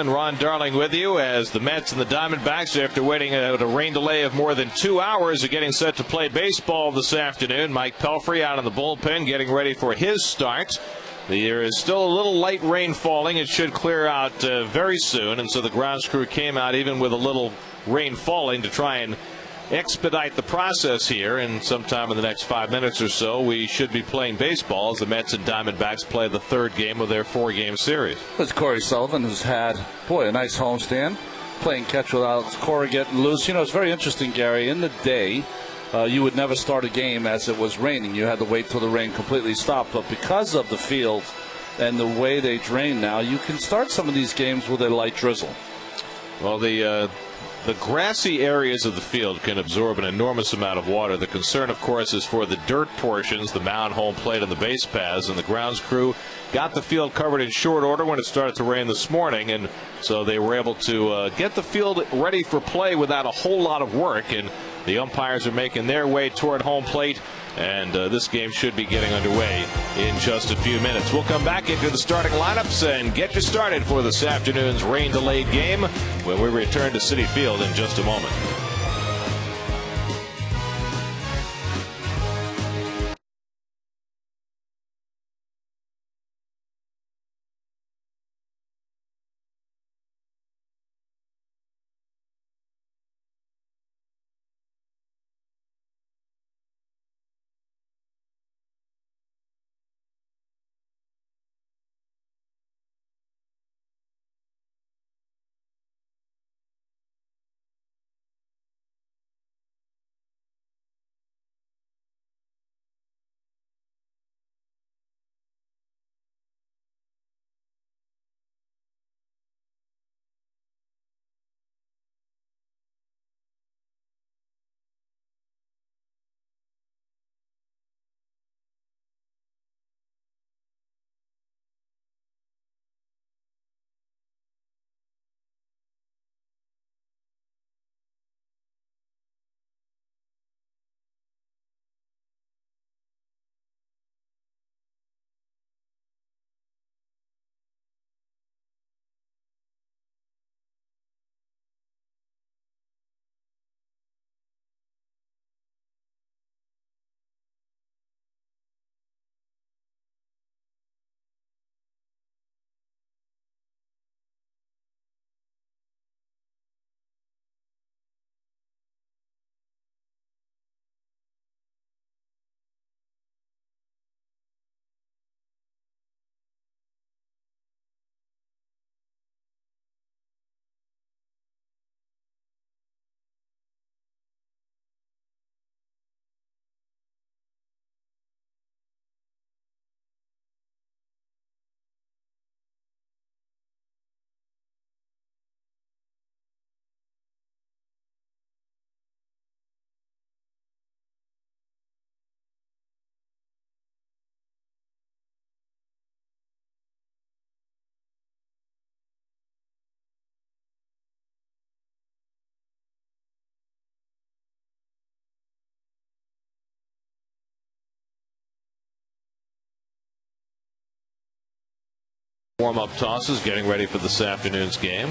And Ron Darling with you as the Mets and the Diamondbacks, after waiting a rain delay of more than 2 hours, are getting set to play baseball this afternoon. Mike Pelfrey out in the bullpen getting ready for his start. There is still a little light rain falling. It should clear out very soon, and so the grounds crew came out even with a little rain falling to try and expedite the process here, and sometime in the next 5 minutes or so we should be playing baseball as the Mets and Diamondbacks play the third game of their 4-game series. It's Corey Sullivan, who's had, a nice homestand, playing catch with Alex Cora getting loose. You know, it's very interesting, Gary. In the day, you would never start a game as it was raining. You had to wait till the rain completely stopped. But because of the field and the way they drain now, you can start some of these games with a light drizzle. Well, the grassy areas of the field can absorb an enormous amount of water. The concern, of course, is for the dirt portions, the mound, home plate, and the base paths. And the grounds crew got the field covered in short order when it started to rain this morning. And so they were able to get the field ready for play without a whole lot of work. And the umpires are making their way toward home plate. And this game should be getting underway in just a few minutes. We'll come back into the starting lineups and get you started for this afternoon's rain-delayed game when we return to Citi Field in just a moment. Warm-up tosses getting ready for this afternoon's game.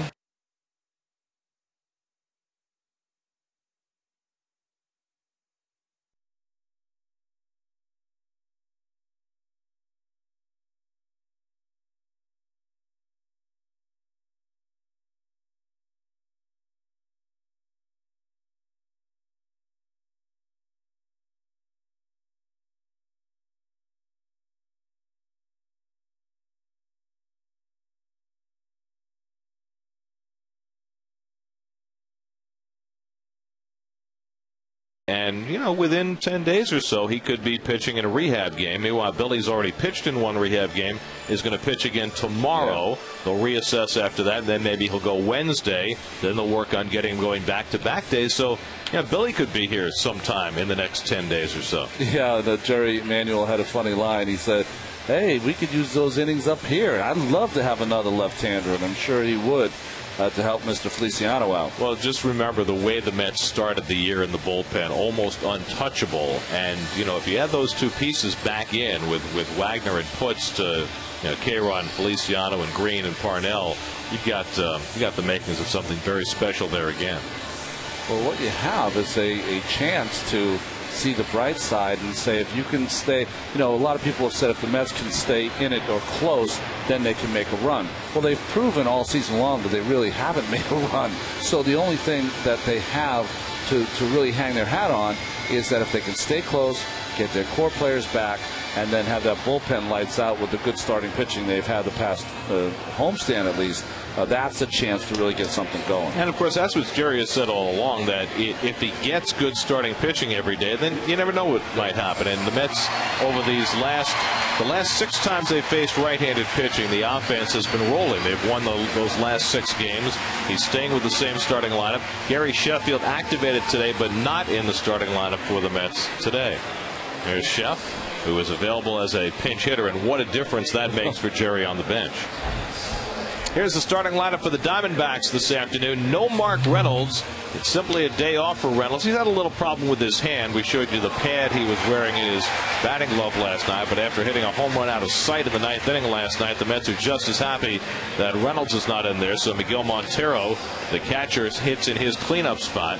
And, you know, within 10 days or so, he could be pitching in a rehab game. Meanwhile, Billy's already pitched in one rehab game, is going to pitch again tomorrow. Yeah. They'll reassess after that, and then maybe he'll go Wednesday. Then they'll work on getting him going back-to-back days. So, yeah, Billy could be here sometime in the next 10 days or so. Yeah, Jerry Manuel had a funny line. He said, hey, we could use those innings up here. I'd love to have another left-hander, and I'm sure he would. To help Mr. Feliciano out. Well, just remember the way the Mets started the year in the bullpen, almost untouchable. And, you know, if you had those two pieces back in with Wagner and Putz to K-Ron, Feliciano, and Green and Parnell, you got the makings of something very special there again. Well, what you have is a chance to see the bright side and say, if you can stay, a lot of people have said if the Mets can stay in it or close, then they can make a run. Well, they've proven all season long that they really haven't made a run. So the only thing that they have to really hang their hat on is that if they can stay close, get their core players back, and then have that bullpen lights out with the good starting pitching they've had the past homestand at least, that's a chance to really get something going. And of course, that's what Jerry has said all along, that if he gets good starting pitching every day, then you never know what might happen. And the Mets, over the last 6 times they faced right-handed pitching, the offense has been rolling. They've won those last 6 games. He's staying with the same starting lineup. Gary Sheffield activated today, but not in the starting lineup for the Mets today. There's Sheff, who is available as a pinch hitter, and what a difference that makes for Jerry on the bench. Here's the starting lineup for the Diamondbacks this afternoon. No Mark Reynolds. It's simply a day off for Reynolds. He's had a little problem with his hand. We showed you the pad he was wearing in his batting glove last night, but after hitting a home run out of sight in the 9th inning last night, the Mets are just as happy that Reynolds is not in there. So Miguel Montero, the catcher, hits in his cleanup spot.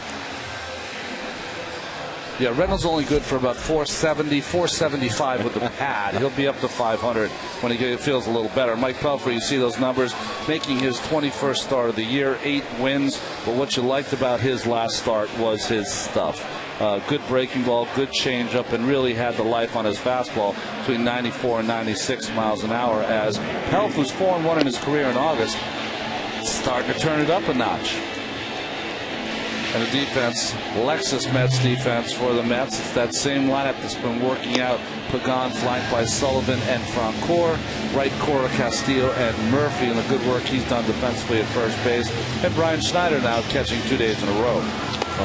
Yeah, Reynolds only good for about 470, 475 with the pad. He'll be up to 500 when he feels a little better. Mike Pelfrey, you see those numbers, making his 21st start of the year, 8 wins. But what you liked about his last start was his stuff. Good breaking ball, good changeup, and really had the life on his fastball between 94 and 96 miles an hour, as Pelf, who's 4-1 in his career in August, starting to turn it up a notch. And the defense, Lexus Mets defense for the Mets. It's that same lineup that's been working out. Pagan flanked by Sullivan and Francoeur. Right, Cora, Castillo, and Murphy, and the good work he's done defensively at first base. And Brian Schneider now catching 2 days in a row.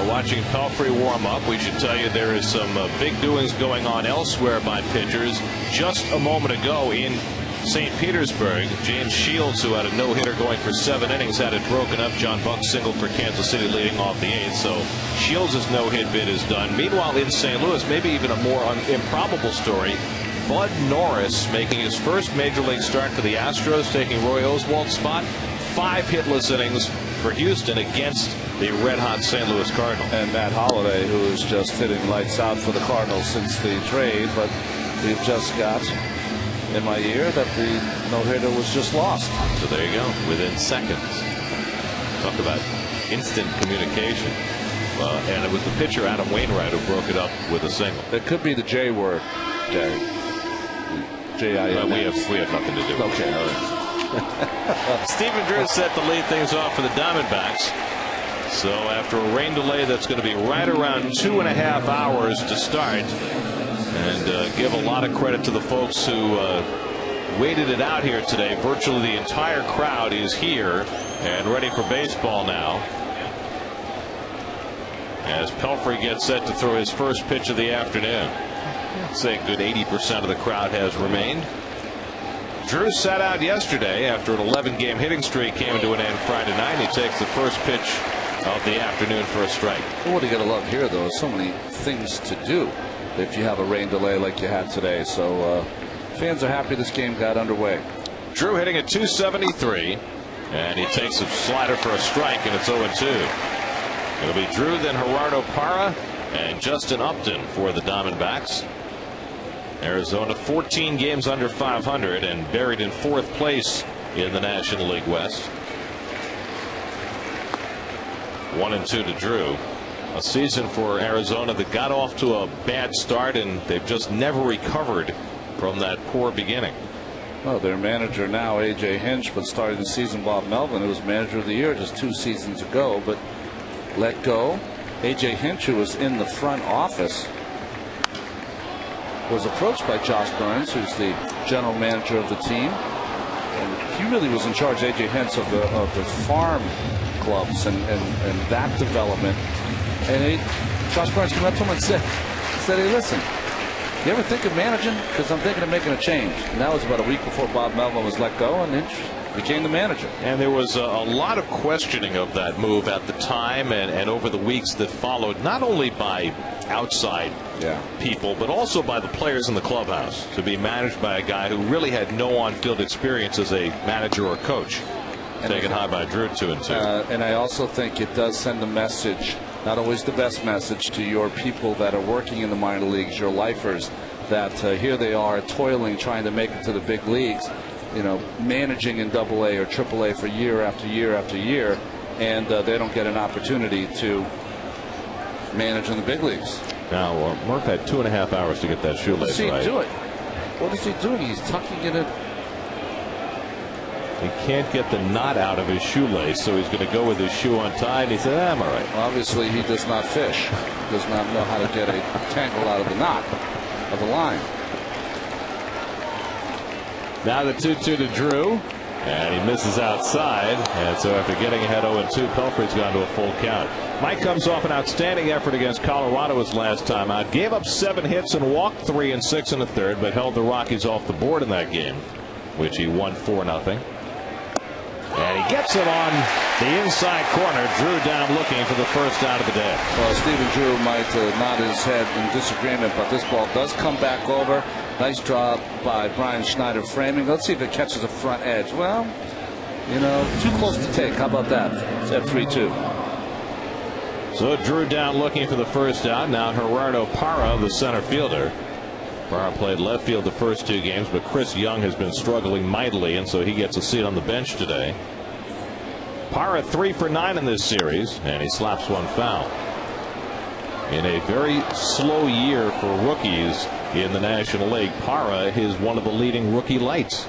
Watching Pelfrey warm up, we should tell you there is some big doings going on elsewhere by pitchers. Just a moment ago in St. Petersburg, James Shields, who had a no-hitter going for 7 innings, had it broken up. John Buck singled for Kansas City leading off the 8th, so Shields' no-hit bid is done. Meanwhile, in St. Louis, maybe even a more improbable story, Bud Norris making his first major league start for the Astros, taking Roy Oswald's spot. 5 hitless innings for Houston against the red-hot St. Louis Cardinals. And Matt Holliday, who is just hitting lights out for the Cardinals since the trade, but we've just got in my ear that the no-hitter was just lost. So there you go, within seconds. Talk about instant communication. And it was the pitcher, Adam Wainwright, who broke it up with a single. It could be the J word, Gary. J-I-N. We have nothing to do with it. Okay, all right. Stephen Drew set to lead things off for the Diamondbacks. So after a rain delay that's going to be right around 2.5 hours to start, and give a lot of credit to the folks who waited it out here today. Virtually the entire crowd is here and ready for baseball now, as Pelfrey gets set to throw his first pitch of the afternoon. I'd say a good 80% of the crowd has remained. Drew sat out yesterday after an 11-game hitting streak came to an end Friday night. He takes the first pitch of the afternoon for a strike. What you got to love here, though, is so many things to do if you have a rain delay like you had today. So fans are happy this game got underway. Drew hitting at 273, and he takes a slider for a strike, and it's 0-2. It'll be Drew, then Gerardo Parra, and Justin Upton for the Diamondbacks. Arizona 14 games under 500 and buried in 4th place in the National League West. 1-2 to Drew. A season for Arizona that got off to a bad start, and they've just never recovered from that poor beginning. Well, their manager now, A.J. Hinch, but starting the season, Bob Melvin, who was manager of the year just 2 seasons ago, but let go. A.J. Hinch, who was in the front office, was approached by Josh Burns, who's the general manager of the team. And he really was in charge, A.J. Hinch, of the farm clubs and that development. And Josh Burns came up to him and said, hey, listen, you ever think of managing? Because I'm thinking of making a change. And that was about a week before Bob Melvin was let go, and Hinch became the manager. And there was a lot of questioning of that move at the time and over the weeks that followed, not only by outside people, but also by the players in the clubhouse, to be managed by a guy who really had no on-field experience as a manager or coach. Taken high by Drew, 2-2. And I also think it does send a message, not always the best message, to your people that are working in the minor leagues, your lifers, that here they are toiling, trying to make it to the big leagues, you know, managing in AA or AAA for year after year after year, and they don't get an opportunity to manage in the big leagues. Now, Murph had 2.5 hours to get that shoelace right. What is he doing? What is he doing? He's tucking it in. He can't get the knot out of his shoelace, so he's going to go with his shoe untied. He said, I'm all right. Well, obviously, he does not fish. Does not know how to get a tangle out of the knot of the line. Now the 2-2 to Drew, and he misses outside. And so after getting ahead 0-2, Pelfrey's gone to a full count. Mike comes off an outstanding effort against Colorado his last time out. Gave up 7 hits and walked 3 and 6 in the third, but held the Rockies off the board in that game, which he won 4-0. And he gets it on the inside corner. Drew down looking for the first out of the day. Well, Stephen Drew might nod his head in disagreement, but this ball does come back over. Nice job by Brian Schneider framing. Let's see if it catches the front edge. Well, you know, too close to take. How about that? It's at 3-2. So Drew down looking for the first out. Now Gerardo Parra, the center fielder. Parra played left field the first 2 games, but Chris Young has been struggling mightily, and so he gets a seat on the bench today. Parra 3 for 9 in this series, and he slaps one foul. In a very slow year for rookies in the National League, Parra is one of the leading rookie lights.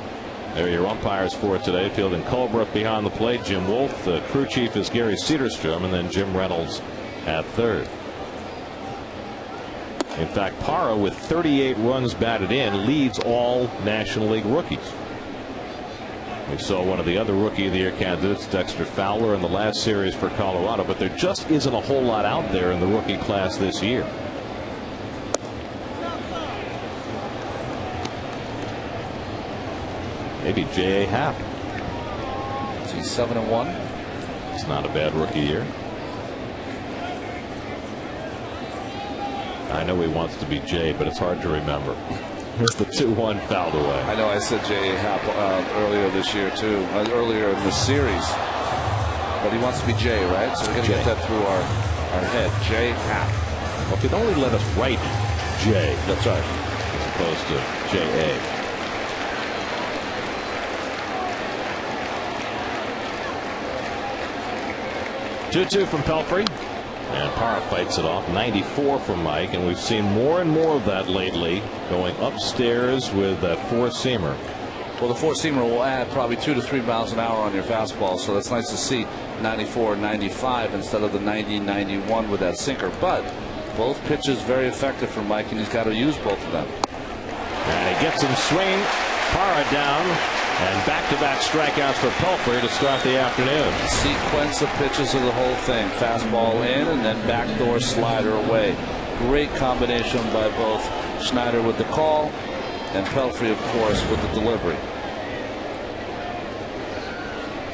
There are your umpires for today. Fielding Colbrook behind the plate, Jim Wolf. The crew chief is Gary Cedarstrom, and then Jim Reynolds at third. In fact, Parra, with 38 runs batted in, leads all National League rookies. We saw one of the other Rookie of the Year candidates, Dexter Fowler, in the last series for Colorado, but there just isn't a whole lot out there in the rookie class this year. Maybe J.A. Happ. Is he 7-1? It's not a bad rookie year. I know he wants to be Jay, but it's hard to remember. Here's the 2-1 fouled away. I know I said J.A. Happ earlier this year, too, earlier in the series. But he wants to be Jay, right? So we're going to get that through our head. J. Happ. Well, if you'd only let us write J. That's right. As opposed to J.A. Two from Pelfrey. And Parra fights it off. 94 from Mike, and we've seen more and more of that lately, going upstairs with that four-seamer. Well, the four-seamer will add probably 2 to 3 miles an hour on your fastball, so that's nice to see. 94, 95 instead of the 90, 91 with that sinker. But both pitches very effective for Mike, and he's got to use both of them. And he gets him swinging. Parra down, and back-to-back strikeouts for Pelfrey to start the afternoon. Sequence of pitches of the whole thing. Fastball in and then backdoor slider away. Great combination by both Schneider with the call and Pelfrey, of course, with the delivery.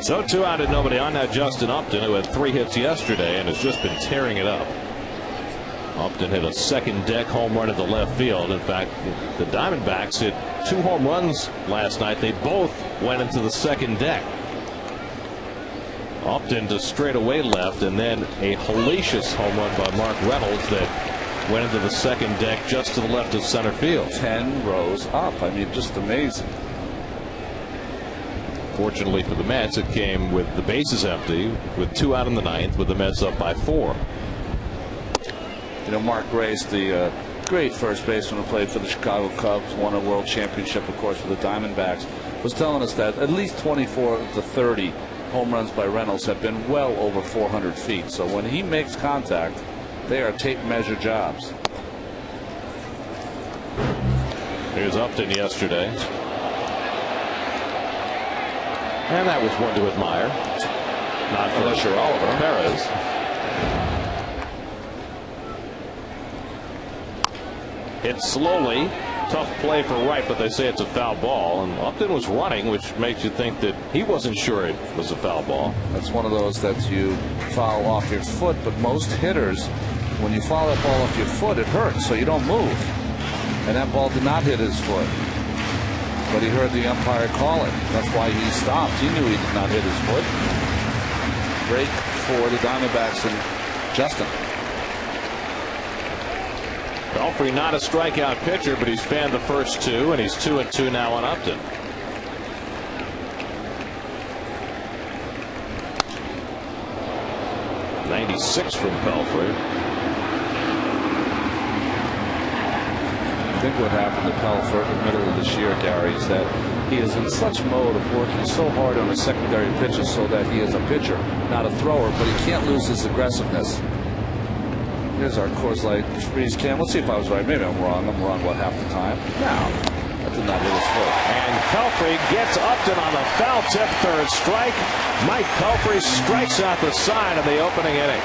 So 2 out and nobody on. Now Justin Upton, who had 3 hits yesterday and has just been tearing it up. Upton hit a second deck home run at the left field. In fact, the Diamondbacks hit 2 home runs last night. They both went into the second deck. Upton to straightaway left, and then a hellacious home run by Mark Reynolds that went into the second deck just to the left of center field. 10 rows up. I mean, just amazing. Fortunately for the Mets, it came with the bases empty with 2 out in the 9th, with the Mets up by 4. You know, Mark Grace, the great first baseman who played for the Chicago Cubs, won a world championship, of course, for the Diamondbacks, was telling us that at least 24 of the 30 home runs by Reynolds have been well over 400 feet. So when he makes contact, they are tape measure jobs. Here's Upton yesterday. And that was one to admire. Not for unless you're Oliver Perez. Hit slowly, tough play for Wright, but they say it's a foul ball. And Upton was running, which makes you think that he wasn't sure it was a foul ball. That's one of those that you foul off your foot, but most hitters, when you foul that ball off your foot, it hurts, so you don't move. And that ball did not hit his foot. But he heard the umpire call it. That's why he stopped. He knew he did not hit his foot. Break for the Diamondbacks and Justin. Pelfrey not a strikeout pitcher, but he's fanned the first two, and he's 2-2 now on Upton. .96 from Pelfrey. I think what happened to Pelfrey in the middle of this year, Gary, is that he is in such mode of working so hard on his secondary pitches so that he is a pitcher, not a thrower, but he can't lose his aggressiveness. Here's our Coors Light freeze cam. Let's see if I was right. Maybe I'm wrong. I'm wrong about half the time. No, that did not hit his foot. And Pelfrey gets Upton on the foul tip, third strike. Mike Pelfrey strikes out the side of the opening inning.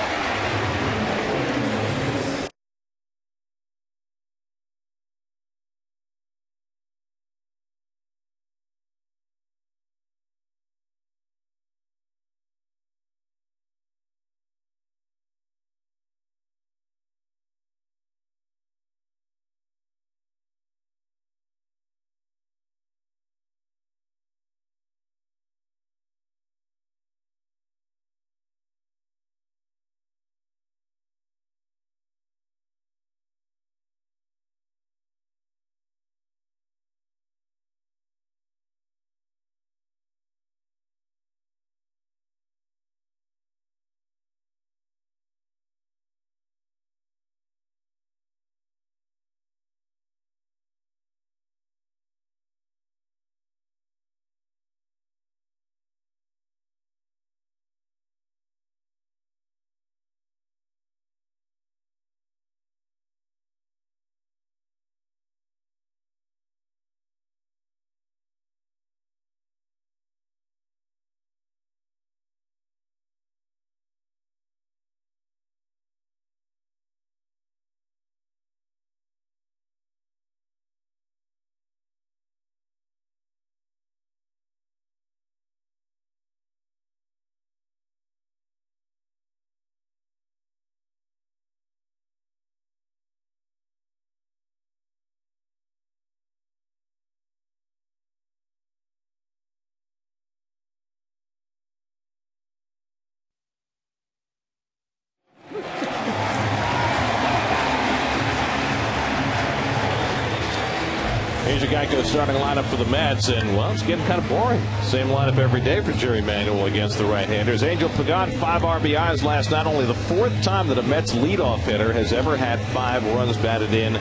Here's your Geico starting lineup for the Mets, and, well, it's getting kind of boring. Same lineup every day for Jerry Manuel against the right-handers. Angel Pagan, 5 RBIs last night. Only the 4th time that a Mets leadoff hitter has ever had 5 runs batted in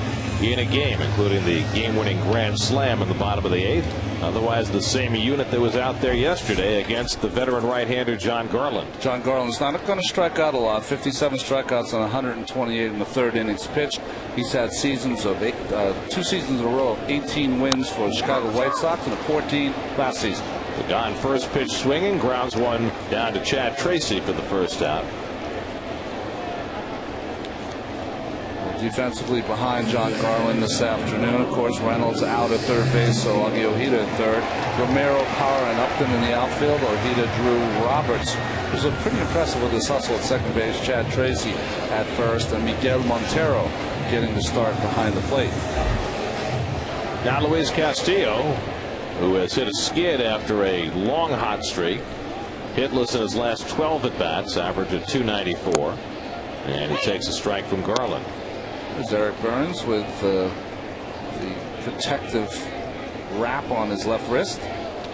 a game, including the game-winning grand slam in the bottom of the 8th. Otherwise, the same unit that was out there yesterday against the veteran right-hander John Garland. John Garland's not going to strike out a lot. 57 strikeouts on 128 in the 3rd innings pitched. He's had seasons of 2 seasons in a row of 18 wins for the Chicago White Sox and a 14 last season. Pagan first pitch swinging, grounds one down to Chad Tracy for the first out. Defensively behind John Garland this afternoon. Of course, Reynolds out at third base, so Augie Ojeda at third. Romero, Power, and Upton in the outfield. Ojeda, Drew, Roberts, who's looked pretty impressive with his hustle at second base. Chad Tracy at first, and Miguel Montero getting the start behind the plate. Now Luis Castillo, who has hit a skid after a long hot streak. Hitless in his last 12 at-bats, average of .294. And he takes a strike from Garland. There's Eric Burns with the protective wrap on his left wrist.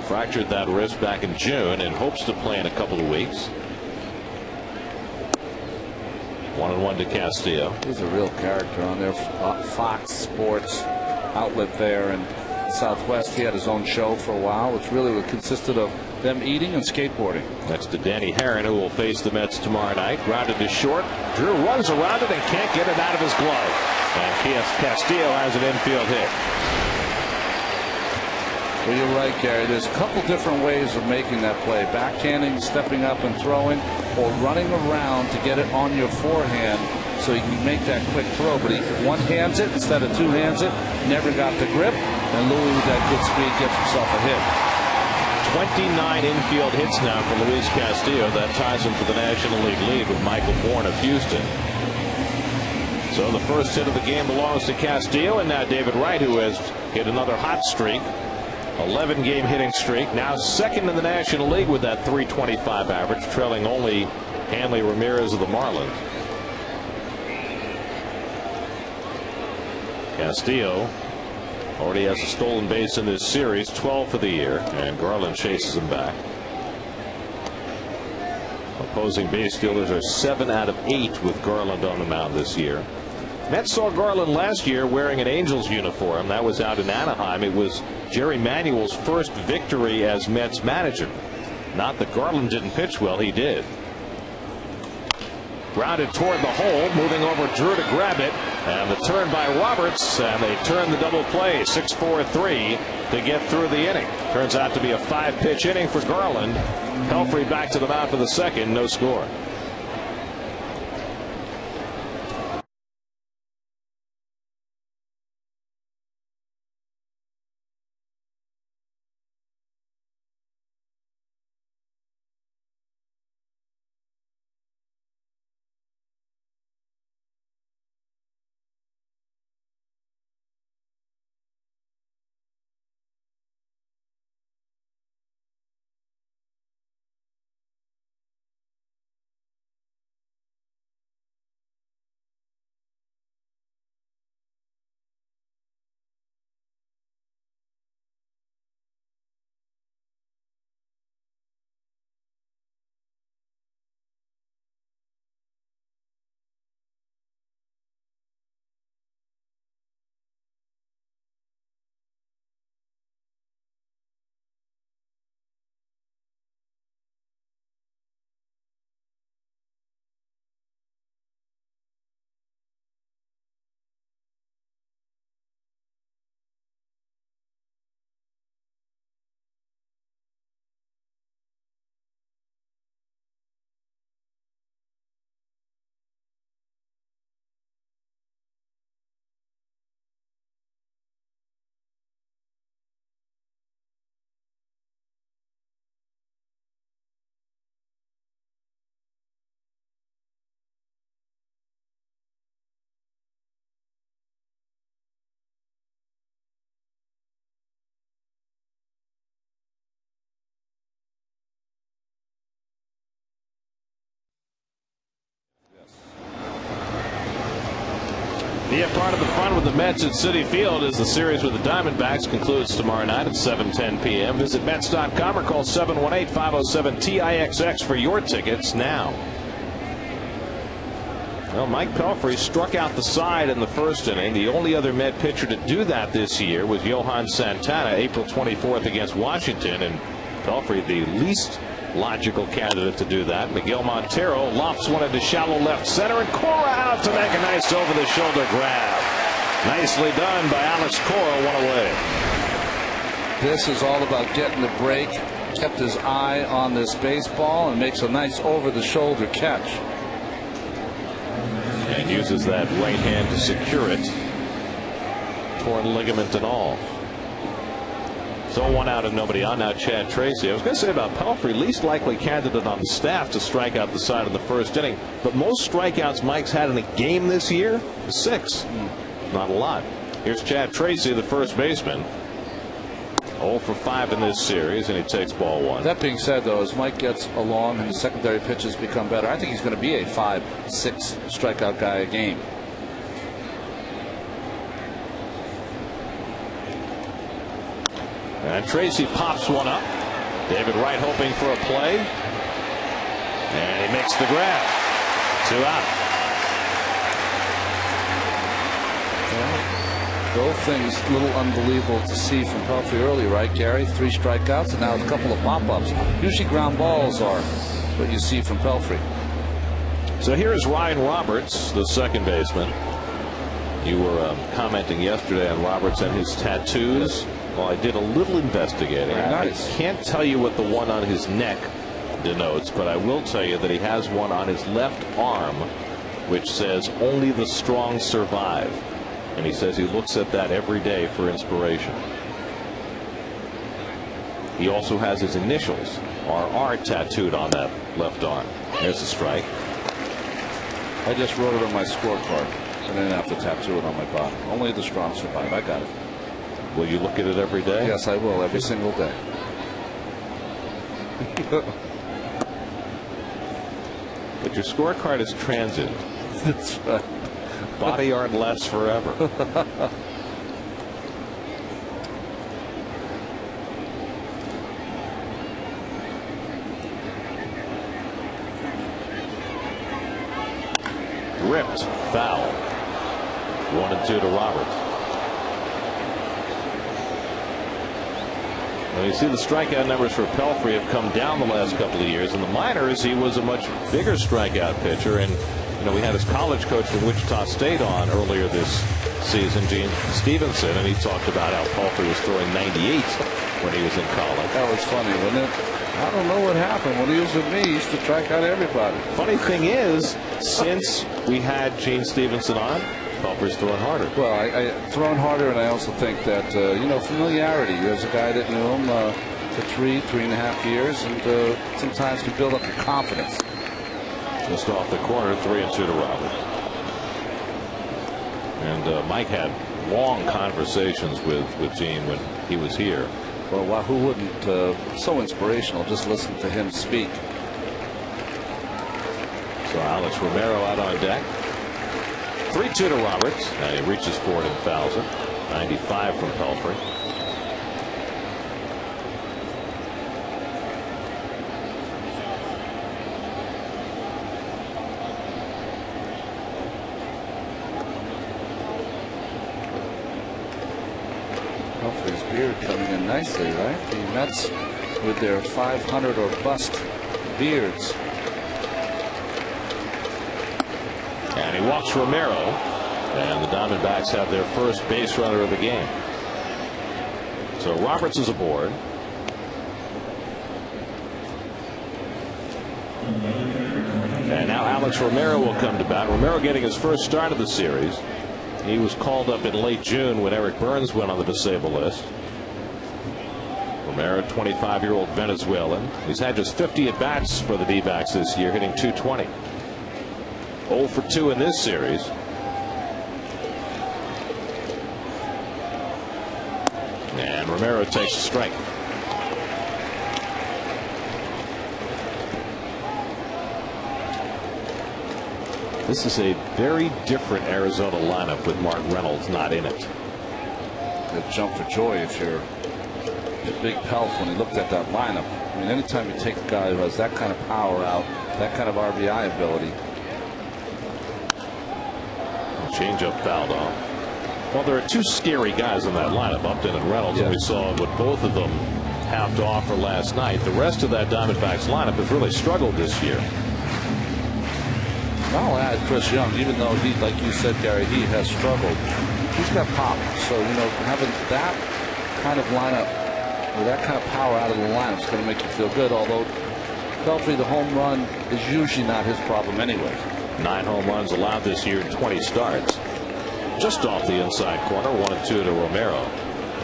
Fractured that wrist back in June and hopes to play in a couple of weeks. 1-1 to Castillo. He's a real character on their Fox Sports outlet there in Southwest. He had his own show for a while, which really consisted of them eating and skateboarding. Next to Danny Herron, who will face the Mets tomorrow night. Grounded to short. Drew runs around it and can't get it out of his glove. And Castillo has an infield hit. Well, you're right, Gary. There's a couple different ways of making that play. Backhanding, stepping up and throwing, or running around to get it on your forehand so he can make that quick throw. But he one-hands it instead of two-hands it. Never got the grip. And Louis, with that good speed, gets himself a hit. 29 infield hits now for Luis Castillo. That ties him for the National League lead with Michael Bourne of Houston. So the first hit of the game belongs to Castillo, and now David Wright, who has hit another hot streak. 11-game hitting streak. Now second in the National League with that .325 average, trailing only Hanley Ramirez of the Marlins. Castillo already has a stolen base in this series, 12 for the year, and Garland chases him back. Opposing base stealers are 7 out of 8 with Garland on the mound this year. Mets saw Garland last year wearing an Angels uniform. That was out in Anaheim. It was Jerry Manuel's first victory as Mets manager. Not that Garland didn't pitch well, he did. Grounded toward the hole, moving over Drew to grab it, and the turn by Roberts, and they turn the double play 6-4-3 to get through the inning. Turns out to be a 5-pitch inning for Garland. Pelfrey back to the mound for the second, no score. Be a part of the fun with the Mets at Citi Field as the series with the Diamondbacks concludes tomorrow night at 7:10 p.m. Visit Mets.com or call 718-507-TIXX for your tickets now. Well, Mike Pelfrey struck out the side in the first inning. The only other Met pitcher to do that this year was Johan Santana, April 24th against Washington, and Pelfrey the least logical candidate to do that. Miguel Montero lofts one into shallow left center, and Cora out to make a nice over-the-shoulder grab. Nicely done by Alex Cora, one away. This is all about getting the break. Kept his eye on this baseball and makes a nice over-the-shoulder catch. And uses that right hand to secure it. Torn ligament and all. So 1 out and nobody on. Now Chad Tracy. I was going to say about Pelfrey, least likely candidate on the staff to strike out the side in the first inning. But most strikeouts Mike's had in a game this year, 6. Not a lot. Here's Chad Tracy, the first baseman. 0 for 5 in this series, and he takes ball 1. That being said, though, as Mike gets along and the secondary pitches become better, I think he's going to be a 5-6 strikeout guy a game. And Tracy pops one up. David Wright hoping for a play. And he makes the grab. 2 out. Both things a little unbelievable to see from Pelfrey early, right, Gary? 3 strikeouts and now a couple of pop-ups. Usually ground balls are what you see from Pelfrey. So here's Ryan Roberts, the second baseman. You were commenting yesterday on Roberts and his tattoos. Well, I did a little investigating. Nice. I can't tell you what the one on his neck denotes, but I will tell you that he has one on his left arm which says only the strong survive. And he says he looks at that every day for inspiration. He also has his initials, RR, tattooed on that left arm. There's a strike. I just wrote it on my scorecard, so I didn't have to tattoo it on my body. Only the strong survive. I got it. Will you look at it every day? Yes, I will, every single day. But your scorecard is transient. That's right. Body art lasts forever. Ripped, foul. 1-2 to Roberts. Well, you see the strikeout numbers for Pelfrey have come down the last couple of years. In the minors, he was a much bigger strikeout pitcher, and we had his college coach from Wichita State on earlier this season, Gene Stevenson, and he talked about how Pelfrey was throwing 98 when he was in college. That was funny, wasn't it? I don't know what happened. When he was with me, he used to strike out everybody. Funny thing is, since we had Gene Stevenson on, Pelfrey's throwing harder. Well, I throwing harder, and I also think that familiarity. There's a guy that knew him for 3.5 years, and sometimes can build up your confidence. Just off the corner, 3-2 to Roberts. And Mike had long conversations with Gene when he was here. Well, who wouldn't? So inspirational. Just listen to him speak. So Alex Romero out on deck. 3-2 to Roberts, and he reaches for it and fouls it. 95 from Pelfrey. Pelfrey's beard coming in nicely, right? The Mets with their 500 or bust beards. And he walks Romero, and the Diamondbacks have their first base runner of the game. So Roberts is aboard. And now Alex Romero will come to bat. Romero getting his first start of the series. He was called up in late June when Eric Burns went on the disabled list. Romero, 25-year-old Venezuelan. He's had just 50 at-bats for the D-backs this year, hitting .220. 0 for 2 in this series. And Romero takes a strike. This is a very different Arizona lineup with Mark Reynolds not in it. A jump for joy if you're Big Pelf when he looked at that lineup. I mean, anytime you take a guy who has that kind of power out, that kind of RBI ability. Changeup fouled off. Well, there are two scary guys in that lineup, Upton and Reynolds, and we saw what both of them have to offer last night. The rest of that Diamondbacks lineup has really struggled this year. I'll add Chris Young, even though he, like you said, Gary, he has struggled. He's got pop. So, having that kind of lineup, or that kind of power out of the lineup is going to make you feel good. Although, Pelfrey, the home run is usually not his problem anyway. 9 home runs allowed this year in 20 starts. Just off the inside corner, 1-2 to Romero.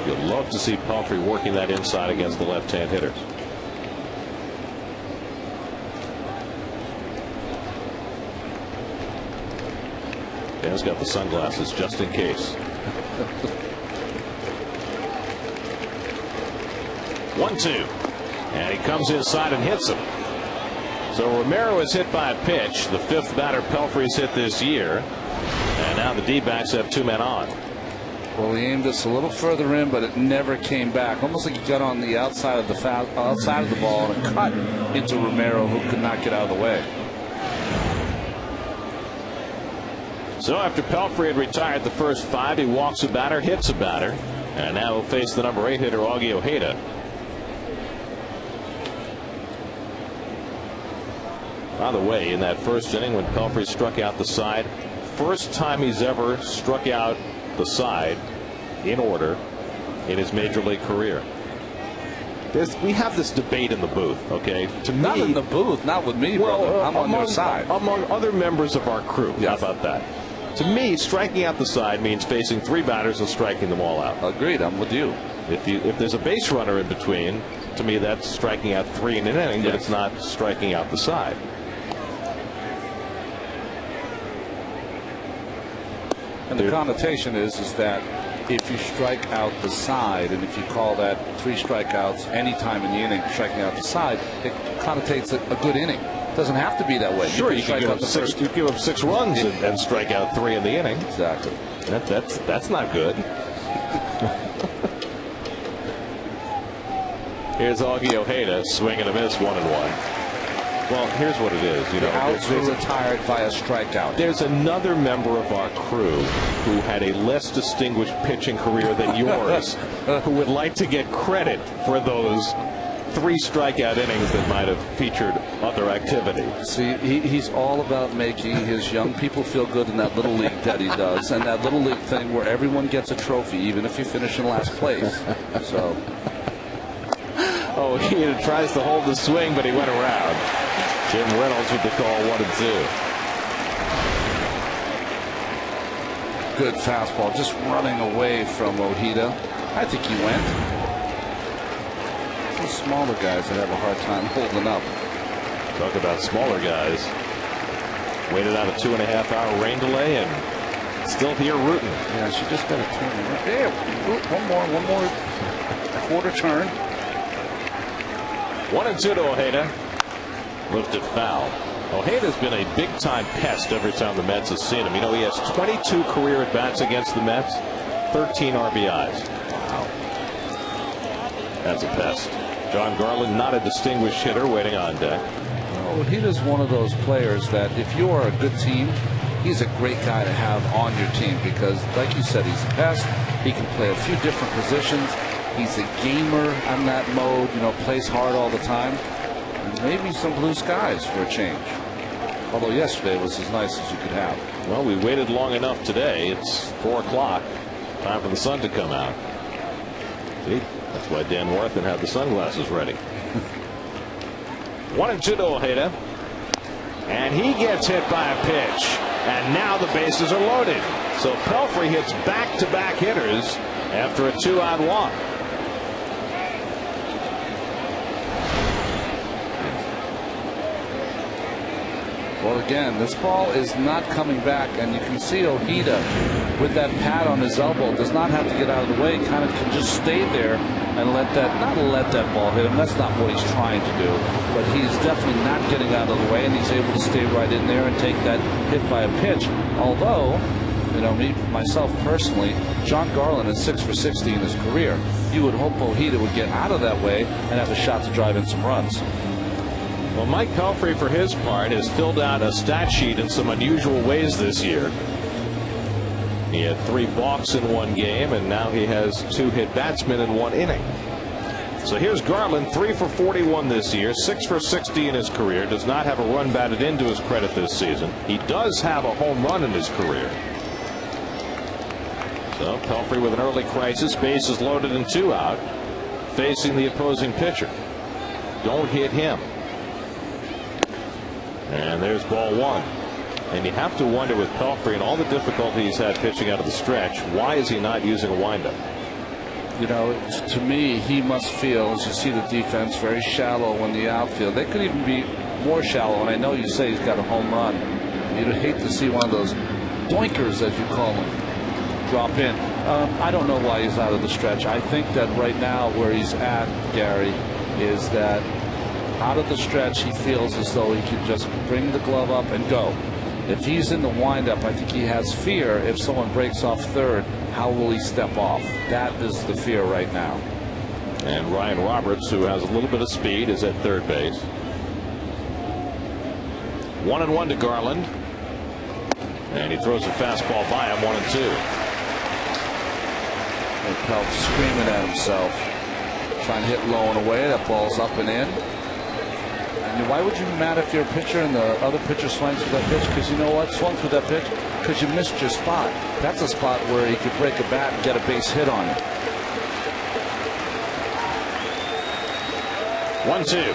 You'd love to see Pelfrey working that inside against the left-hand hitters. Dan's got the sunglasses just in case. 1-2, and he comes inside and hits him. So Romero is hit by a pitch, the 5th batter Pelfrey's hit this year, and now the D-backs have 2 men on. Well, he aimed this a little further in, but it never came back. Almost like he got on the outside of the ball and cut into Romero, who could not get out of the way. So after Pelfrey had retired the first 5, he walks a batter, hits a batter, and now he'll face the number 8 hitter, Augie Ojeda. By the way, in that first inning when Pelfrey struck out the side, first time he's ever struck out the side in order in his major league career. we have this debate in the booth, okay? To Not me, in the booth, not with me, well, brother. I'm on your side. Among other members of our crew, Yes. how about that? To me, striking out the side means facing 3 batters and striking them all out. Agreed, I'm with you. If there's a base runner in between, to me that's striking out 3 in an inning, but Yes. it's not striking out the side. And the connotation is that if you strike out the side, and if you call that 3 strikeouts any time in the inning, striking out the side, it connotates a good inning. It doesn't have to be that way. Sure, you strike can out the first. you give up 6 runs and strike out 3 in the inning. Exactly. That's not good. Here's Augie Ojeda, swing and a miss, 1-1. Well, here's what it is. You know, Outs were retired by a strikeout. There's another member of our crew who had a less distinguished pitching career than yours, who would like to get credit for those 3 strikeout innings that might have featured other activity. See, he's all about making his young people feel good in that little league that he does, and that little league thing where everyone gets a trophy, even if you finish in last place. So. Oh, he tries to hold the swing, but he went around. Jim Reynolds with the call, 1-2. Good fastball, just running away from Ojeda. I think he went. Some smaller guys that have a hard time holding up. Talk about smaller guys. Waited out a 2.5-hour rain delay and still here rooting. Yeah, she just got a turn. Yeah, one more quarter turn. 1-2 to Ojeda. Lifted foul. Ojeda's been a big-time pest every time the Mets have seen him. You know, he has 22 career at-bats against the Mets, 13 RBIs. Wow. That's a pest. John Garland, not a distinguished hitter, waiting on deck. Well, Ojeda's one of those players that if you are a good team, he's a great guy to have on your team because, like you said, he's a pest. He can play a few different positions. He's a gamer on that mode, you know, plays hard all the time. And maybe some blue skies for a change. Although yesterday was as nice as you could have. Well, we waited long enough today. It's 4 o'clock. Time for the sun to come out. See, that's why Dan Warthen had the sunglasses ready. 1-2 to Ojeda. And he gets hit by a pitch. And now the bases are loaded. So Pelfrey hits back-to-back hitters after a 2-out walk. Well, again, this ball is not coming back, and you can see Ojeda with that pad on his elbow does not have to get out of the way. Kind of can just stay there and not let that ball hit him. That's not what he's trying to do, but he's definitely not getting out of the way, and he's able to stay right in there and take that hit by a pitch. Although, you know, myself personally, John Garland is 6 for 60 in his career. You would hope Ojeda would get out of that way and have a shot to drive in some runs. Well, Mike Pelfrey, for his part, has filled out a stat sheet in some unusual ways this year. He had 3 balks in 1 game, and now he has 2 hit batsmen in 1 inning. So here's Garland, 3 for 41 this year, 6 for 60 in his career. Does not have a run batted into his credit this season. He does have a home run in his career. So Pelfrey with an early crisis, bases loaded and 2 out, facing the opposing pitcher. Don't hit him. And there's ball 1. And you have to wonder with Pelfrey and all the difficulty he's had pitching out of the stretch, why is he not using a windup? You know, to me, he must feel, as you see the defense, very shallow in the outfield. They could even be more shallow, and I know you say he's got a home run. You'd hate to see one of those doinkers, as you call them, drop in. I don't know why he's out of the stretch. I think that right now where he's at, Gary, is that out of the stretch, he feels as though he could just bring the glove up and go. If he's in the windup, I think he has fear. If someone breaks off third, how will he step off? That is the fear right now. And Ryan Roberts, who has a little bit of speed, is at third base. 1-1 to Garland. And he throws a fastball by him, 1-2. Pelt screaming at himself. Trying to hit low and away. That ball's up and in. And why would you be mad if you're a pitcher and the other pitcher swings through that pitch? Because you know what? Swung through that pitch because you missed your spot. That's a spot where he could break a bat and get a base hit on it. 1-2.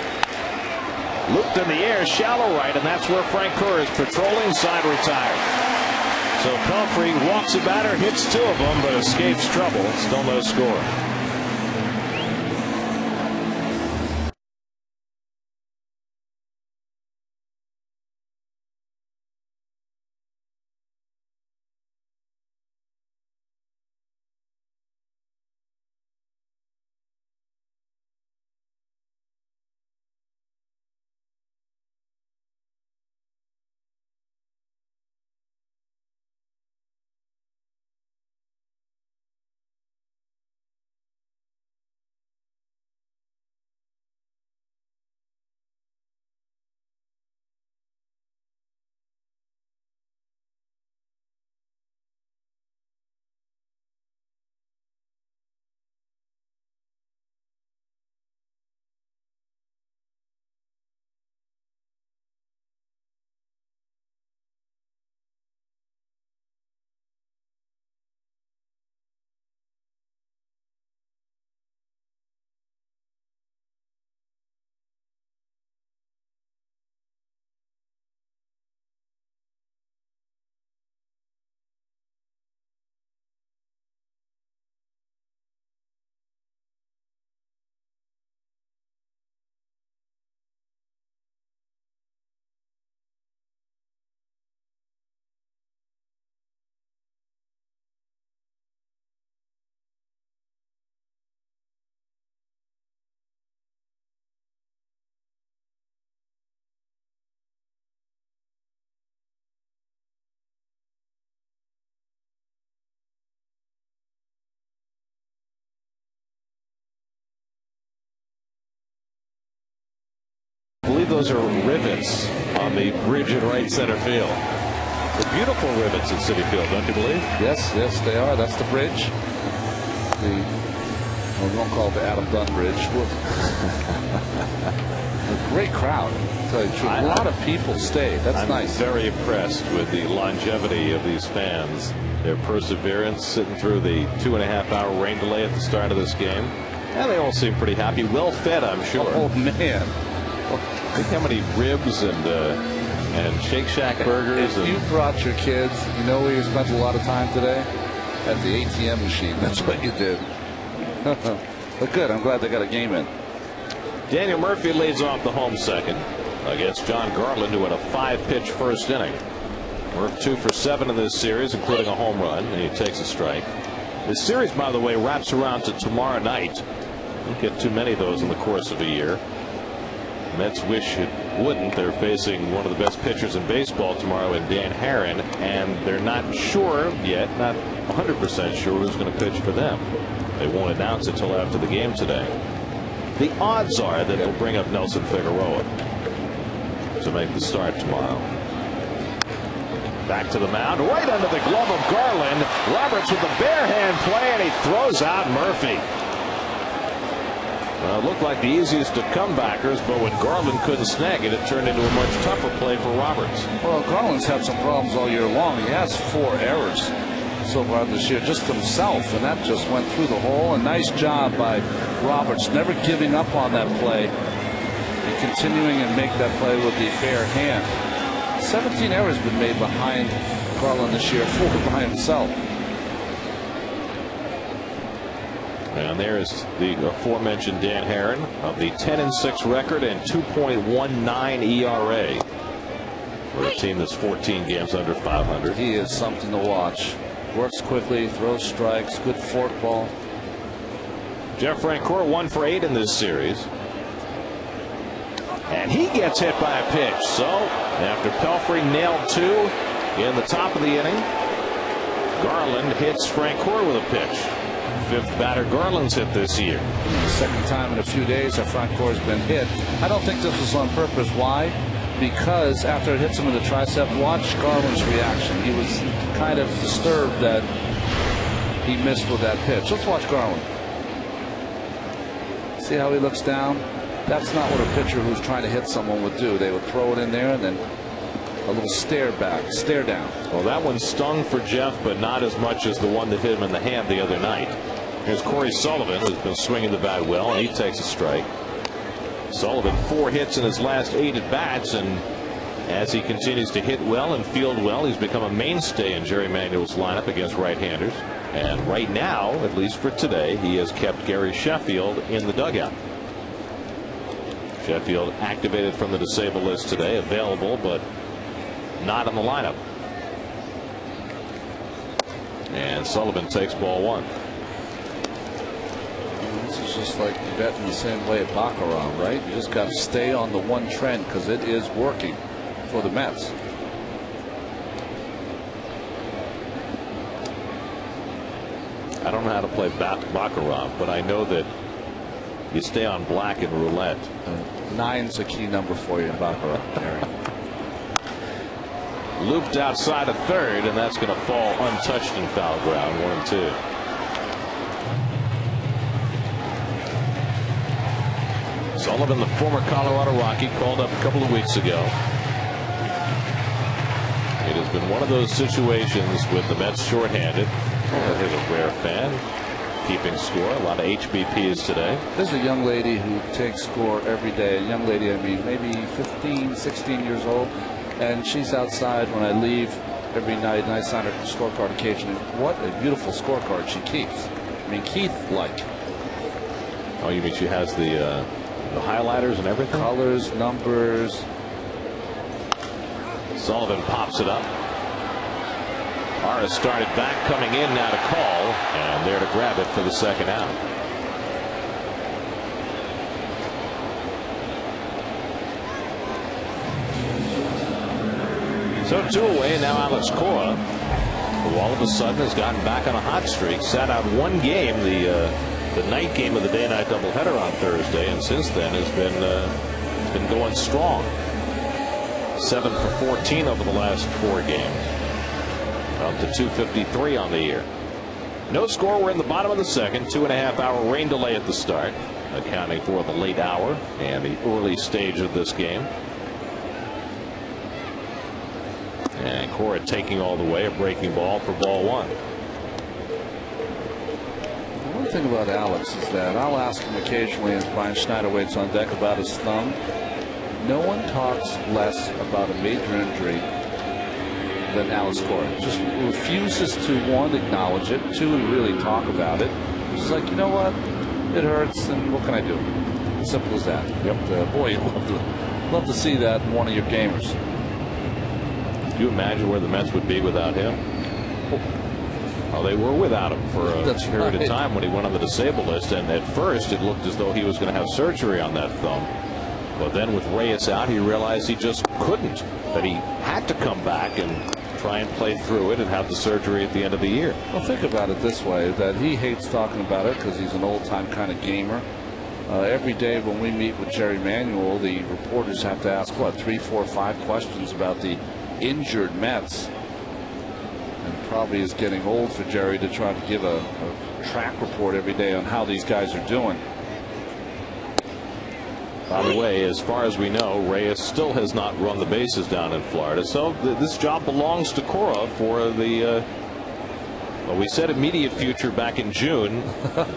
Looped in the air, shallow right, and that's where Frank Kerr is patrolling, side retired. So Pelfrey walks the batter, hits 2 of them, but escapes trouble. Still no score. I believe those are rivets on the bridge in right center field. The beautiful rivets at Citi Field, don't you believe? Yes, yes, they are. That's the bridge. We won't call it the Adam Dunn Bridge. A great crowd. To tell you the truth. A lot of people stayed. That's nice. I'm very impressed with the longevity of these fans. Their perseverance, sitting through the 2.5-hour rain delay at the start of this game. And they all seem pretty happy. Well fed, I'm sure. Oh, man. Think how many ribs and Shake Shack burgers. If you brought your kids, you know where you spent a lot of time today? At the ATM machine. That's what you did. But good. I'm glad they got a game in. Daniel Murphy leads off the home second against John Garland, who had a 5-pitch first inning. Murph 2 for 7 in this series, including a home run, and he takes a strike. This series, by the way, wraps around to tomorrow night. Don't get too many of those in the course of a year. Mets wish it wouldn't. They're facing one of the best pitchers in baseball tomorrow in Dan Herron, and they're not sure yet, not 100% sure who's going to pitch for them. They won't announce it till after the game today. The odds are that they'll bring up Nelson Figueroa to make the start tomorrow. Back to the mound, right under the glove of Garland. Roberts with a bare hand play, and he throws out Murphy. Well, it looked like the easiest of comebackers, but when Garland couldn't snag it, it turned into a much tougher play for Roberts. Well, Garland's had some problems all year long. He has 4 errors so far this year, just himself, and that just went through the hole. A nice job by Roberts, never giving up on that play and continuing and make that play with the bare hand. 17 errors been made behind Garland this year, 4 by himself. And there's the aforementioned Dan Herron of the 10-6 record and 2.19 ERA. We're a team that's 14 games under 500. He is something to watch. Works quickly, throws strikes, good fork ball. Jeff Francoeur 1 for 8 in this series. And he gets hit by a pitch. So after Pelfrey nailed 2 in the top of the inning, Garland hits Francoeur with a pitch. 5th batter Garland's hit this year. The second time in a few days that Francoeur's been hit. I don't think this was on purpose. Why? Because after it hits him in the tricep, watch Garland's reaction. He was kind of disturbed that he missed with that pitch. Let's watch Garland. See how he looks down? That's not what a pitcher who's trying to hit someone would do. They would throw it in there and then a little stare back, stare down. Well, that one stung for Jeff, but not as much as the one that hit him in the hand the other night. Here's Corey Sullivan, who's been swinging the bat well, and he takes a strike. Sullivan 4 hits in his last 8 at bats, and as he continues to hit well and field well, he's become a mainstay in Jerry Manuel's lineup against right-handers. And right now, at least for today, he has kept Gary Sheffield in the dugout. Sheffield activated from the disabled list today, available but not in the lineup. And Sullivan takes ball 1. This is just like betting the same way at Baccarat, right? You just got to stay on the one trend because it is working for the Mets. I don't know how to play Baccarat, but I know that you stay on black in roulette. 9's a key number for you in Baccarat, Gary. Looped outside of third, and that's going to fall untouched in foul ground. 1-2. Sullivan, the former Colorado Rocky, called up a couple of weeks ago. It has been one of those situations with the Mets shorthanded. Here's a rare fan keeping score. A lot of HBPs today. There's a young lady who takes score every day. A young lady, I mean, maybe 15, 16 years old. And she's outside when I leave every night, and I sign her scorecard occasionally. What a beautiful scorecard she keeps. I mean, Keith-like. Oh, you mean she has the highlighters and everything? Colors, numbers. Sullivan pops it up. Ara started back, coming in now to call, and there to grab it for the second out. So 2 away, now Alex Cora, who all of a sudden has gotten back on a hot streak. Sat out 1 game, the night game of the day-night doubleheader on Thursday, and since then has been going strong. 7 for 14 over the last 4 games. Up to 253 on the year. No score. We're in the bottom of the second. 2.5-hour rain delay at the start, accounting for the late hour and the early stage of this game. And Cora taking all the way, a breaking ball for ball 1. One thing about Alex is that I'll ask him occasionally as Brian Schneider waits on deck about his thumb. No one talks less about a major injury than Alex Cora. Just refuses to, 1, acknowledge it, 2, really talk about it. It's like, you know what? It hurts, and what can I do? Simple as that. Yep. Boy, you'd love to see that in one of your gamers. Can you imagine where the Mets would be without him? Well, they were without him for a period of time when he went on the disabled list, and at first it looked as though he was going to have surgery on that thumb. But then with Reyes out, he realized he just couldn't, that he had to come back and try and play through it and have the surgery at the end of the year. Well, think about it this way, that he hates talking about it because he's an old-time kind of gamer. Every day when we meet with Jerry Manuel, the reporters have to ask, what, 3, 4, 5 questions about the injured Mets. And probably is getting old for Jerry to try to give a track report every day on how these guys are doing. By the way, as far as we know, Reyes still has not run the bases down in Florida. So this job belongs to Cora for the, well, we said immediate future back in June.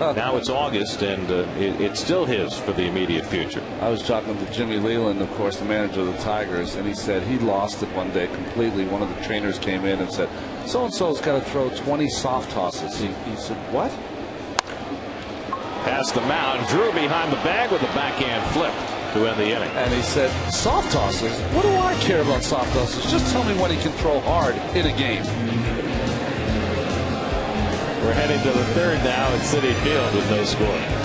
Now it's August, and it's still his for the immediate future. I was talking to Jimmy Leland, of course, the manager of the Tigers, and he said he lost it one day completely. One of the trainers came in and said, so-and-so's got to throw 20 soft tosses. He said, what? Past the mound, Drew behind the bag with a backhand flip to end the inning. And he said, soft tosses? What do I care about soft tosses? Just tell me when he can throw hard in a game. We're heading to the third now at Citi Field with no score.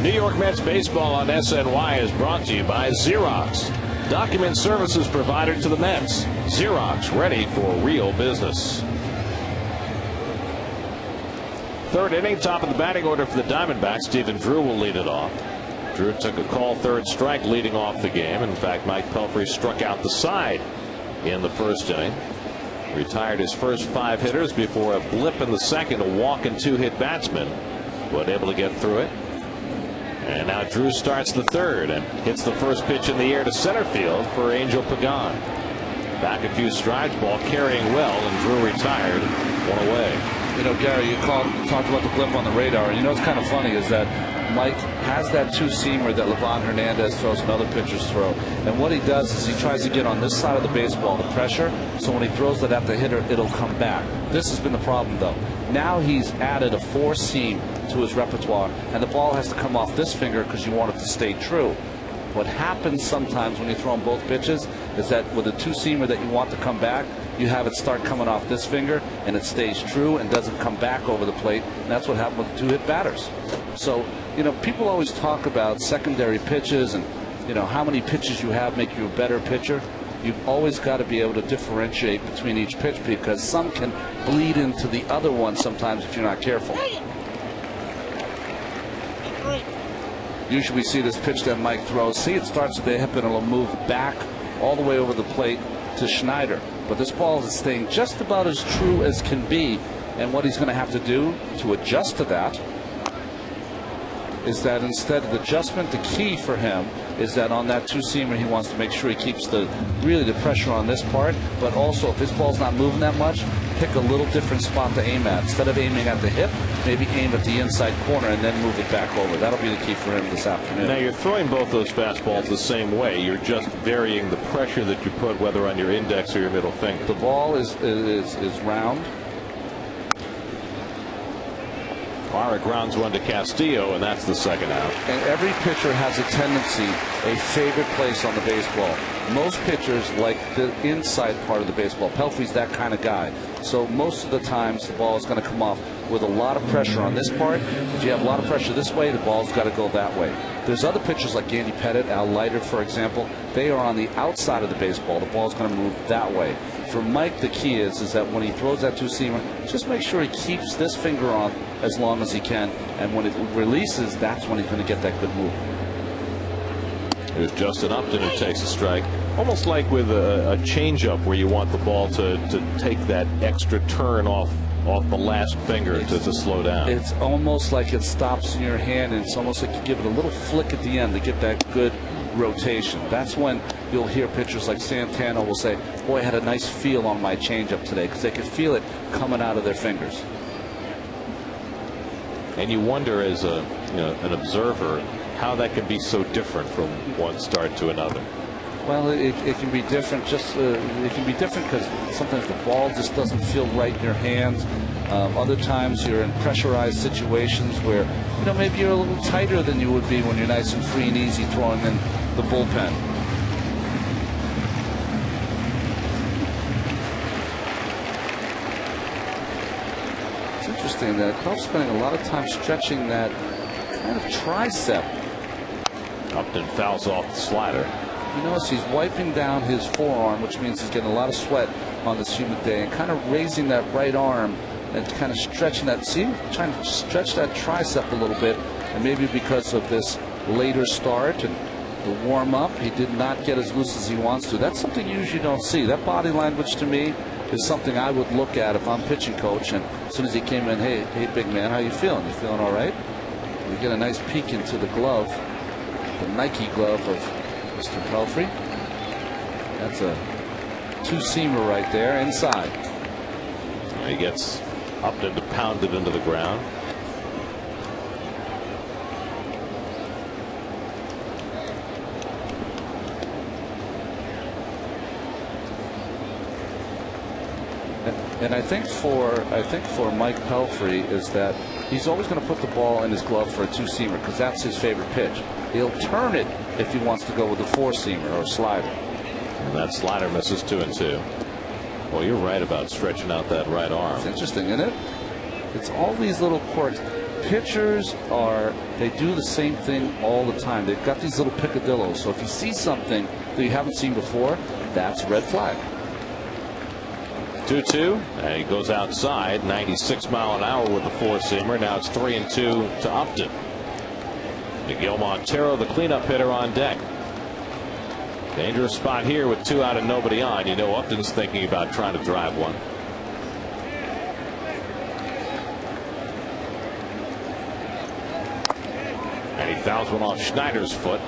New York Mets baseball on SNY is brought to you by Xerox. Document services provider to the Mets. Xerox, ready for real business. Third inning, top of the batting order for the Diamondbacks. Stephen Drew will lead it off. Drew took a call, third strike, leading off the game. In fact, Mike Pelfrey struck out the side in the first inning. Retired his first 5 hitters before a blip in the second, a walk and 2-hit batsman, but able to get through it. And now Drew starts the third and hits the first pitch in the air to center field for Angel Pagan. Back a few strides, ball carrying well, and Drew retired, 1 away. You know, Gary, you talked about the blip on the radar. You know what's kind of funny is that Mike has that two-seamer that Livan Hernandez throws and other pitchers throw. And what he does is he tries to get on this side of the baseball, the pressure, so when he throws it at the hitter, it'll come back. This has been the problem, though. Now he's added a 4-seam to his repertoire, and the ball has to come off this finger because you want it to stay true. What happens sometimes when you throw on both pitches is that with a two-seamer that you want to come back, you have it start coming off this finger and it stays true and doesn't come back over the plate. And that's what happened with the 2-hit batters. So, you know, people always talk about secondary pitches and, you know, how many pitches you have make you a better pitcher. You've always got to be able to differentiate between each pitch because some can bleed into the other one sometimes if you're not careful. Usually we see this pitch that Mike throws. See, it starts at the hip and it'll move back all the way over the plate to Schneider. But this ball is staying just about as true as can be. And what he's going to have to do to adjust to that is that instead of the adjustment, the key for him is that on that two-seamer he wants to make sure he keeps really the pressure on this part, but also if his ball's not moving that much, pick a little different spot to aim at. Instead of aiming at the hip, maybe aim at the inside corner and then move it back over. That'll be the key for him this afternoon. Now you're throwing both those fastballs the same way. You're just varying the pressure that you put, whether on your index or your middle finger. The ball is round. ARI grounds one to Castillo, and that's the second out. And every pitcher has a tendency, a favorite place on the baseball. Most pitchers like the inside part of the baseball. Pelfrey's that kind of guy. So most of the times the ball is going to come off with a lot of pressure on this part. If you have a lot of pressure this way, the ball's got to go that way. There's other pitchers like Andy Pettit, Al Leiter, for example. They are on the outside of the baseball. The ball's going to move that way. For Mike, the key is that when he throws that two-seamer, just make sure he keeps this finger on as long as he can. And when it releases, that's when he's going to get that good move. Here's Justin Upton who takes a strike. Almost like with a changeup where you want the ball to take that extra turn off the last finger to slow down. It's almost like it stops in your hand, and it's almost like you give it a little flick at the end to get that good rotation. That's when you'll hear pitchers like Santana will say, boy, I had a nice feel on my changeup today, because they could feel it coming out of their fingers. And you wonder as an observer how that can be so different from one start to another. Well, it can be different. It can be different because sometimes the ball just doesn't feel right in your hands. Other times you're in pressurized situations where maybe you're a little tighter than you would be when you're nice and free and easy throwing in the bullpen. It's interesting that Pelf's spending a lot of time stretching that kind of tricep. Upton fouls off the slider. You notice he's wiping down his forearm, which means he's getting a lot of sweat on this humid day, and kind of raising that right arm and kind of stretching that. See, trying to stretch that tricep a little bit, and maybe because of this later start and the warm up, he did not get as loose as he wants to. That's something you usually don't see. That body language to me is something I would look at if I'm pitching coach. And as soon as he came in, hey, big man, how you feeling? You feeling all right? We get a nice peek into the glove, the Nike glove of Mr. Pelfrey. That's a two-seamer right there inside. He gets Upton to pound it into the ground. And I think for Mike Pelfrey is that he's always going to put the ball in his glove for a two-seamer because that's his favorite pitch. He'll turn it if he wants to go with a four-seamer or a slider. And that slider misses 2-2. Well, you're right about stretching out that right arm. It's interesting, isn't it? It's all these little quirks. pitchers they do the same thing all the time. They've got these little picadillos. So if you see something that you haven't seen before, that's a red flag. 2-2, and he goes outside, 96 mile an hour with the four-seamer. Now it's 3-2 to Upton. Miguel Montero, the cleanup hitter, on deck. Dangerous spot here with 2 out and nobody on. You know Upton's thinking about trying to drive one. And he fouls one off Schneider's foot.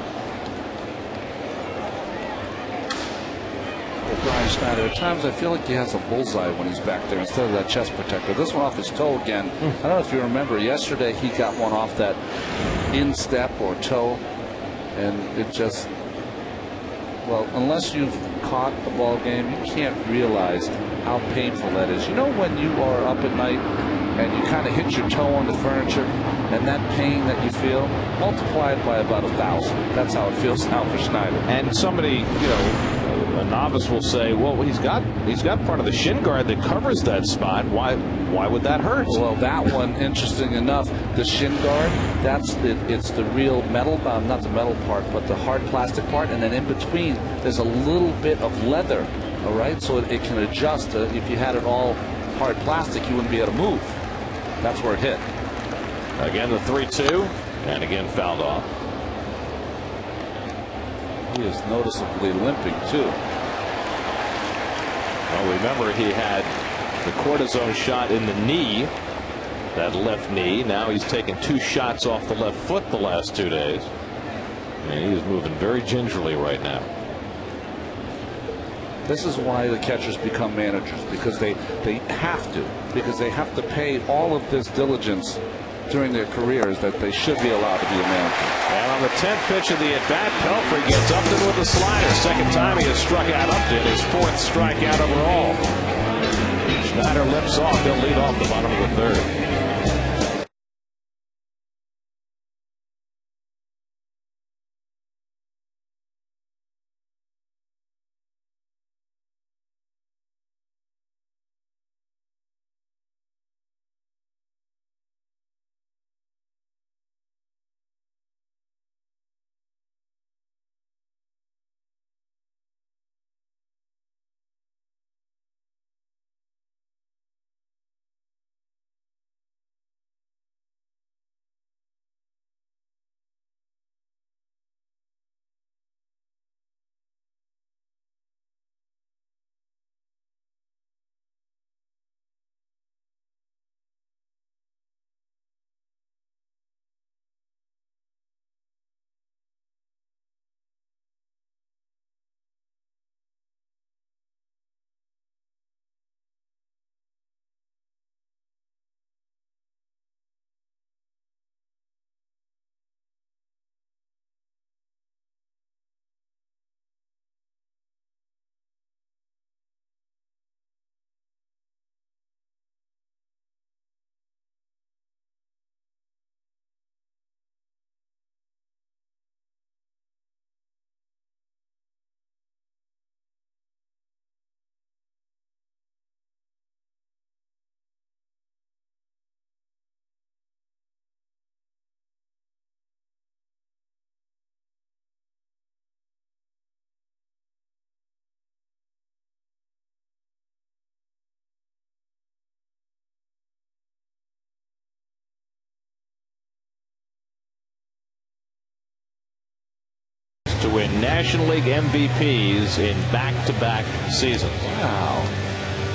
Brian Schneider, at times I feel like he has a bullseye when he's back there instead of that chest protector. This one off his toe again. I don't know if you remember, yesterday he got one off that instep or toe, and it just, well, unless you've caught the ball game, you can't realize how painful that is. You know when you are up at night and you kind of hit your toe on the furniture, and that pain that you feel, multiplied by about 1,000. That's how it feels now for Schneider. And somebody, you know, a novice will say, well, he's got part of the shin guard that covers that spot. Why would that hurt? Well, that one, interesting enough, the shin guard, it's the real metal, not the metal part, but the hard plastic part, and then in between there's a little bit of leather. All right, so it can adjust. If you had it all hard plastic, you wouldn't be able to move. That's where it hit. Again, the 3-2, and again fouled off. He is noticeably limping too. Well, remember, he had the cortisone shot in the knee, that left knee. Now he's taken 2 shots off the left foot the last 2 days. And he is moving very gingerly right now. This is why the catchers become managers, because they have to, because they have to pay all of this diligence during their careers that they should be allowed to be a manager. And on the 10th pitch of the at-bat, Pelfrey gets Upton with a slider. Second time he has struck out Upton, his 4th strikeout overall. Schneider limps off. He'll lead off the bottom of the 3rd. To win National League MVPs in back-to-back seasons. Wow.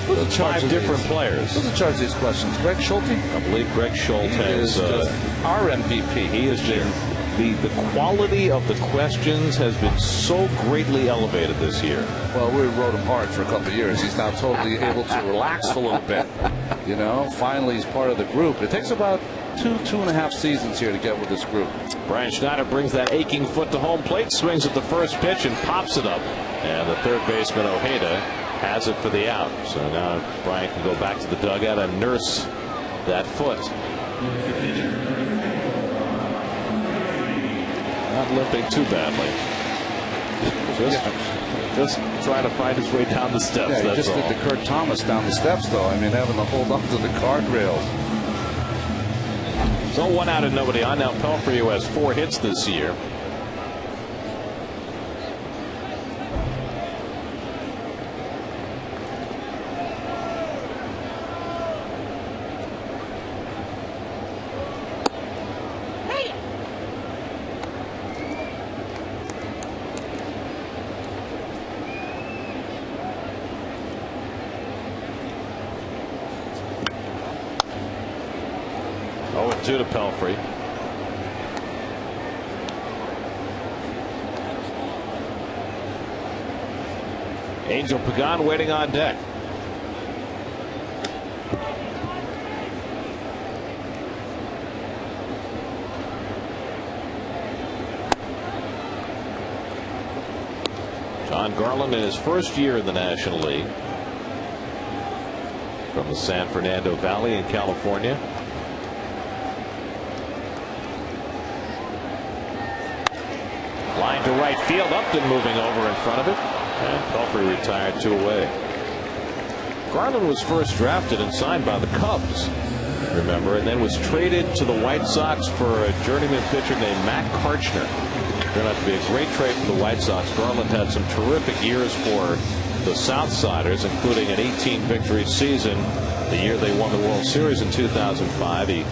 Those 5 different players. Who's in charge of these questions? Greg Schulte? I believe Greg Schulte is our MVP. He has been the quality of the questions has been so greatly elevated this year. Well, we rode him hard for a couple of years. He's now totally able to relax a little bit. You know, finally he's part of the group. It takes about 2.5 seasons here to get with this group. Brian Schneider brings that aching foot to home plate, swings at the first pitch and pops it up. And the third baseman Ojeda has it for the out. So now Brian can go back to the dugout and nurse that foot. Not limping too badly. Just trying to find his way down the steps. Yeah, he that's just all. did the Kurt Thomas down the steps, though. I mean, having to hold on to the guardrails. So 1 out and nobody on. Now Pelfrey, who has 4 hits this year. Oh, 2 to Pelfrey. Angel Pagan waiting on deck. John Garland in his first year in the National League from the San Fernando Valley in California. Line to right field. Upton moving over in front of it. And Pelfrey retired 2 away. Garland was first drafted and signed by the Cubs, remember, and then was traded to the White Sox for a journeyman pitcher named Matt Karchner. Turned out to be a great trade for the White Sox. Garland had some terrific years for the Southsiders, including an 18 victory season the year they won the World Series in 2005. He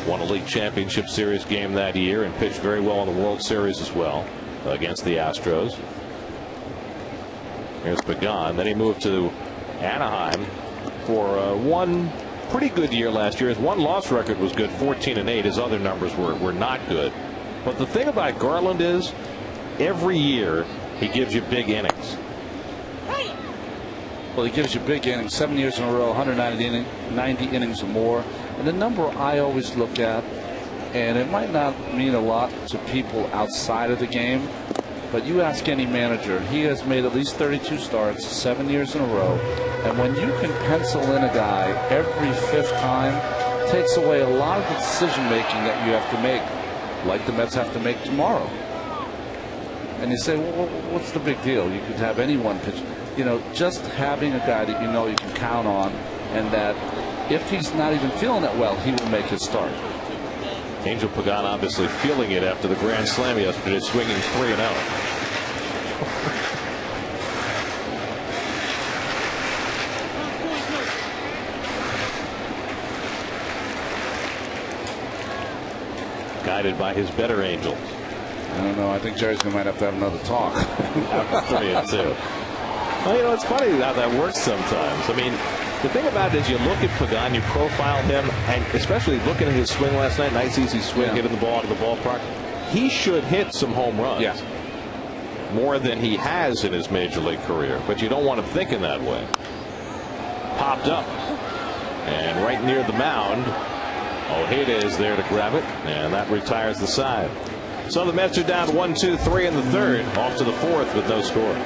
won a league championship series game that year and pitched very well in the World Series as well against the Astros. Here's Pagan. Then he moved to Anaheim for one pretty good year last year. His 1-loss record was good, 14-8. His other numbers were not good. But the thing about Garland is every year he gives you big innings. Well, he gives you big innings, 7 years in a row, 90 innings or more. And the number I always look at, and it might not mean a lot to people outside of the game, but you ask any manager, he has made at least 32 starts, 7 years in a row. And when you can pencil in a guy every 5th time, it takes away a lot of the decision making that you have to make, like the Mets have to make tomorrow. And you say, well, what's the big deal? You could have anyone pitch. You know, just having a guy that you know you can count on, and that if he's not even feeling that well, he will make his start. Angel Pagan obviously feeling it after the grand slam yesterday, swinging 3-0. Guided by his better Angels. I don't know. I think Jerry's going to might have to have another talk. After 3-2. Well, you know, it's funny how that works sometimes. I mean, the thing about it is you look at Pagan, you profile him, and especially looking at his swing last night, nice easy swing, getting the ball out of the ballpark. He should hit some home runs. Yeah. More than he has in his major league career, but you don't want him thinking that way. Popped up and right near the mound. Ojeda is there to grab it, and that retires the side. So the Mets are down 1-2-3 in the 3rd, off to the 4th with no score.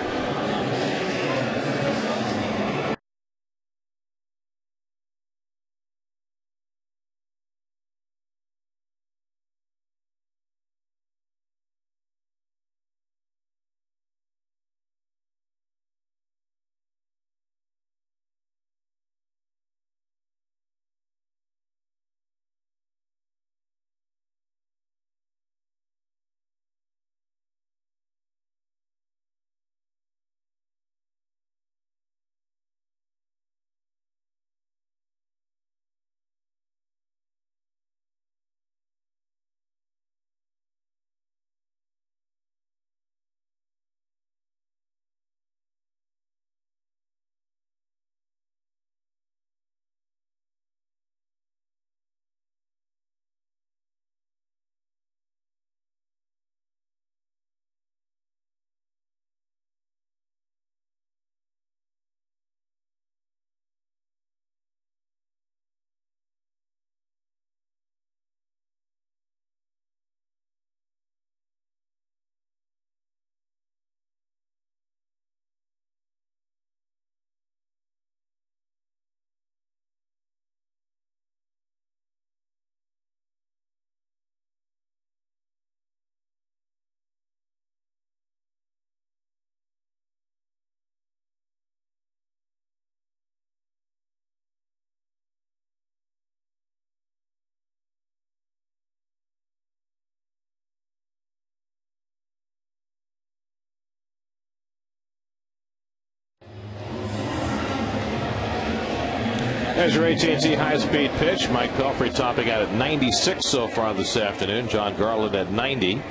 There's your AT&T high-speed pitch. Mike Pelfrey topping out at 96 so far this afternoon. John Garland at 90.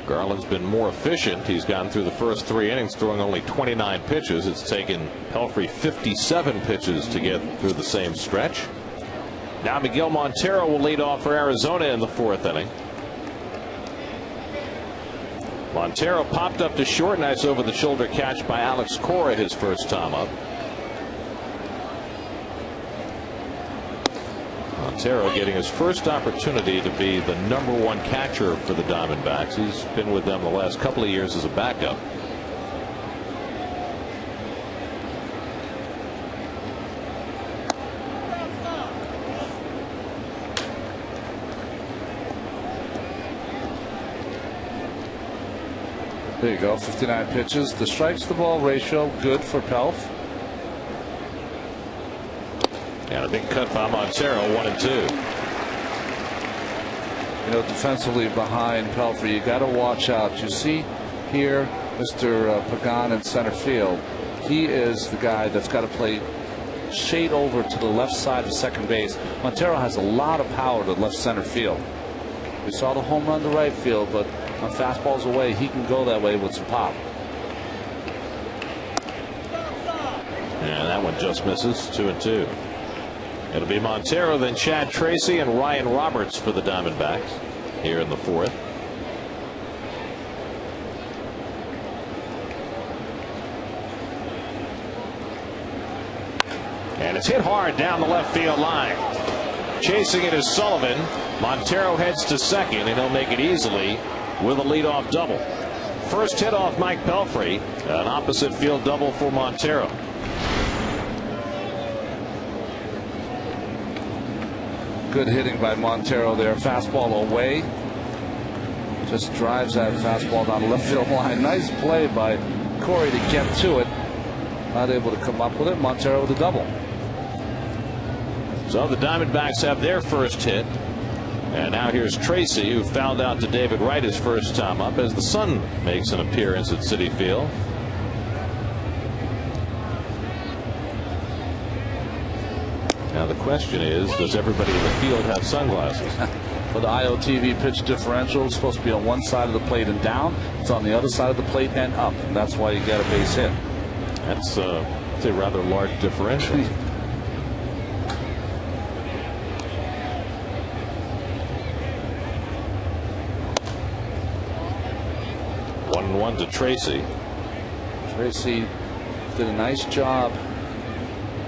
Garland's been more efficient. He's gotten through the first 3 innings, throwing only 29 pitches. It's taken Pelfrey 57 pitches to get through the same stretch. Now Miguel Montero will lead off for Arizona in the 4th inning. Montero popped up to short. Nice over-the-shoulder catch by Alex Cora his first time up. Montero getting his first opportunity to be the #1 catcher for the Diamondbacks. He's been with them the last couple of years as a backup. There you go, 59 pitches. The strikes to ball ratio good for Pelf. And a big cut by Montero, 1-2. You know, defensively behind Pelfrey, you got to watch out. You see here Mr. Pagan in center field. He is the guy that's got to play shade over to the left side of second base. Montero has a lot of power to left center field. We saw the home run to right field, but on fastballs away, he can go that way with some pop. And that one just misses, 2-2. It'll be Montero, then Chad Tracy and Ryan Roberts for the Diamondbacks here in the 4th. And it's hit hard down the left field line. Chasing it is Sullivan. Montero heads to second, and he'll make it easily with a leadoff double. First hit off Mike Pelfrey, an opposite field double for Montero. Good hitting by Montero there. Fastball away. Just drives that fastball down the left field line. Nice play by Corey to get to it. Not able to come up with it. Montero with a double. So the Diamondbacks have their first hit. And now here's Tracy, who fouled out to David Wright his first time up as the Sun makes an appearance at Citi Field. Now the question is, does everybody in the field have sunglasses? Well, the IOTV pitch differential is supposed to be on one side of the plate and down. It's on the other side of the plate and up. And that's why you get a base hit. That's a rather large differential. 1-1 to Tracy. Tracy did a nice job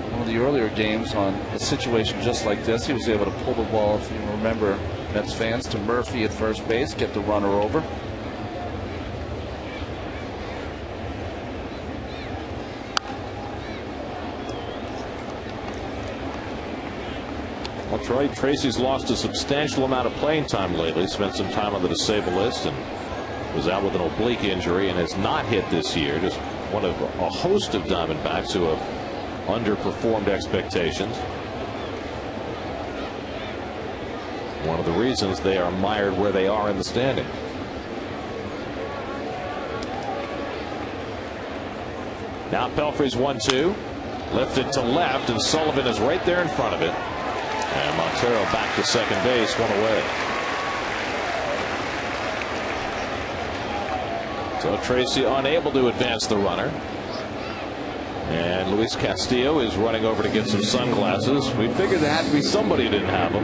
one of the earlier games on a situation just like this. He was able to pull the ball, if you remember, Mets fans, to Murphy at first base, get the runner over. That's right. Tracy's lost a substantial amount of playing time lately. Spent some time on the disabled list and was out with an oblique injury and has not hit this year. Just one of a host of Diamondbacks who have underperformed expectations. One of the reasons they are mired where they are in the standing. Now Pelfrey's 1-2. Lifted to left, and Sullivan is right there in front of it. And Montero back to second base, one away. So Tracy unable to advance the runner. And Luis Castillo is running over to get some sunglasses. We figured there had to be somebody who didn't have them.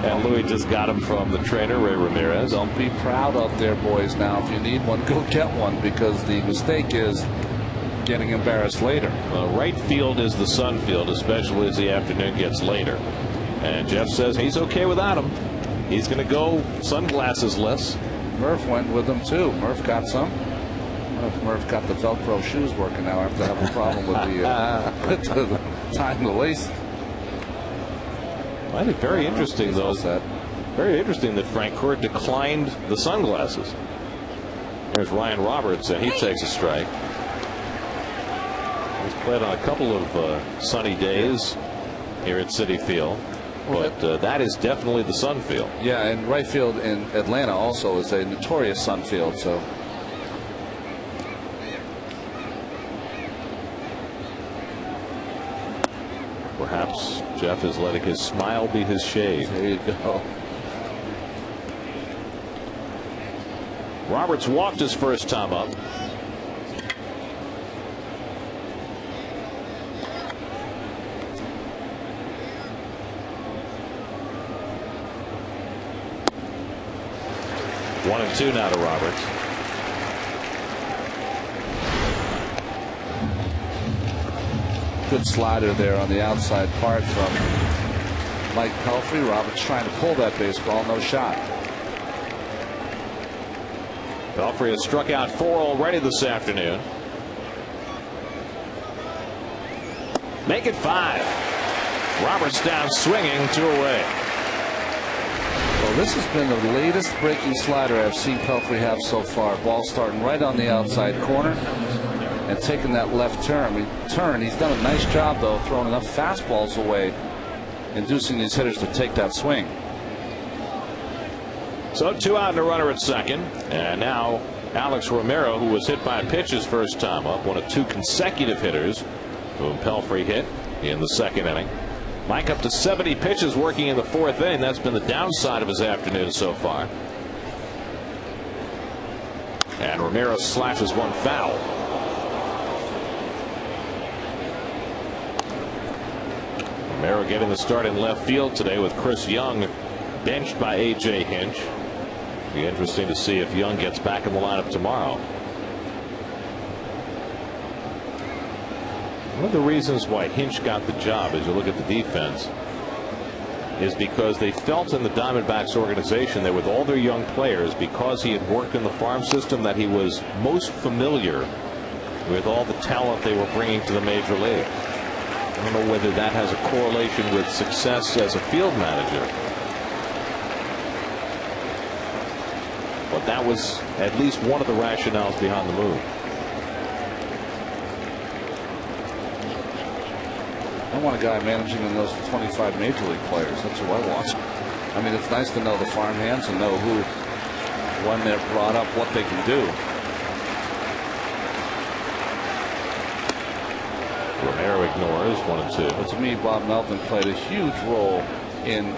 And Louis just got him from the trainer, Ray Ramirez. Don't be proud out there, boys. Now, if you need one, go get one, because the mistake is getting embarrassed later. Right field is the Sun field, especially as the afternoon gets later. And Jeff says he's okay without them. He's going to go sunglasses-less. Murph went with them, too. Murph got some. Murph got the Velcro shoes working now after having a problem with the tying the lace. I think very interesting, though. Very interesting that Frank Court declined the sunglasses. There's Ryan Roberts, and he takes a strike. He's played on a couple of sunny days here at Citi Field. But that is definitely the Sun field. Yeah, and right field in Atlanta also is a notorious Sun field. So Perhaps Jeff is letting his smile be his shade. There you go. Roberts walked his first time up. One and two now to Roberts. Good slider there on the outside part from Mike Pelfrey. Roberts trying to pull that baseball, no shot. Pelfrey has struck out 4 already this afternoon. Make it 5. Roberts down swinging, 2 away. Well, this has been the latest breaking slider I've seen Pelfrey have so far. Ball starting right on the outside corner and taking that left turn. He's done a nice job, though, throwing enough fastballs away, inducing these hitters to take that swing. So 2 out and a runner at second. And now Alex Romero, who was hit by a pitch his first time up, one of 2 consecutive hitters whom Pelfrey hit in the second inning. Mike up to 70 pitches working in the 4th inning. That's been the downside of his afternoon so far. And Romero slashes one foul. Romero getting the start in left field today with Chris Young benched by A.J. Hinch. Be interesting to see if Young gets back in the lineup tomorrow. One of the reasons why Hinch got the job, as you look at the defense, is because they felt in the Diamondbacks organization that with all their young players, because he had worked in the farm system, that he was most familiar with all the talent they were bringing to the major league. I don't know whether that has a correlation with success as a field manager, but that was at least one of the rationales behind the move. I want a guy managing in those 25 major league players. That's who I want. I mean, it's nice to know the farm hands and know who, when they're brought up, what they can do. Romero ignores 1 and 2. But to me, Bob Melvin played a huge role in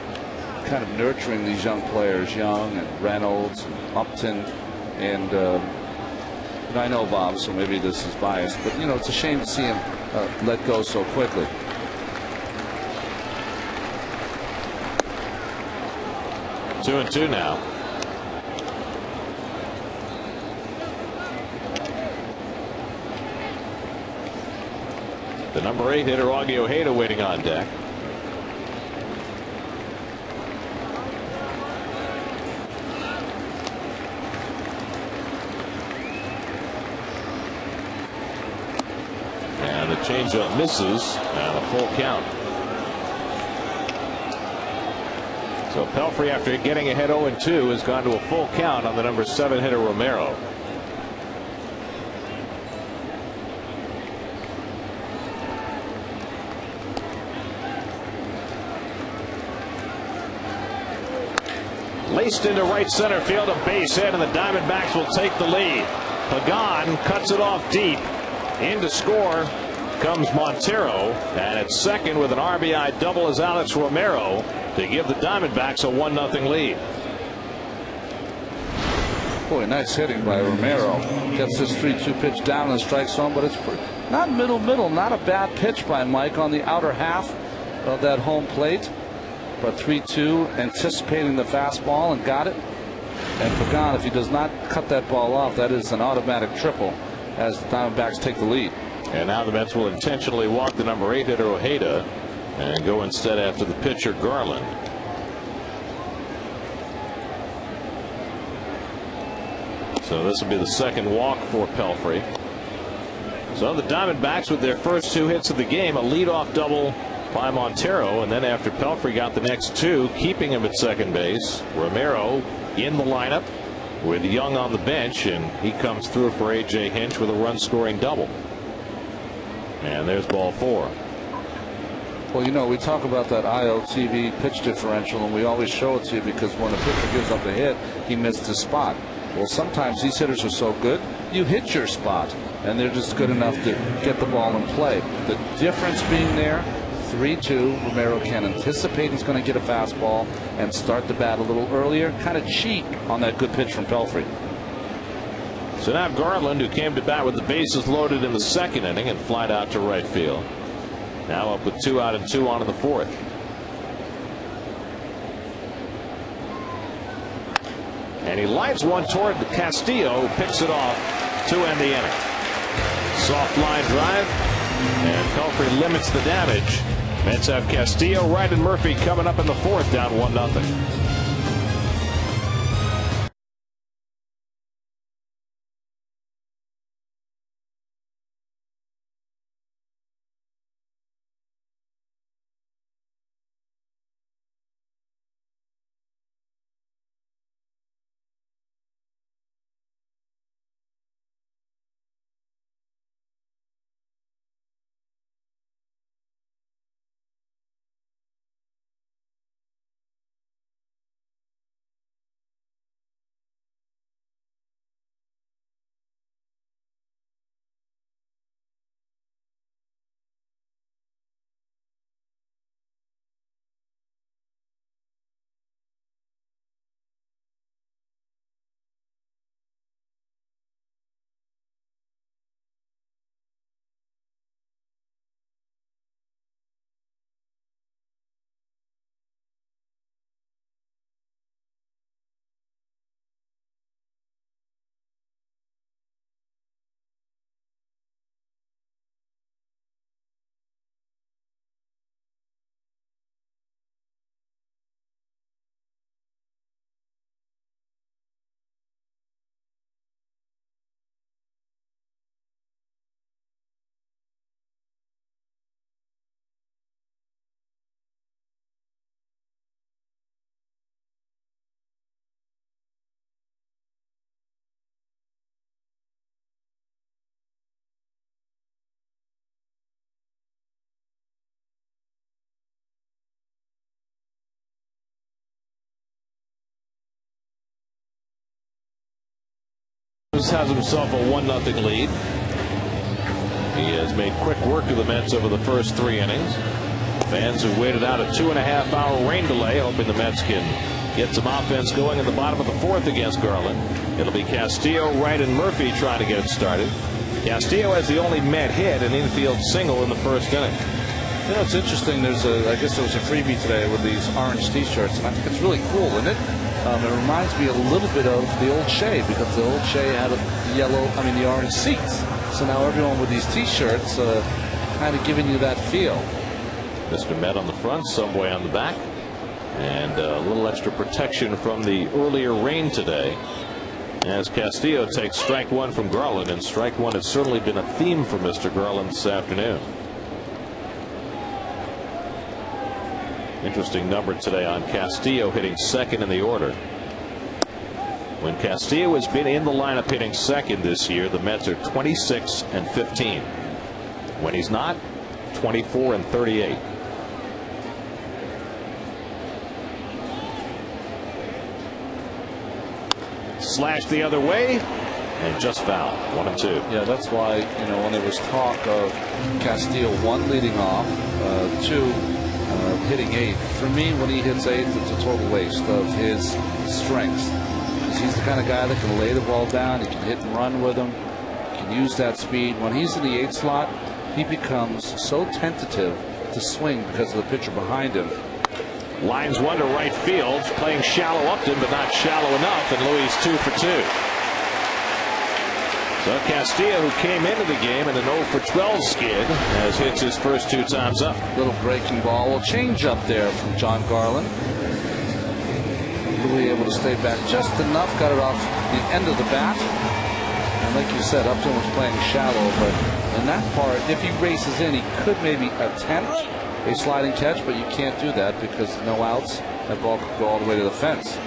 kind of nurturing these young players, Young and Reynolds, and Upton, and I know Bob, so maybe this is biased, but you know, it's a shame to see him let go so quickly. Two and two now. The number 8 hitter, Augie Ojeda, waiting on deck. And the changeup misses, and a full count. So Pelfrey, after getting ahead 0-2, has gone to a full count on the number 7 hitter, Romero. Laced into right center field, a base hit, and the Diamondbacks will take the lead. Pagan cuts it off deep. In to score comes Montero, and at second with an RBI double is Alex Romero to give the Diamondbacks a 1-0 lead. Boy, nice hitting by Romero. Gets this 3-2 pitch down and strikes zone, but it's not middle, not a bad pitch by Mike on the outer half of that home plate. But 3-2, anticipating the fastball, and got it. And Pagan, if he does not cut that ball off, that is an automatic triple as the Diamondbacks take the lead. And now the Mets will intentionally walk the number 8 hitter, Ojeda, and go instead after the pitcher, Garland. So this will be the second walk for Pelfrey. So the Diamondbacks, with their first 2 hits of the game, a leadoff double by Montero, and then after Pelfrey got the next 2, keeping him at second base, Romero in the lineup with Young on the bench, and he comes through for A.J. Hinch with a run-scoring double. And there's ball 4. Well, you know, we talk about that IOTV pitch differential, and we always show it to you because when a pitcher gives up a hit, he missed his spot. Well, sometimes these hitters are so good, you hit your spot, and they're just good enough to get the ball in play. The difference being there, 3-2. Romero can anticipate he's going to get a fastball and start the bat a little earlier, kind of cheat on that good pitch from Pelfrey. So now Garland, who came to bat with the bases loaded in the second inning and flied out to right field, now up with 2 out and 2 on in the fourth. And he lines one toward Castillo, who picks it off to end the inning. Soft line drive, and Pelfrey limits the damage. Mets have Castillo, Wright, and Murphy coming up in the fourth, down 1-0. Has himself a 1-0 lead. He has made quick work of the Mets over the first 3 innings. Fans who waited out a 2.5-hour rain delay, hoping the Mets can get some offense going in the bottom of the fourth against Garland. It'll be Castillo, Wright, and Murphy trying to get it started. Castillo has the only Met hit, an infield single in the first inning. You know, it's interesting. I guess there was a freebie today with these orange T-shirts, and I think it's really cool, isn't it? It reminds me a little bit of the old Shea, because the old Shea had the orange seats. So now everyone with these T-shirts kind of giving you that feel. Mr. Met on the front, Subway on the back, and a little extra protection from the earlier rain today. As Castillo takes strike one from Garland, and strike one has certainly been a theme for Mr. Garland this afternoon. Interesting number today on Castillo, hitting second in the order. When Castillo has been in the lineup hitting second this year, the Mets are 26-15. When he's not, 24-38. Slashed the other way and just foul. 1-2. Yeah, that's why, when there was talk of Castillo, 1, leading off, 2, hitting 8th. For me, when he hits 8th, it's a total waste of his strengths. Because he's the kind of guy that can lay the ball down, he can hit and run with him, he can use that speed. When he's in the 8th slot, he becomes so tentative to swing because of the pitcher behind him. Lines one to right field, playing shallow Upton, but not shallow enough, and Louis 2 for 2. So Castillo, who came into the game in an 0 for 12 skid, has hit his first 2 times up. Little breaking ball. Well, change up there from John Garland. Louis able to stay back just enough, got it off the end of the bat. And like you said, Upton was playing shallow, but in that part, if he races in, he could maybe attempt a sliding catch, but you can't do that because no outs. That ball could go all the way to the fence.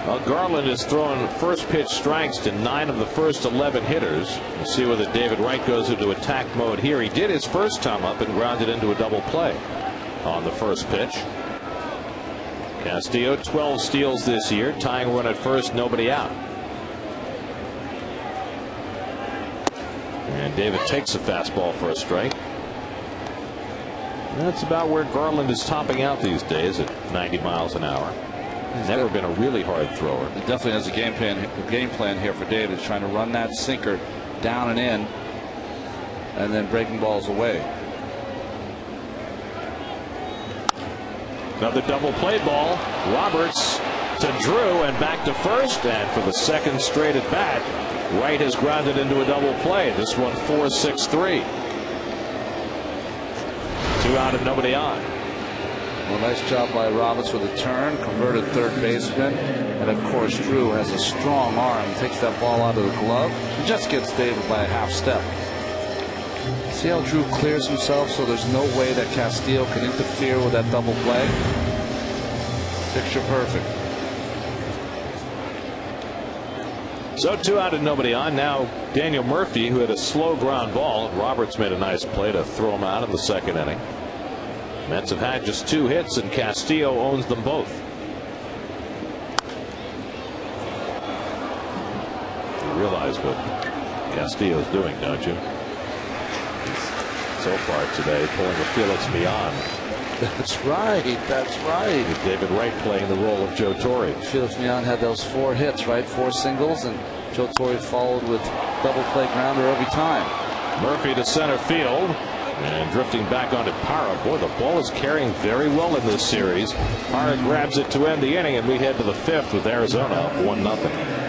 Well, Garland has thrown first pitch strikes to 9 of the first 11 hitters. We'll see whether David Wright goes into attack mode here. He did his first time up and grounded into a double play on the first pitch. Castillo, 12 steals this year, tying run at first, nobody out. And David takes a fastball for a strike. That's about where Garland is topping out these days at 90 miles an hour. He's never been a really hard thrower. He definitely has a game plan here for David, trying to run that sinker down and in, and then breaking balls away. Another double play ball. Roberts to Drew and back to first, and for the second straight at bat, Wright has grounded into a double play. This one 4-6-3. 2 out and nobody on. Well, nice job by Roberts with a turn, converted third baseman, and of course Drew has a strong arm, takes that ball out of the glove, and just gets David by a half step. See how Drew clears himself, so there's no way that Castillo can interfere with that double play. Picture perfect. So 2 out and nobody on. Now Daniel Murphy, who had a slow ground ball. Roberts made a nice play to throw him out in the second inning. Mets have had just 2 hits, and Castillo owns them both. You realize what Castillo's doing, don't you? So far today, pulling a Felix Millan. That's right. That's right. With David Wright playing the role of Joe Torre. Felix Millan had those 4 hits, right? 4 singles, and Joe Torre followed with double play grounder every time. Murphy to center field, and drifting back onto Parra. Boy, the ball is carrying very well in this series. Parra grabs it to end the inning, and we head to the 5th with Arizona up 1-0.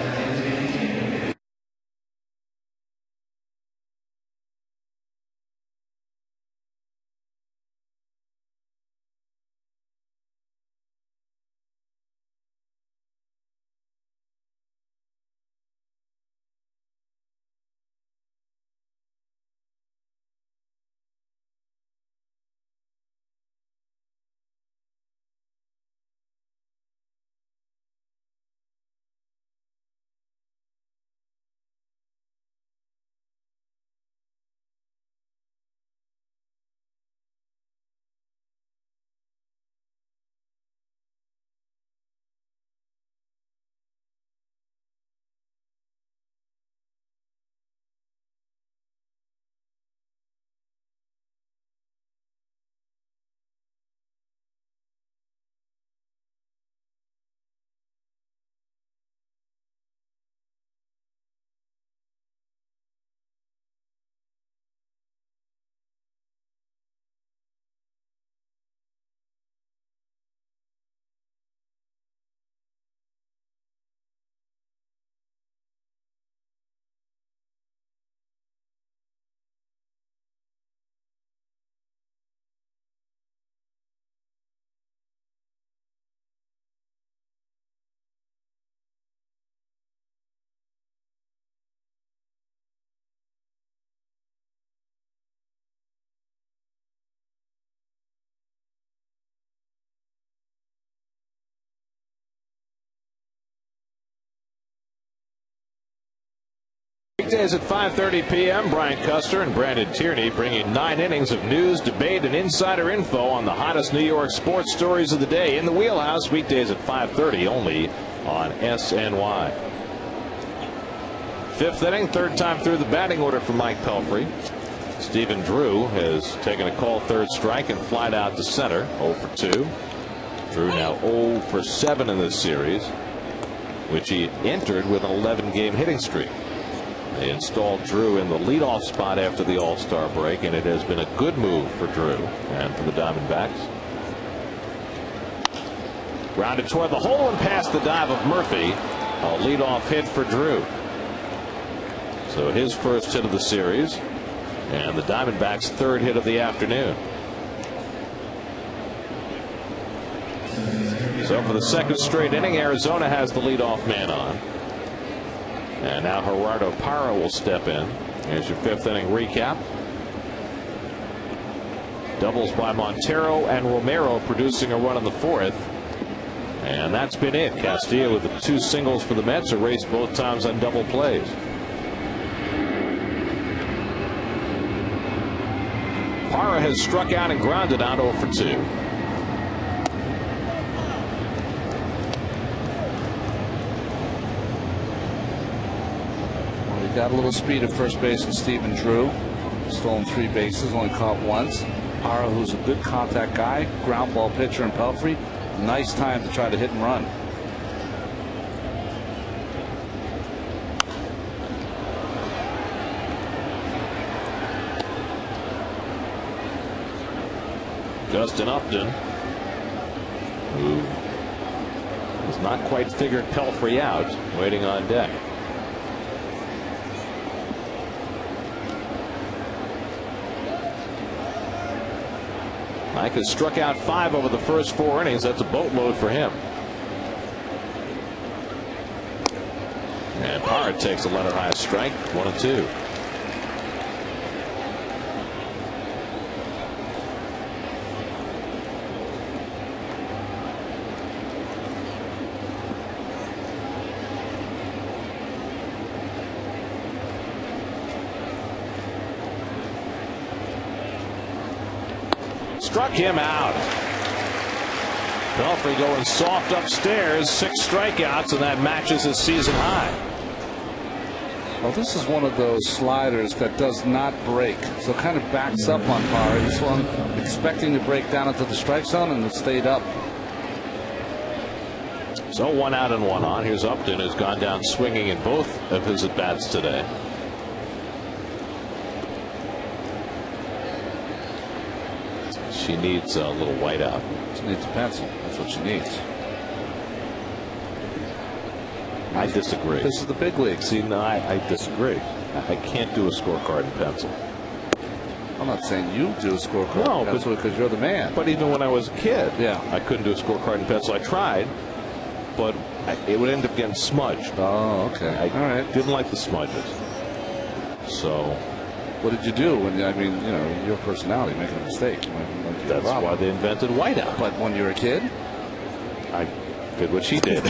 Weekdays at 5:30 p.m. Brian Custer and Brandon Tierney bringing 9 innings of news, debate, and insider info on the hottest New York sports stories of the day. In the Wheelhouse, weekdays at 5:30 only on SNY. 5th inning, 3rd time through the batting order for Mike Pelfrey. Stephen Drew has taken a call 3rd strike and flied out to center. 0 for 2. Drew now 0 for 7 in this series, which he entered with an 11-game hitting streak. They installed Drew in the leadoff spot after the All-Star break, and it has been a good move for Drew and for the Diamondbacks. Grounded toward the hole and past the dive of Murphy. A leadoff hit for Drew. So his first hit of the series, and the Diamondbacks' 3rd hit of the afternoon. So for the 2nd straight inning, Arizona has the leadoff man on. And now Gerardo Parra will step in. Here's your 5th inning recap. Doubles by Montero and Romero producing a run in the 4th. And that's been it. Castillo with the 2 singles for the Mets, erased both times on double plays. Parra has struck out and grounded out 0 for 2. Got a little speed at first base in Stephen Drew. Stolen 3 bases, only caught once. Parra, who's a good contact guy, ground ball pitcher, and Pelfrey, nice time to try to hit and run. Justin Upton, who has not quite figured Pelfrey out, waiting on deck. Mike has struck out 5 over the first 4 innings. That's a boatload for him. And Parra takes a letter high strike, 1-2. Struck him out. Pelfrey going soft upstairs, 6 strikeouts, and that matches his season high. Well, this is one of those sliders that does not break, so it kind of backs up on Parra. He swung expecting to break down into the strike zone, and it stayed up. So 1 out and 1 on. Here's Upton, who's gone down swinging in both of his at bats today. She needs a little white out. She needs a pencil. That's what she needs. I disagree. This is the big league. See, no, I disagree. I can't do a scorecard in pencil. I'm not saying you do a scorecard in pencil because you're the man. But even when I was a kid, yeah, I couldn't do a scorecard in pencil. I tried, but it would end up getting smudged. Oh, okay. I All right. didn't like the smudges. So. What did you do when, I mean, you know, your personality, making a mistake? That's why they invented whiteout. But when you were a kid? I did what she did.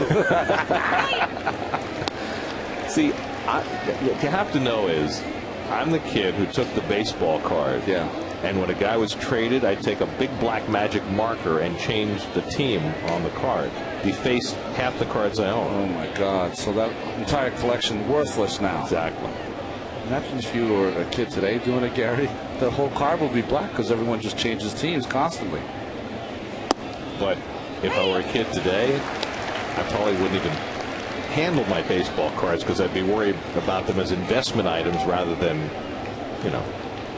See, what you have to know is, I'm the kid who took the baseball card. Yeah. And when a guy was traded, I'd take a big black magic marker and change the team on the card. Defaced half the cards I own. Oh, my God. So that entire collection worthless now. Exactly. Imagine if you were a kid today doing it, Gary. The whole card would be black because everyone just changes teams constantly. But if I were a kid today, I probably wouldn't even handle my baseball cards because I'd be worried about them as investment items rather than, you know,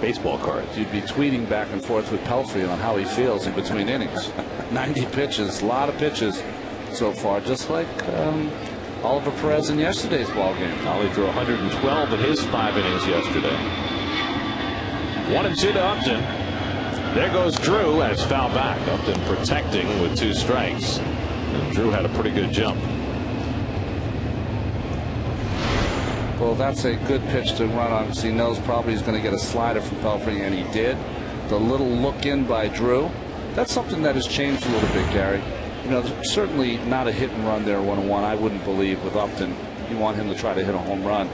baseball cards. You'd be tweeting back and forth with Pelfrey on how he feels in between innings. 90 pitches, a lot of pitches so far, just like Oliver Perez in yesterday's ball game. Ollie threw 112 in his 5 innings yesterday. 1-2 to Upton. There goes Drew, and it's foul back. Upton protecting with 2 strikes. And Drew had a pretty good jump. Well, that's a good pitch to run on because he knows probably he's going to get a slider from Pelfrey, and he did. The little look in by Drew. That's something that has changed a little bit, Gary. You know, certainly not a hit and run there 1-1. I wouldn't believe with Upton. You want him to try to hit a home run.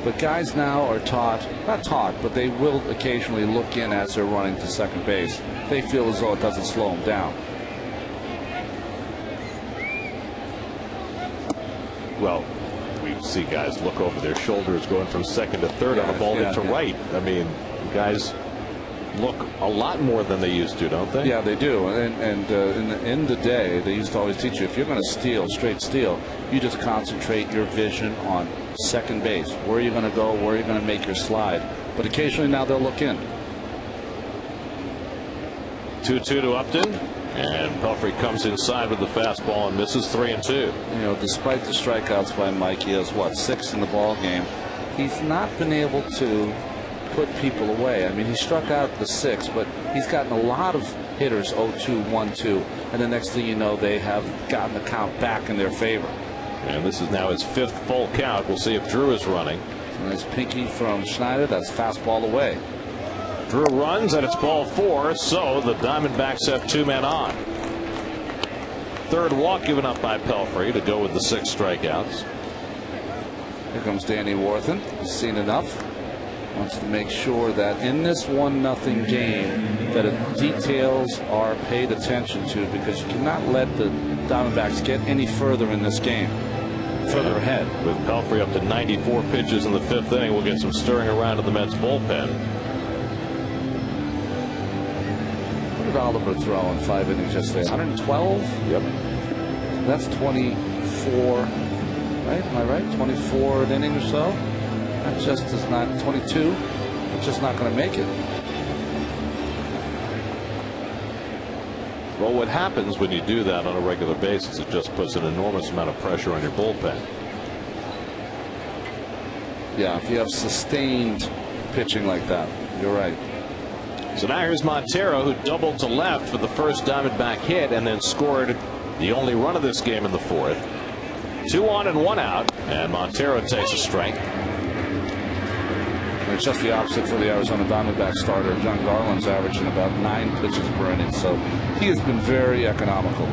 But guys now are taught, not taught, but they will occasionally look in as they're running to second base. They feel as though it doesn't slow them down. Well, we see guys look over their shoulders going from second to third on a ball to right. I mean, guys look a lot more than they used to, don't they? Yeah, they do. And in the day, they used to always teach you, if you're going to steal, straight steal, you just concentrate your vision on second base. Where are you going to go? Where are you going to make your slide? But occasionally now they'll look in. 2-2 to Upton. And Pelfrey comes inside with the fastball and misses 3-2. You know, despite the strikeouts by Mike, he has, what, 6 in the ball game. He's not been able to put people away. I mean, he struck out the 6, but he's gotten a lot of hitters 0-2, 1-2, and the next thing you know, they have gotten the count back in their favor. And this is now his 5th full count. We'll see if Drew is running. A nice pinky from Schneider. That's fastball away. Drew runs, and it's ball 4, so the Diamondbacks have 2 men on. 3rd walk given up by Pelfrey to go with the 6 strikeouts. Here comes Danny Warthen. He's seen enough. Wants to make sure that in this 1-0 game that details are paid attention to, because you cannot let the Diamondbacks get any further in this game. Further ahead. With Pelfrey up to 94 pitches in the 5th inning, we'll get some stirring around in the Mets bullpen. did Oliver throw in 5 innings yesterday? 112? Yep. That's 24, right? Am I right? 24 an inning or so? That just is not 22. It's just not going to make it. Well, what happens when you do that on a regular basis, it just puts an enormous amount of pressure on your bullpen. Yeah, if you have sustained pitching like that, you're right. So now here's Montero, who doubled to left for the first Diamondback hit and then scored the only run of this game in the 4th. 2 on and 1 out, and Montero takes a strike. It's just the opposite for the Arizona Diamondback starter. John Garland's averaging about 9 pitches per inning, so he has been very economical.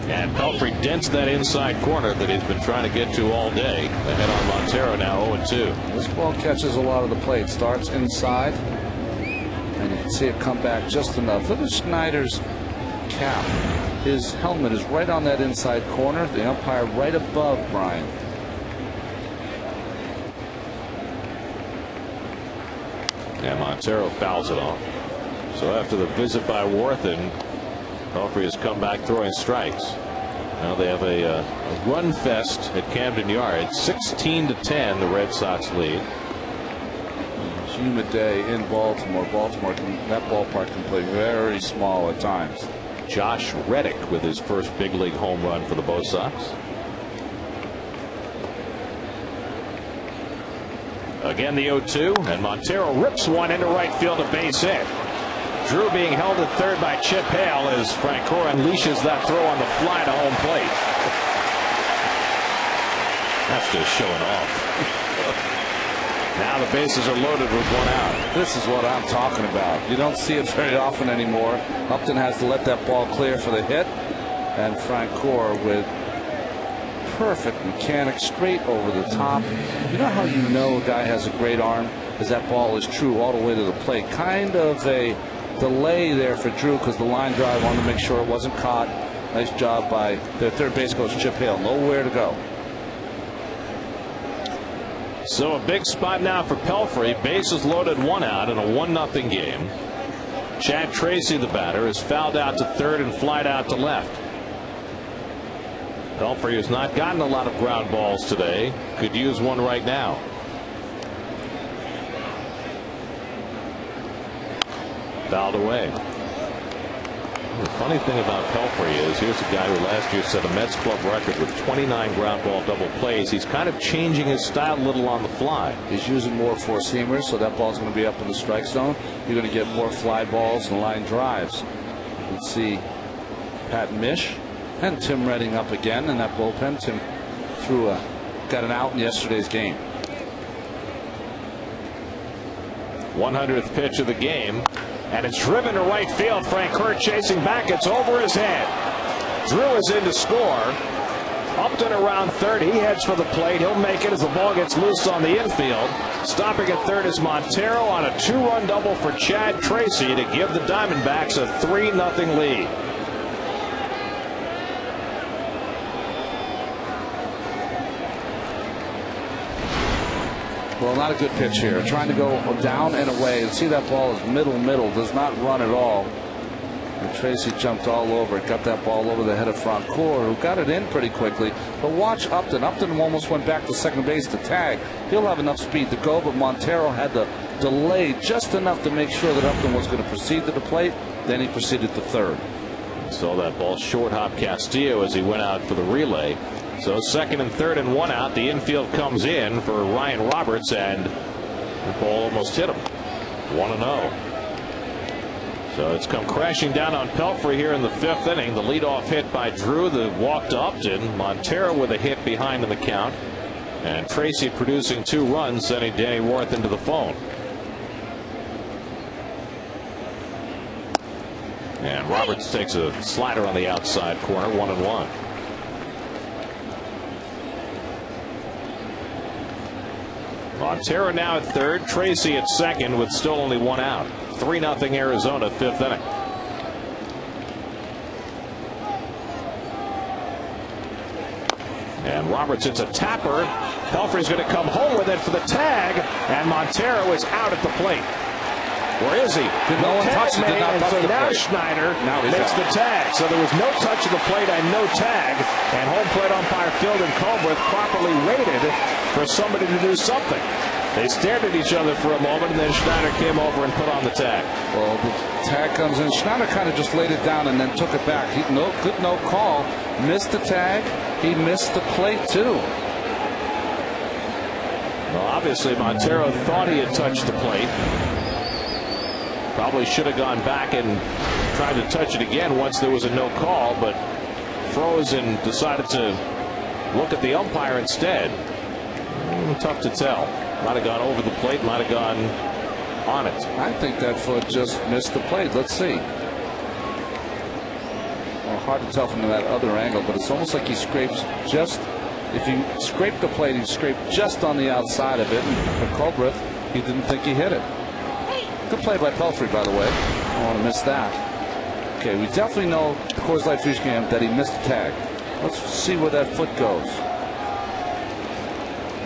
And Pelfrey dents that inside corner that he's been trying to get to all day. Ahead on Montero now 0-2. This ball catches a lot of the plate. Starts inside, and you can see it come back just enough. Look at Schneider's cap. His helmet is right on that inside corner. The umpire right above Brian. And Montero fouls it off. So after the visit by Worthen, Pelfrey has come back throwing strikes. Now they have a run fest at Camden Yards. 16-10, the Red Sox lead. It's a humid day in Baltimore. That ballpark can play very small at times. Josh Reddick with his first big league home run for the Bo Sox. Again the 0-2, and Montero rips one into right field, a base hit. Drew being held at third by Chip Hale as Francoeur unleashes that throw on the fly to home plate. That's just showing off. Now the bases are loaded with 1 out. This is what I'm talking about. You don't see it very often anymore. Upton has to let that ball clear for the hit, and Francoeur with perfect mechanics straight over the top. You know how you know a guy has a great arm? As that ball is true all the way to the plate. Kind of a delay there for Drew because the line drive wanted to make sure it wasn't caught. Nice job by their third base coach Chip Hale. Nowhere to go. So a big spot now for Pelfrey. Bases loaded, 1 out in a 1-0 game. Chad Tracy, the batter, is fouled out to third and flied out to left. Pelfrey has not gotten a lot of ground balls today. Could use one right now. Fouled away. The funny thing about Pelfrey is here's a guy who last year set a Mets club record with 29 ground ball double plays. He's kind of changing his style a little on the fly. He's using more four-seamers, so that ball's going to be up in the strike zone. You're going to get more fly balls and line drives. You can see Pat Mish and Tim Redding up again in that bullpen. Tim got an out in yesterday's game. 100th pitch of the game. And it's driven to right field. Francoeur chasing back. It's over his head. Drew is in to score. Upton around third. He heads for the plate. He'll make it as the ball gets loose on the infield. Stopping at third is Montero on a 2-run double for Chad Tracy to give the Diamondbacks a 3-0 lead. Well, not a good pitch here. Trying to go down and away, and see that ball is middle, does not run at all. And Tracy jumped all over it, got that ball over the head of Francoeur, who got it in pretty quickly. But watch Upton. Upton almost went back to second base to tag. He'll have enough speed to go, but Montero had to delay just enough to make sure that Upton was going to proceed to the plate. Then he proceeded to third. Saw that ball short hop Castillo as he went out for the relay. So second and third and 1 out. The infield comes in for Ryan Roberts, and the ball almost hit him. 1-0. So it's come crashing down on Pelfrey here in the 5th inning. The leadoff hit by Drew, the walk to Upton. Montero with a hit behind in the count, and Tracy producing 2 runs, sending Danny Worth into the phone. And Roberts takes a slider on the outside corner. 1-1. Montero now at third, Tracy at second with still only 1 out. 3-0 Arizona, 5th inning. And Roberts hits a tapper. Pelfrey's going to come home with it for the tag, and Montero is out at the plate. Where is he? No one touched it. Did not touch so the now plate. Schneider Now makes the tag. So there was no touch of the plate and no tag. And home plate umpire Phil and Colbert properly waited for somebody to do something. They stared at each other for a moment, and then Schneider came over and put on the tag. Well, the tag comes in. Schneider kind of just laid it down and then took it back. No call. Missed the tag. He missed the plate, too. Well, obviously, Montero thought he had touched the plate. Probably should have gone back and tried to touch it again once there was a no call, but froze and decided to look at the umpire instead. Tough to tell. Might have gone over the plate, might have gone on it. I think that foot just missed the plate. Let's see. Well, hard to tell from that other angle, but it's almost like he scrapes just. If you scrape the plate, he scraped just on the outside of it. And for Colbert, he didn't think he hit it. Good play by Pelfrey, by the way. I don't want to miss that. Okay, we definitely know Coors Light Fish Cam that he missed the tag. Let's see where that foot goes.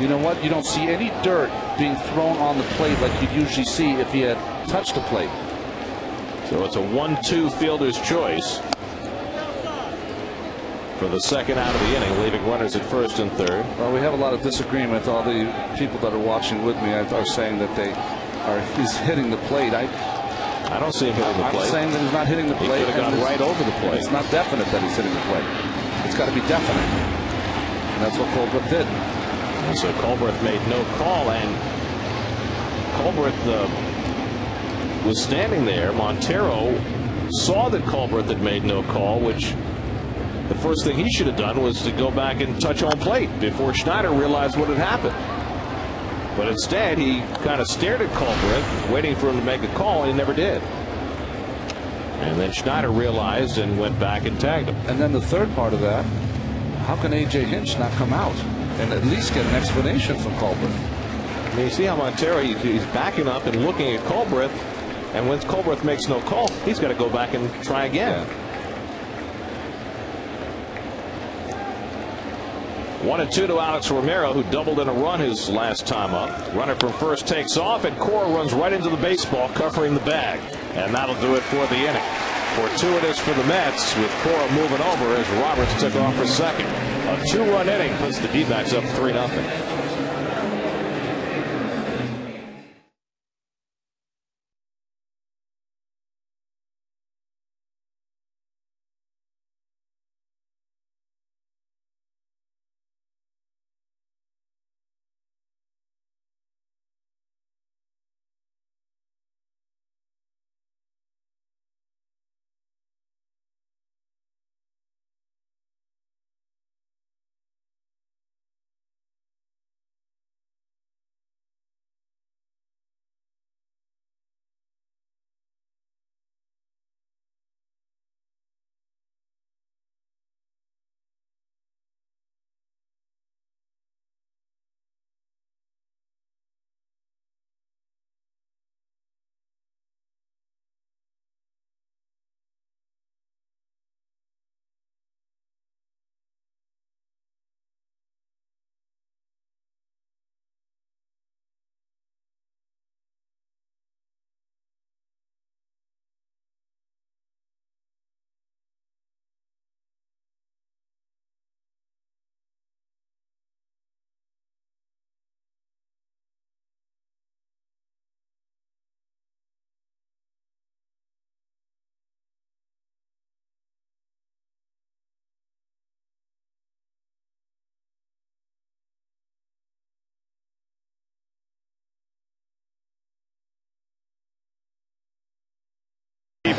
You know what? You don't see any dirt being thrown on the plate like you'd usually see if he had touched the plate. So it's a 1-2 fielder's choice for the second out of the inning, leaving runners at first and third. Well, we have a lot of disagreement. All the people that are watching with me are saying that he's hitting the plate. I don't see him hitting the plate. I'm saying that he's not hitting the plate. He could have gone right over the plate. It's not definite that he's hitting the plate. It's got to be definite. And that's what Colbert did. And so Colbert made no call, and Colbert was standing there. Montero saw that Colbert had made no call, which the first thing he should have done was to go back and touch home plate before Schneider realized what had happened. But instead, he kind of stared at Colbert, waiting for him to make a call, and he never did. And then Schneider realized and went back and tagged him. And then the third part of that, how can A.J. Hinch not come out and at least get an explanation from Colbert? I mean, you see how Montero, he's backing up and looking at Colbert, and when Colbert makes no call, he's got to go back and try again. Yeah. 1-2 to Alex Romero, who doubled in a run his last time up. Runner from first takes off, and Cora runs right into the baseball, covering the bag. And that'll do it for the inning. Fortuitous for the Mets, with Cora moving over as Roberts took off for second. A 2-run inning puts the D-backs up 3-0.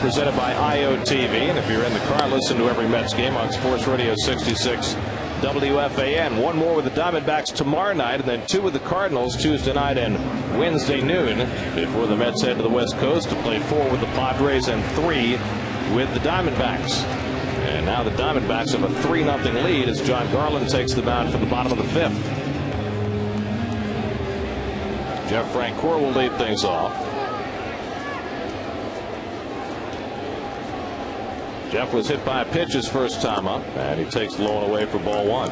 Presented by IOTV, and if you're in the car, listen to every Mets game on Sports Radio 66 WFAN. One more with the Diamondbacks tomorrow night, and then 2 with the Cardinals Tuesday night and Wednesday noon, before the Mets head to the West Coast to play 4 with the Padres and 3 with the Diamondbacks. And now the Diamondbacks have a 3-0 lead as John Garland takes the mound for the bottom of the 5th. Jeff Francoeur will lead things off. Jeff was hit by a pitch his first time up, and he takes low and away for ball 1.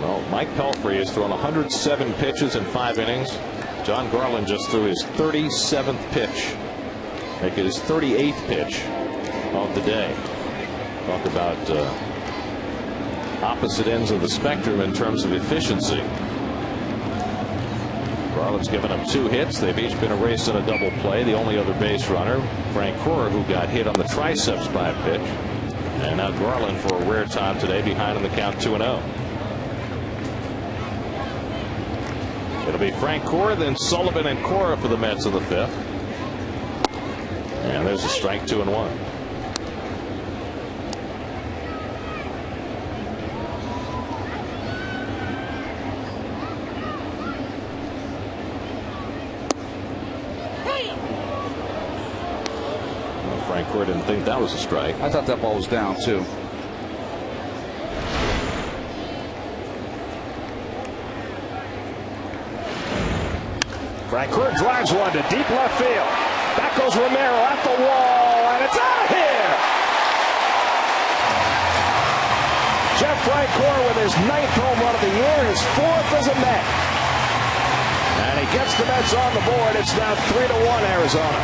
Well, Mike Pelfrey has thrown 107 pitches in 5 innings. John Garland just threw his 37th pitch, making his 38th pitch of the day. Talk about opposite ends of the spectrum in terms of efficiency. Garland's given up 2 hits. They've each been erased in a double play. The only other base runner, Frank Cora, who got hit on the triceps by a pitch. And now Garland, for a rare time today, behind in the count 2-0. It'll be Frank Cora, then Sullivan and Cora for the Mets in the 5th. And there's a strike, 2-1. Frank Cora didn't think that was a strike. I thought that ball was down too. Frank Cora drives one to deep left field. Back goes Romero at the wall, and it's out of here. Jeff Frank Cora with his 9th home run of the year, his 4th as a Met. And he gets the Mets on the board. It's now 3-1 Arizona.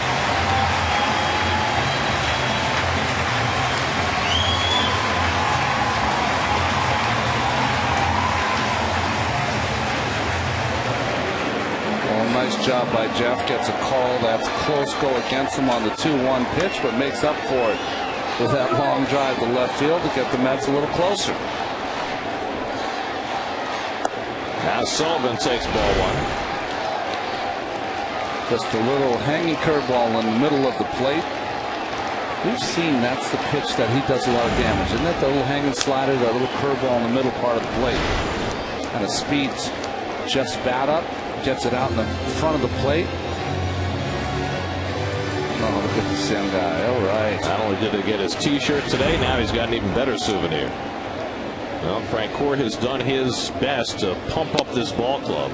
Nice job by Jeff. Gets a call that's close, go against him on the 2-1 pitch, but makes up for it with that long drive to left field to get the Mets a little closer. Now Sullivan takes ball 1. Just a little hanging curveball in the middle of the plate. We've seen that's the pitch that he does a lot of damage. Isn't that the little hanging slider, that little curveball in the middle part of the plate? Kind of speeds Jeff's bat up. Gets it out in the front of the plate. Oh, look at the same guy. All right. Not only did he get his T-shirt today, now he's got an even better souvenir. Well, Frank Cora has done his best to pump up this ball club.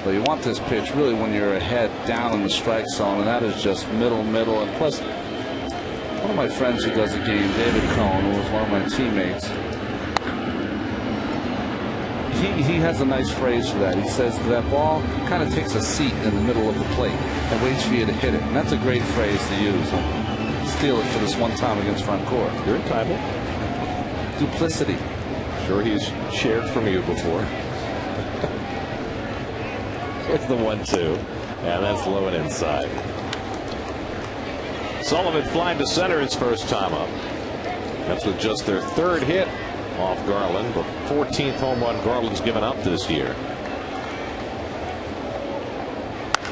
But you want this pitch really when you're ahead down in the strike zone, and that is just middle. And plus, one of my friends who does the game, David Cohn, who was one of my teammates, he has a nice phrase for that. He says that ball kind of takes a seat in the middle of the plate and waits for you to hit it. And that's a great phrase to use. I'll steal it for this one time against Frank Cora. You're entitled. Duplicity. Sure, he's shared from you before. It's the 1-2. Yeah, that's low and inside. Sullivan flying to center his first time up. That's with just their 3rd hit off Garland, the 14th home run Garland's given up this year.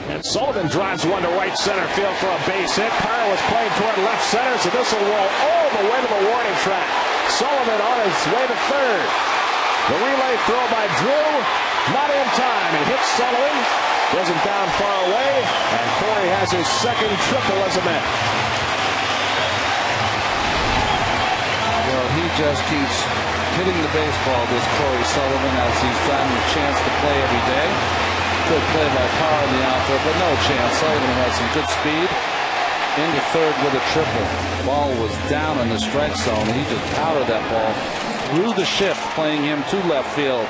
And Sullivan drives one to right center field for a base hit. Kyle was playing toward left center, so this will roll all the way to the warning track. Sullivan on his way to 3rd. The relay throw by Drew, not in time. It hits Sullivan, wasn't down far away, and Corey has his 2nd triple as a Met. Well, he just keeps hitting the baseball, this Corey Sullivan, as he's gotten a chance to play every day. Good play by Carr in the outfield, but no chance. Sullivan had some good speed. Into 3rd with a triple. Ball was down in the strike zone. He just powdered that ball through the shift, playing him to left field.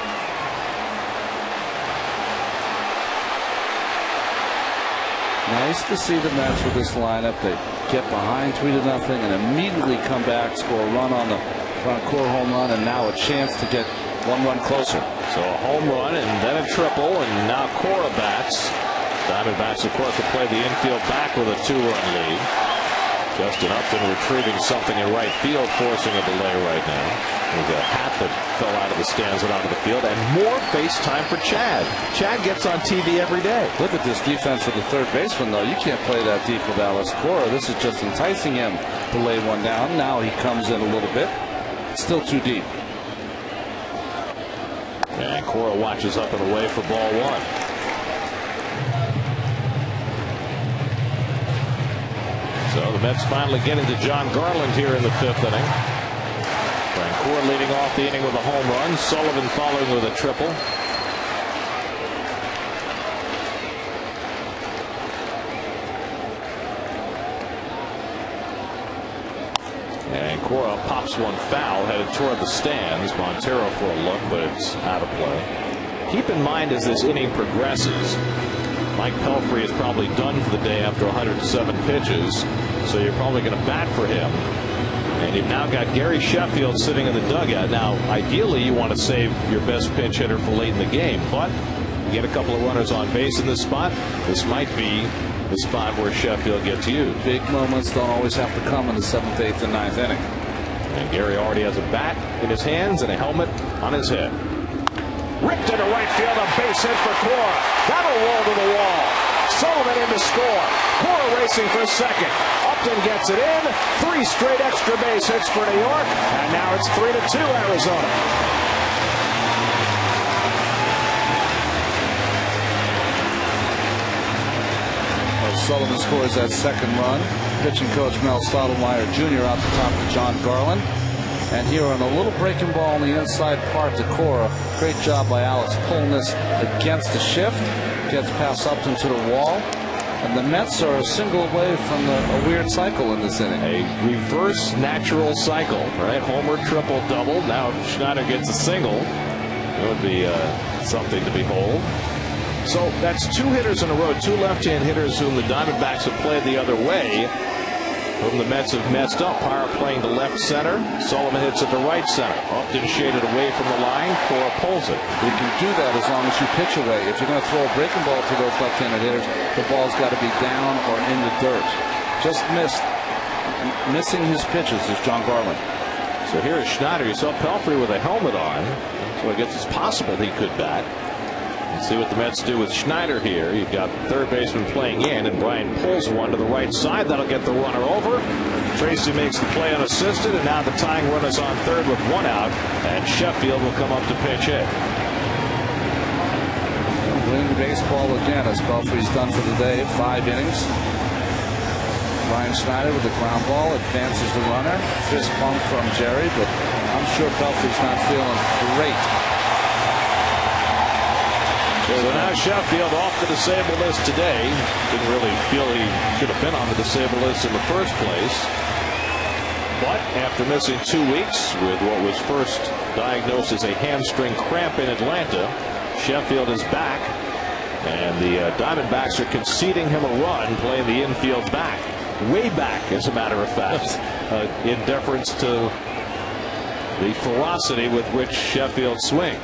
Nice to see the Mets with this lineup. They get behind 3-0 and immediately come back, score a run on the Frank Cora home run, and now a chance to get 1 run closer. So a home run and then a triple, and now Cora bats. Diamondbacks, of course, will play the infield back with a 2-run lead. Justin Upton retrieving something in right field, forcing a delay right now. There's a hat that fell out of the stands and onto the field, and more face time for Chad. Chad gets on TV every day. Look at this defense for the 3rd baseman, though. You can't play that deep with Alex Cora. This is just enticing him to lay one down. Now he comes in a little bit. Still too deep. And Cora watches up and away for ball 1. So the Mets finally getting to John Garland here in the 5th inning. Frank Cora leading off the inning with a home run. Sullivan following with a triple. And Cora pops one foul, headed toward the stands. Montero for a look, but it's out of play. Keep in mind as this inning progresses, Mike Pelfrey is probably done for the day after 107 pitches, so you're probably going to bat for him. And you've now got Gary Sheffield sitting in the dugout. Now, ideally, you want to save your best pinch hitter for late in the game, but you get a couple of runners on base in this spot. This might be the spot where Sheffield gets used. Big moments don't always have to come in the 7th, 8th, and 9th inning. And Gary already has a bat in his hands and a helmet on his head. Ripped into right field, a base hit for Cora. That'll roll to the wall. Sullivan in to score. Cora racing for second. Upton gets it in. 3 straight extra base hits for New York. And now it's 3-2 Arizona. Sullivan scores that second run. Pitching coach Mel Stottlemyre Jr. out the top to John Garland. And here on a little breaking ball on the inside part to Cora. Great job by Alex pulling this against the shift. Gets past Upton to the wall. And the Mets are a single away from a weird cycle in this inning. A reverse natural cycle, right? Homer, triple, double. Now if Schneider gets a single, it would be something to behold. So that's 2 hitters in a row, 2 left-hand hitters whom the Diamondbacks have played the other way, whom the Mets have messed up. Parra playing to left center. Sullivan hits it to right center. Upton shaded away from the line. Cora pulls it. You can do that as long as you pitch away. If you're going to throw a breaking ball to those left-handed hitters, the ball's got to be down or in the dirt. Just missing his pitches is John Garland. So here is Schneider. You saw Pelfrey with a helmet on, so I guess it's possible he could bat. Let's see what the Mets do with Schneider here. You've got third baseman playing in, and Brian pulls one to the right side. That'll get the runner over. Tracy makes the play unassisted, and now the tying runner's on third with 1 out, and Sheffield will come up to pinch hit. Winning baseball again as Pelfrey's done for the day. 5 innings. Brian Schneider with the ground ball advances the runner. Fist bump from Jerry, but I'm sure Pelfrey's not feeling great. So now Sheffield off the disabled list today. Didn't really feel he should have been on the disabled list in the first place. But after missing 2 weeks with what was first diagnosed as a hamstring cramp in Atlanta, Sheffield is back. And the Diamondbacks are conceding him a run, playing the infield back. Way back, as a matter of fact, in deference to the ferocity with which Sheffield swings.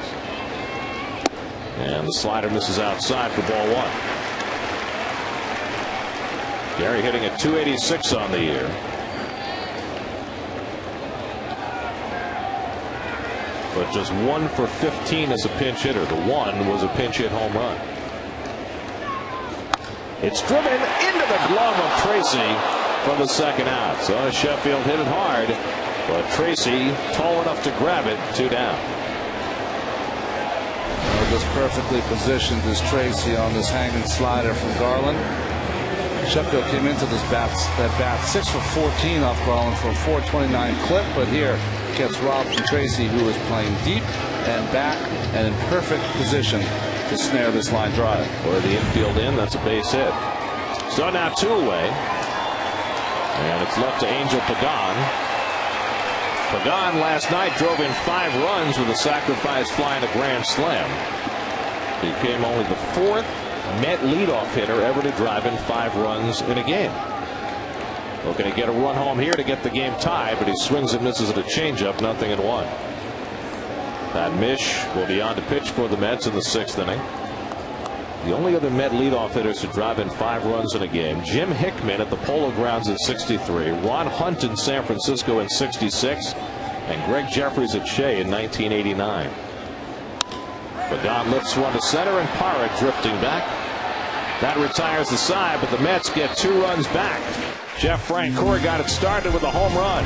And the slider misses outside for ball 1. Gary hitting at 286 on the year. But just 1 for 15 as a pinch hitter. The 1 was a pinch hit home run. It's driven into the glove of Tracy for the second out. So Sheffield hit it hard, but Tracy tall enough to grab it. 2 down. Just perfectly positioned is Tracy on this hanging slider from Garland. Sheffield came into this bat 6 for 14 off Garland for a 429 clip, but here gets robbed from Tracy, who is playing deep and back and in perfect position to snare this line drive. Or the infield in, that's a base hit. So now 2 away, and it's left to Angel Pagan. Pagan last night drove in 5 runs with a sacrifice fly and a grand slam. Became only the 4th Met leadoff hitter ever to drive in 5 runs in a game. Looking to get a run home here to get the game tied, but he swings and misses at a changeup, 0-1. Pat Mish will be on to pitch for the Mets in the 6th inning. The only other Met leadoff hitters to drive in 5 runs in a game: Jim Hickman at the Polo Grounds in '63, Ron Hunt in San Francisco in '66, and Greg Jeffries at Shea in 1989. Pagan lifts one to center, and Parra drifting back. That retires the side, but the Mets get 2 runs back. Jeff Francoeur got it started with a home run.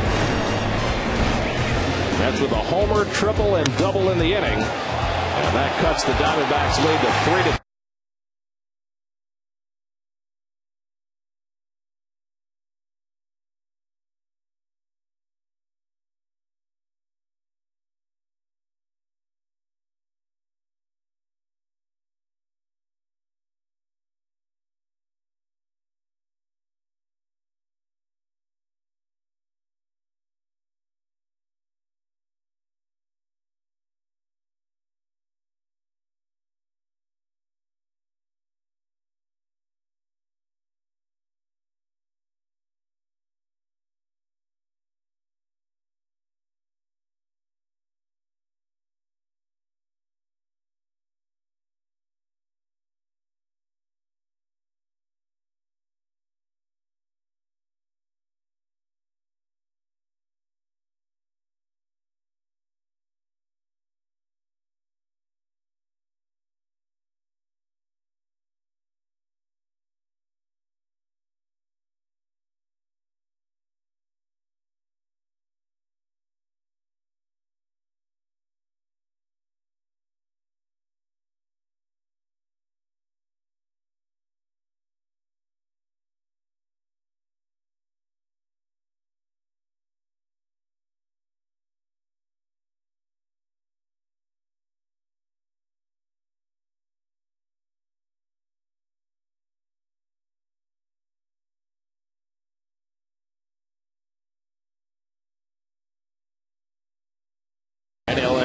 That's with a homer, triple, and double in the inning, and that cuts the Diamondbacks lead to 3-2.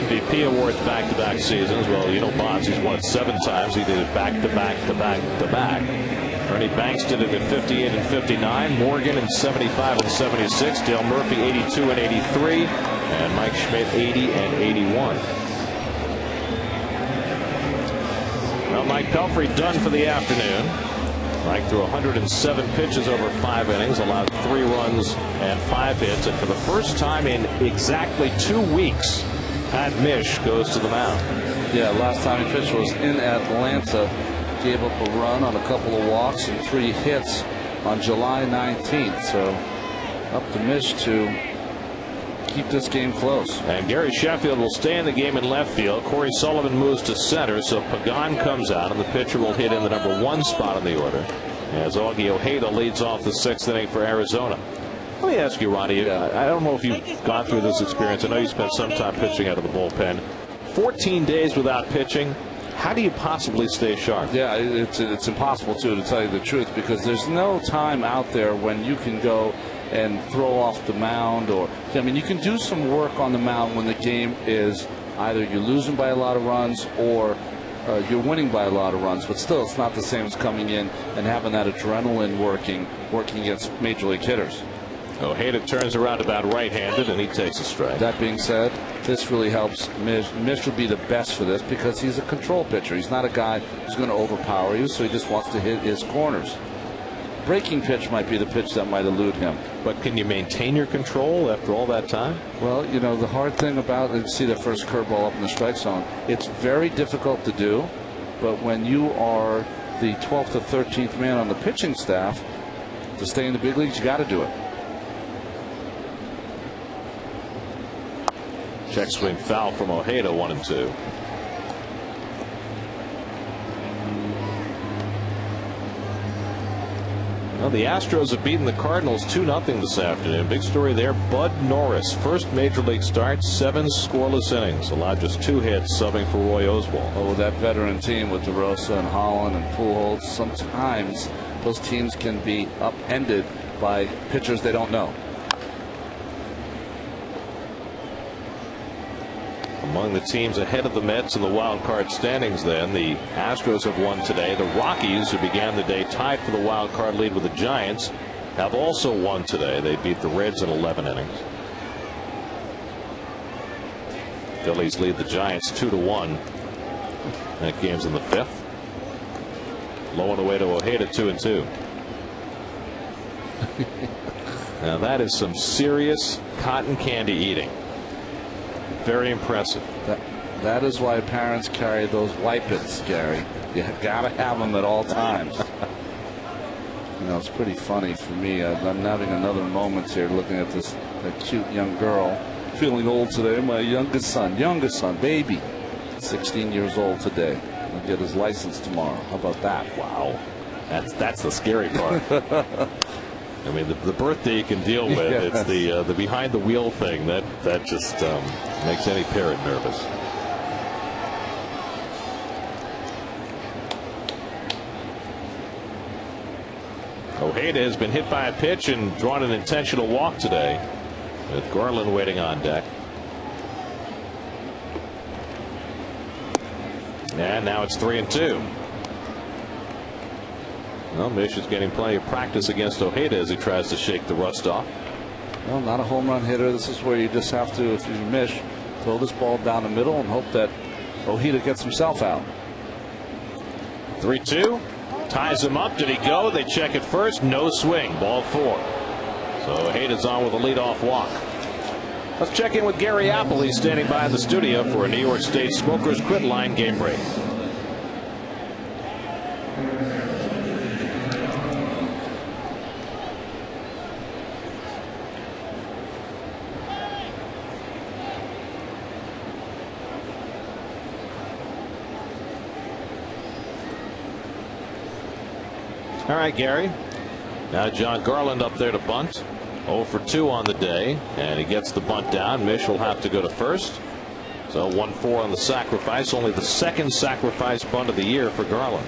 MVP awards back-to-back seasons. Well, you know Bonds, he's won it 7 times. He did it back-to-back-to-back-to-back. Ernie Banks did it in 58 and 59. Morgan in 75 and 76. Dale Murphy 82 and 83. And Mike Schmidt 80 and 81. Well, Mike Pelfrey done for the afternoon. Mike threw 107 pitches over 5 innings, allowed 3 runs and 5 hits. And for the first time in exactly 2 weeks, Pat Mish goes to the mound. Yeah, last time he pitched was in Atlanta. Gave up a run on a couple of walks and 3 hits on July 19th. So up to Mish to keep this game close. And Gary Sheffield will stay in the game in left field. Corey Sullivan moves to center, so Pagan comes out, and the pitcher will hit in the number 1 spot in the order as Augie Ojeda leads off the 6th inning for Arizona. Let me ask you, Ronnie, I don't know if you've gone through this experience. I know you spent some time pitching out of the bullpen. 14 days without pitching. How do you possibly stay sharp? Yeah, it's impossible, to tell you the truth, because there's no time out there when you can go and throw off the mound. Or, I mean, you can do some work on the mound when the game is either you're losing by a lot of runs or you're winning by a lot of runs. But still, it's not the same as coming in and having that adrenaline working against major league hitters. Ojeda turns around about right-handed, and he takes a strike. That being said, this really helps Mish. Mish will be the best for this because he's a control pitcher. He's not a guy who's going to overpower you, so he just wants to hit his corners. Breaking pitch might be the pitch that might elude him. But can you maintain your control after all that time? Well, you know, the hard thing about it, see that first curveball up in the strike zone, it's very difficult to do, but when you are the 12th or 13th man on the pitching staff, to stay in the big leagues, you got to do it. Check swing foul from Ojeda, 1-2. Well, the Astros have beaten the Cardinals 2-0 this afternoon. Big story there. Bud Norris, first major league start, 7 scoreless innings, allowed just 2 hits, subbing for Roy Oswalt. Oh, that veteran team with DeRosa and Holland and Pujols, sometimes those teams can be upended by pitchers they don't know. Among the teams ahead of the Mets in the wild card standings, then, the Astros have won today. The Rockies, who began the day tied for the wild card lead with the Giants, have also won today. They beat the Reds in 11 innings. Phillies lead the Giants 2-1. That game's in the 5th. Low and away to Ojeda, 2-2. Now that is some serious cotton candy eating. Very impressive. That is why parents carry those wipes, Gary. You gotta have them at all times. You know, it's pretty funny for me. I'm having another moment here looking at this cute young girl. Feeling old today. My youngest son, baby, 16 years old today. He'll get his license tomorrow. How about that? Wow. That's the scary part. I mean, the birthday you can deal with. Yes. It's the behind the wheel thing that just makes any parent nervous. Ojeda has been hit by a pitch and drawn an intentional walk today, with Garland waiting on deck. And now it's 3-2. Well, Mish is getting plenty of practice against Ojeda as he tries to shake the rust off. Well, not a home run hitter. This is where you just have to, if you Mish, throw this ball down the middle and hope that Ojeda gets himself out. 3-2. Ties him up. Did he go? They check it first. No swing. Ball 4. So Ojeda's on with a leadoff walk. Let's check in with Gary Apple. He's standing by in the studio for a New York State Smokers Quit Line game break. All right, Gary. Now John Garland up there to bunt. 0 for 2 on the day, and he gets the bunt down. Mish will have to go to first. So 1-4 on the sacrifice. Only the second sacrifice bunt of the year for Garland.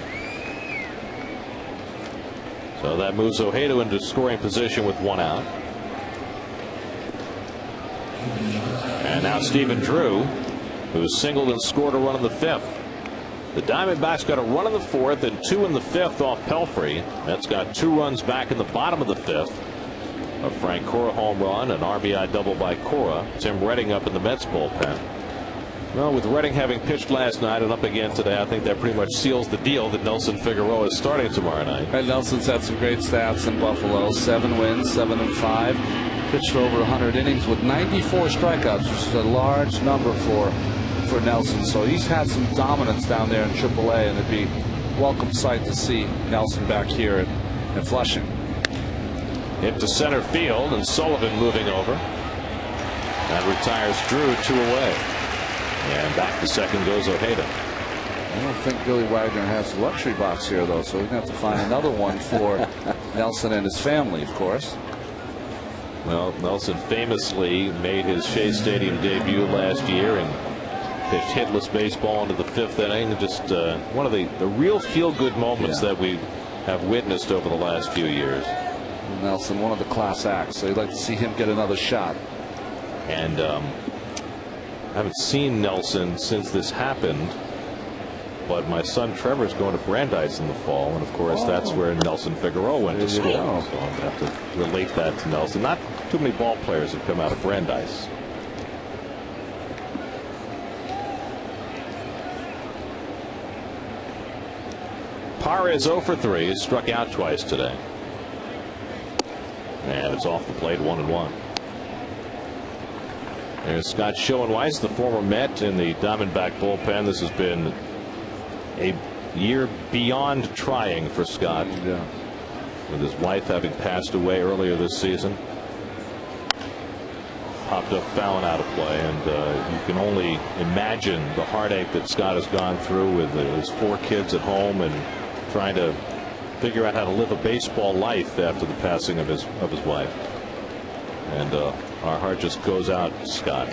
So that moves Ojeda into scoring position with 1 out. And now Stephen Drew who singled and scored a run in the 5th. The Diamondbacks got a run in the 4th and 2 in the 5th off Pelfrey. Mets got 2 runs back in the bottom of the 5th. A Frank Cora home run, an RBI double by Cora. Tim Redding up in the Mets bullpen. Well, with Redding having pitched last night and up again today, I think that pretty much seals the deal that Nelson Figueroa is starting tomorrow night. And Nelson's had some great stats in Buffalo. 7 wins, 7-5. Pitched over 100 innings with 94 strikeouts, which is a large number for Nelson. So he's had some dominance down there in AAA, and it'd be a welcome sight to see Nelson back here in Flushing. Hit to center field, and Sullivan moving over. That retires Drew 2 away. And back to second goes Ojeda. I don't think Billy Wagner has the luxury box here, though, so we're going to have to find another one for Nelson and his family, of course. Well, Nelson famously made his Shea Stadium debut last year and pitched hitless baseball into the 5th inning. Just one of the real feel-good moments that we have witnessed over the last few years. Nelson, one of the class acts, so you'd like to see him get another shot. And I haven't seen Nelson since this happened, but my son Trevor's going to Brandeis in the fall, and of course that's where Nelson Figueroa went to school. So I'm going to have to relate that to Nelson. Not too many ball players have come out of Brandeis. Parra is 0 for 3. He struck out twice today. And it's off the plate, 1-1. There's Scott Schoenweiss, the former Met, in the Diamondback bullpen. This has been a year beyond trying for Scott, with his wife having passed away earlier this season. Popped up fouling out of play, and you can only imagine the heartache that Scott has gone through with his 4 kids at home and trying to figure out how to live a baseball life after the passing of his wife. And our heart just goes out to Scott.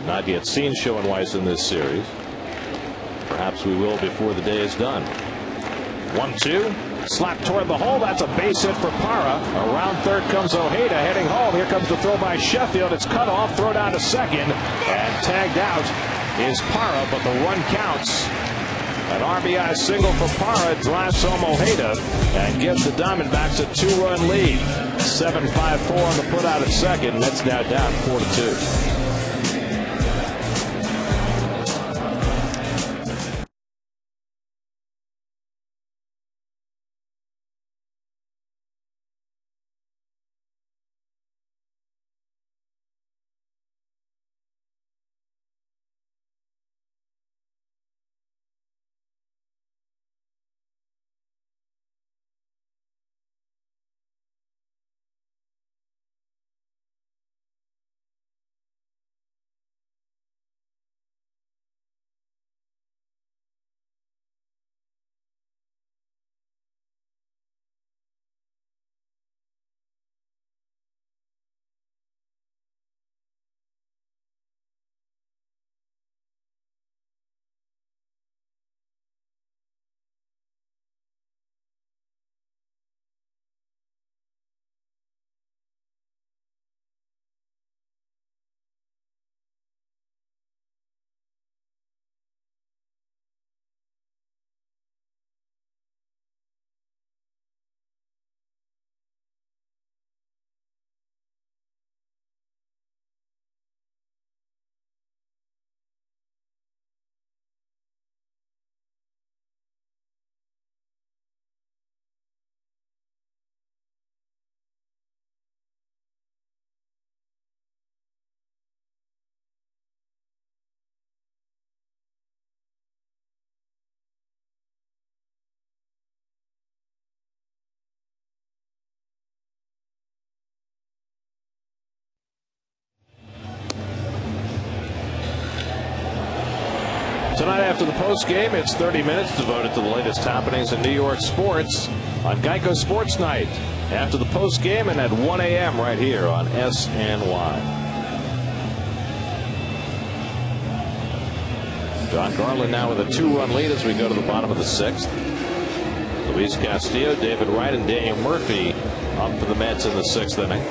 Not yet seen Schoenweiss in this series. Perhaps we will before the day is done. 1-2. Slap toward the hole. That's a base hit for Parra. Around third comes Ojeda heading home. Here comes the throw by Sheffield. It's cut off. Throw down to second. And tagged out is Parra, but the run counts. An RBI single for Parra drives home Ojeda and gives the Diamondbacks a 2-run lead. 7-5-4 on the putout at second. Mets now down 4-2. Tonight after the post game, it's 30 minutes devoted to the latest happenings in New York sports on Geico Sports Night. After the post game and at 1 a.m. right here on SNY. John Garland now with a 2-run lead as we go to the bottom of the 6th. Luis Castillo, David Wright, and Daniel Murphy up for the Mets in the 6th inning.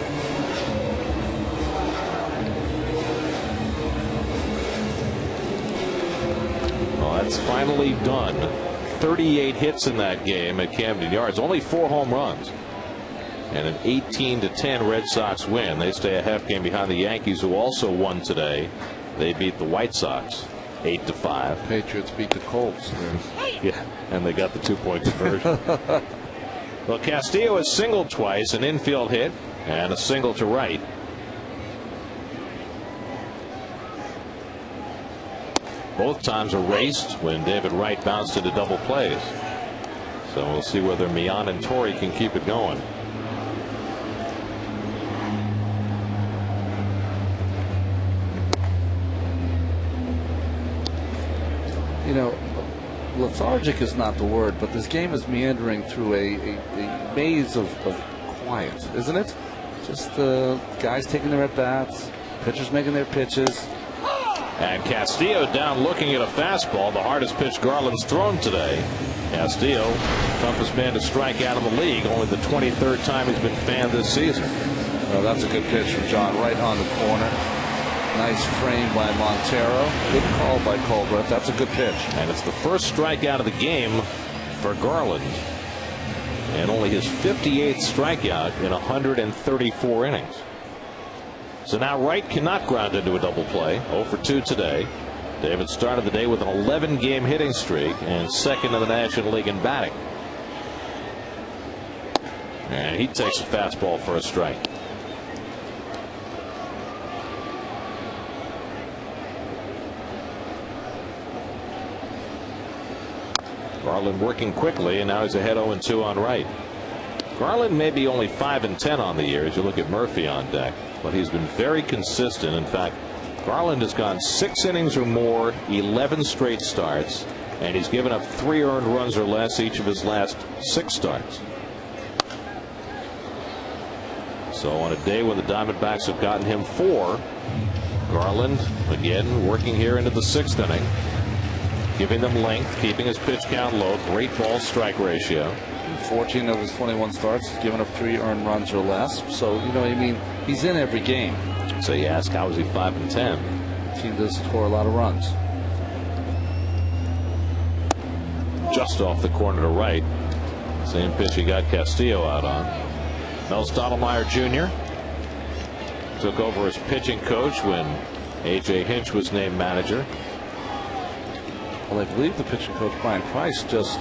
It's finally done. 38 hits in that game at Camden Yards. Only 4 home runs. And an 18-10 Red Sox win. They stay a half game behind the Yankees, who also won today. They beat the White Sox 8-5. Patriots beat the Colts. Yeah, and they got the 2-point conversion. Well, Castillo has singled twice, an infield hit and a single to right. Both times erased when David Wright bounced into double plays. So we'll see whether Mian and Torrey can keep it going. You know, lethargic is not the word, but this game is meandering through a maze of quiet, isn't it? Just guys taking their at-bats, pitchers making their pitches. And Castillo down looking at a fastball, the hardest pitch Garland's thrown today. Castillo, toughest man to strike out in the league, only the 23rd time he's been fanned this season. Well, that's a good pitch from John, right on the corner. Nice frame by Montero. Good call by Colbert. That's a good pitch. And it's the first strikeout of the game for Garland. And only his 58th strikeout in 134 innings. So now Wright cannot ground into a double play. 0 for 2 today. David started the day with an 11-game hitting streak and second in the National League in batting. And he takes a fastball for a strike. Garland working quickly, and now he's ahead 0-2 on Wright. Garland may be only 5-10 on the year as you look at Murphy on deck, but he's been very consistent. In fact, Garland has gone 6 innings or more, 11 straight starts, and he's given up 3 earned runs or less each of his last 6 starts. So on a day when the Diamondbacks have gotten him 4, Garland again working here into the 6th inning, giving them length, keeping his pitch count low, great ball strike ratio. 14 of his 21 starts, he's given up 3 earned runs or less. So, you know what I mean? He's in every game. So you ask, how is he 5-10? The team does score a lot of runs. Just off the corner to right. Same pitch he got Castillo out on. Mel Stottlemyre Jr. took over as pitching coach when A.J. Hinch was named manager. Well, I believe the pitching coach, Brian Price, just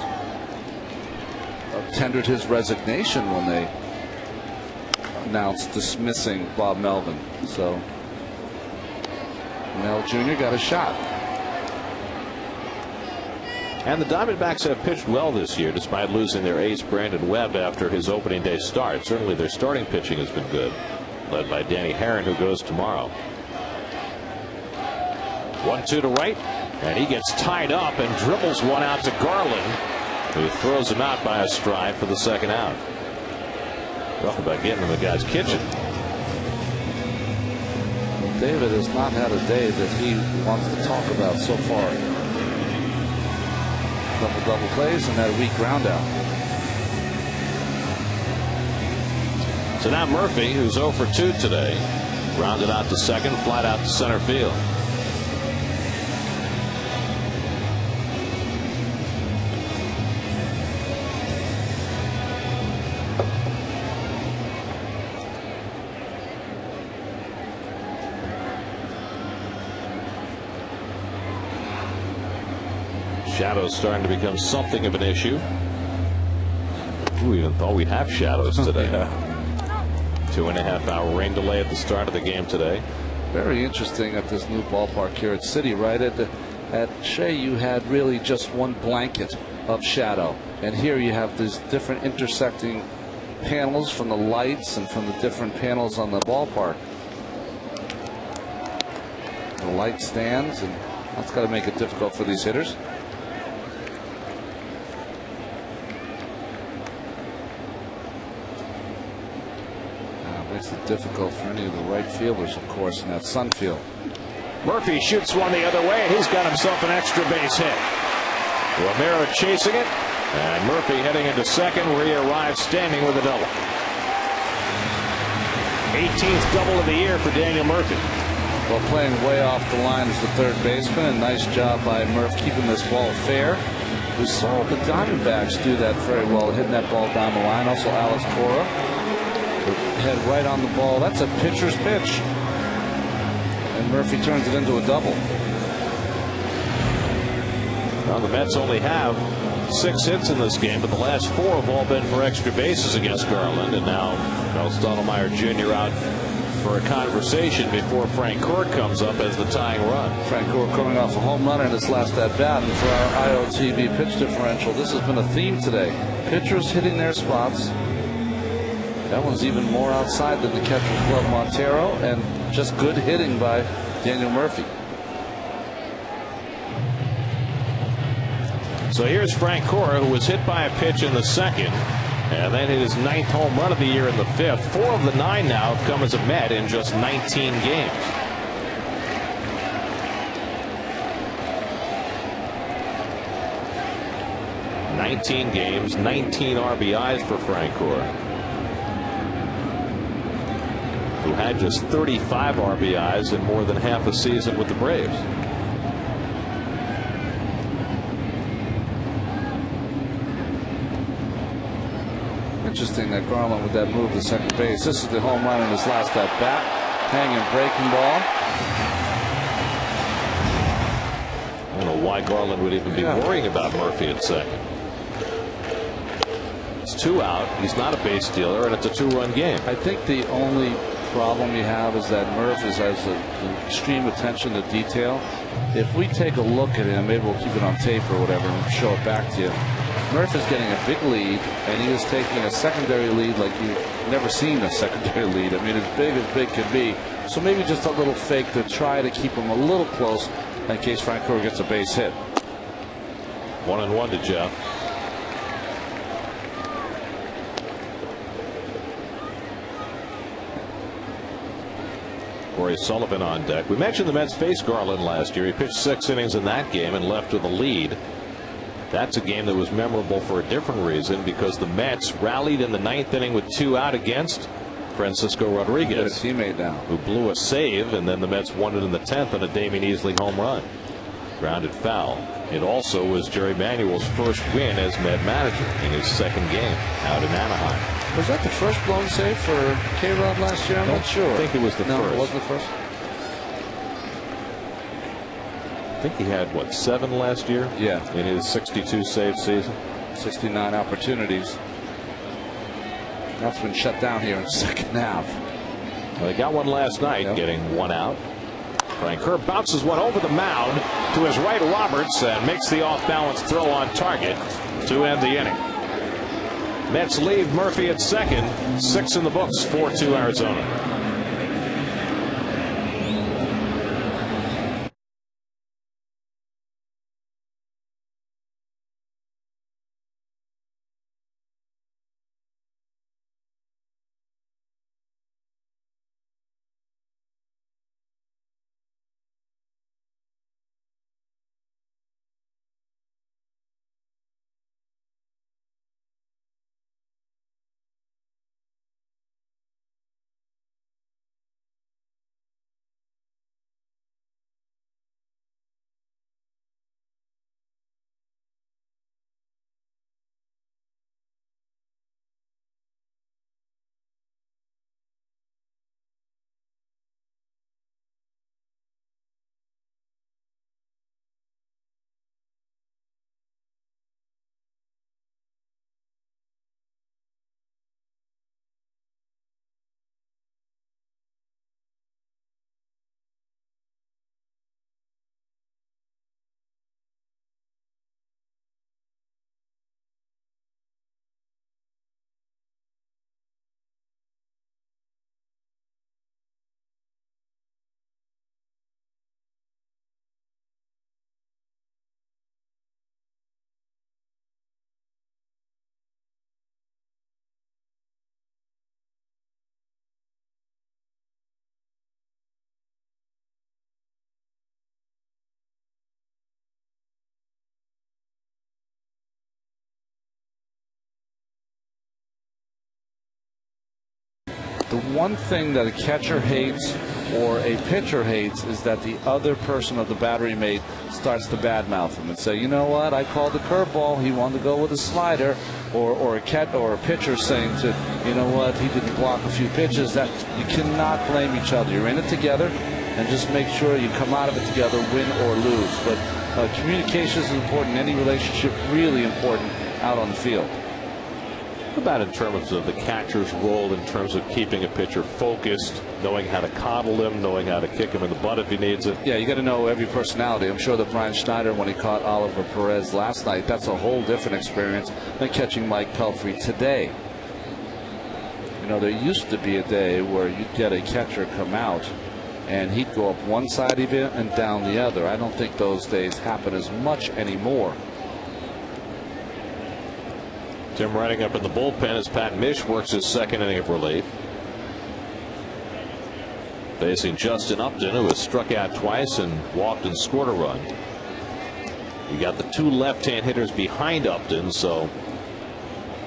tendered his resignation when they announced dismissing Bob Melvin. So Mel Jr. got a shot. And the Diamondbacks have pitched well this year despite losing their ace Brandon Webb after his opening day start. Certainly their starting pitching has been good, led by Danny Herron, who goes tomorrow. 1-2 to right, and he gets tied up and dribbles one out to Garland, who throws him out by a stride for the second out. Talk about getting in the guy's kitchen. Well, David has not had a day that he wants to talk about so far. Couple double plays and that weak ground out. So now Murphy, who's 0 for 2 today, grounded out to second, flat out to center field. Shadows starting to become something of an issue. Who even thought we'd have shadows today? 2.5 hour rain delay at the start of the game today. Very interesting at this new ballpark here at City, right? At Shea, you had really just one blanket of shadow, and here you have these different intersecting panels from the lights and from the different panels on the ballpark. The light stands, and that's got to make it difficult for these hitters. Makes it difficult for any of the right fielders, of course, in that sun field. Murphy shoots one the other way, and he's got himself an extra base hit. Romero chasing it, and Murphy heading into second, where he arrives standing with a double. 18th double of the year for Daniel Murphy. Well, playing way off the line is the third baseman, and nice job by Murph keeping this ball fair. We saw the Diamondbacks do that very well, hitting that ball down the line. Also, Alex Cora, head right on the ball. That's a pitcher's pitch, and Murphy turns it into a double. Well, the Mets only have 6 hits in this game, but the last 4 have all been for extra bases against Garland. And now Carl Stottlemyre Jr. out for a conversation before Frank Court comes up as the tying run. Frank Court coming off a home run in his last at bat. And for our IOTB pitch differential, this has been a theme today. Pitchers hitting their spots. That one's even more outside than the catcher's glove, Montero, and just good hitting by Daniel Murphy. So here's Frank Cora, who was hit by a pitch in the second, and then hit his 9th home run of the year in the 5th. 4 of the 9 now have come as a Met in just 19 games. "19 games, 19 RBIs for Frank Cora, who had just 35 RBIs in more than half a season with the Braves. Interesting that Garland with that move to second base. This is the home run in his last at bat. Hanging breaking ball. I don't know why Garland would even be worrying about Murphy at second. It's 2 out. He's not a base stealer, and it's a 2-run game. I think the only problem you have is that Murph has an extreme attention to detail. If we take a look at him, maybe we'll keep it on tape or whatever and show it back to you. Murph is getting a big lead, and he is taking a secondary lead like you've never seen a secondary lead. I mean, as big can be. So maybe just a little fake to try to keep him a little close in case Frank Cora gets a base hit. 1-1 to Jeff. Corey Sullivan on deck. We mentioned the Mets faced Garland last year. He pitched 6 innings in that game and left with a lead. That's a game that was memorable for a different reason, because the Mets rallied in the 9th inning with 2 out against Francisco Rodriguez, a teammate now, who blew a save, and then the Mets won it in the 10th on a Damian Easley home run. Grounded foul. It also was Jerry Manuel's first win as Met manager in his 2nd game out in Anaheim. Was that the first blown save for K-Rod last year? I'm not sure. I think it was the first. No, it wasn't the first. I think he had, what, 7 last year? Yeah. In his 62 save season. 69 opportunities. That's been shut down here in the second half. Well, they got one last night, getting 1 out. Frank Cora bounces one over the mound to his right, Roberts, and makes the off-balance throw on target to end the inning. Mets leave Murphy at second. 6 in the books, 4-2 Arizona. The one thing that a catcher hates or a pitcher hates is that the other person of the battery mate starts to badmouth him and say, you know what, I called the curveball, he wanted to go with a slider, or a pitcher saying to, you know what, he didn't block a few pitches. That you cannot blame each other. You're in it together, and just make sure you come out of it together, win or lose. But communication is important. Any relationship really important out on the field. What about in terms of the catcher's role in terms of keeping a pitcher focused, knowing how to coddle him, knowing how to kick him in the butt if he needs it? Yeah, you got to know every personality. I'm sure that Brian Schneider, when he caught Oliver Perez last night, that's a whole different experience than catching Mike Pelfrey today. You know, there used to be a day where you'd get a catcher come out and he'd go up one side of you and down the other. I don't think those days happen as much anymore. Tim Redding up in the bullpen as Pat Mish works his second inning of relief. Facing Justin Upton, who has struck out twice and walked and scored a run. You got the two left-hand hitters behind Upton, so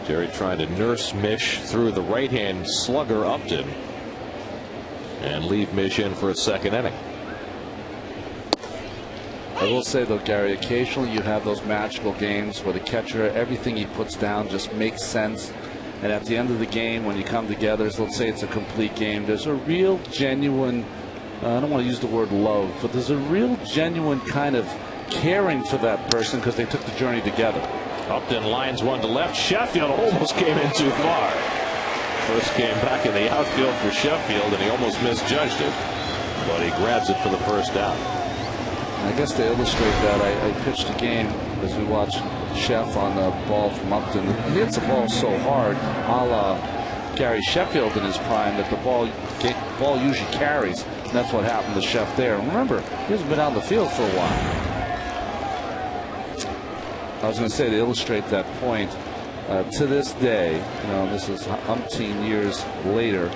Jerry trying to nurse Mish through the right-hand slugger Upton and leave Mish in for a second inning. I will say, though, Gary, occasionally you have those magical games where the catcher, everything he puts down just makes sense. And at the end of the game, when you come together, so let's say it's a complete game, there's a real genuine, I don't want to use the word love, but there's a real genuine kind of caring for that person because they took the journey together. Upton lines one to left. Sheffield almost came in too far. First came back in the outfield for Sheffield, and he almost misjudged it. But he grabs it for the first out. I guess to illustrate that, I pitched a game as we watched Sheff on the ball from Upton. He hits the ball so hard, a la Gary Sheffield in his prime, that the ball usually carries. And that's what happened to Sheff there. And remember, he hasn't been out in the field for a while. I was going to say, to illustrate that point, to this day, you know, this is umpteen years later,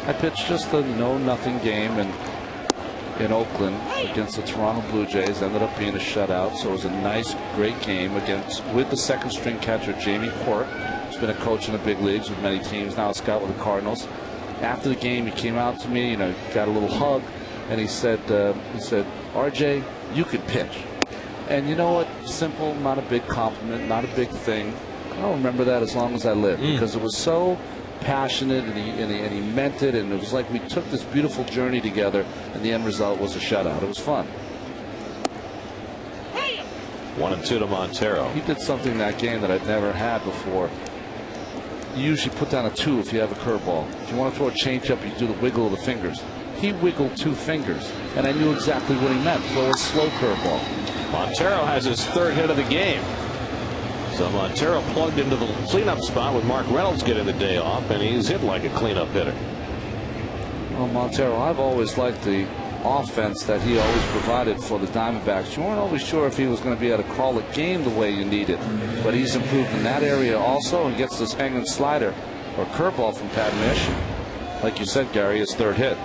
I pitched just a 0-0 game in Oakland against the Toronto Blue Jays. Ended up being a shutout, so it was a nice, great game with the second string catcher Jamie Quirk, who's been a coach in the big leagues with many teams, now a scout with the Cardinals. After the game, he came out to me, you know, got a little hug, and he said, RJ, you could pitch. And you know what? Simple, not a big compliment, not a big thing. I'll remember that as long as I live, because it was so passionate, and he meant it, and it was like we took this beautiful journey together, and the end result was a shutout. It was fun. 1-2 to Montero. He did something that game that I'd never had before. You usually put down a 2 if you have a curveball. If you want to throw a changeup, you do the wiggle of the fingers. He wiggled 2 fingers, and I knew exactly what he meant. Throw a slow curveball. Montero has his third hit of the game. So Montero plugged into the cleanup spot with Mark Reynolds getting the day off, and he's hit like a cleanup hitter. Well, Montero, I've always liked the offense that he always provided for the Diamondbacks. You weren't always sure if he was going to be able to call a game the way you need it, but he's improved in that area also, and gets this hanging slider or curveball from Pat Mish. Like you said, Gary, his third hit.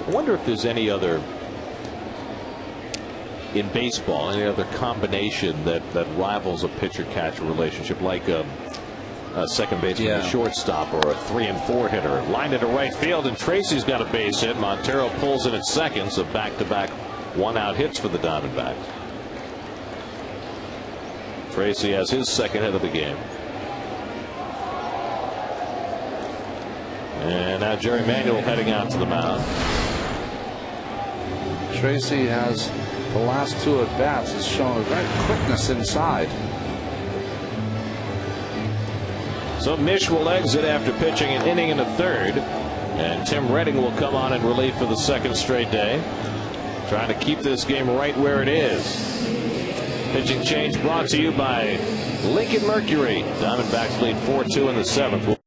I wonder if there's any other in baseball, any other combination that rivals a pitcher-catcher relationship, like a second baseman, a shortstop, or a 3 and 4 hitter. Lined into right field, and Tracy's got a base hit. Montero pulls in at second, so back-to-back one-out hits for the Diamondbacks. Tracy has his second hit of the game. And now Jerry Manuel heading out to the mound. Tracy has the last 2 at bats, has shown a great quickness inside. So Mish will exit after pitching an inning and a third, and Tim Redding will come on in relief for the second straight day, trying to keep this game right where it is. Pitching change brought to you by Lincoln Mercury. Diamondbacks lead 4-2 in the 7th.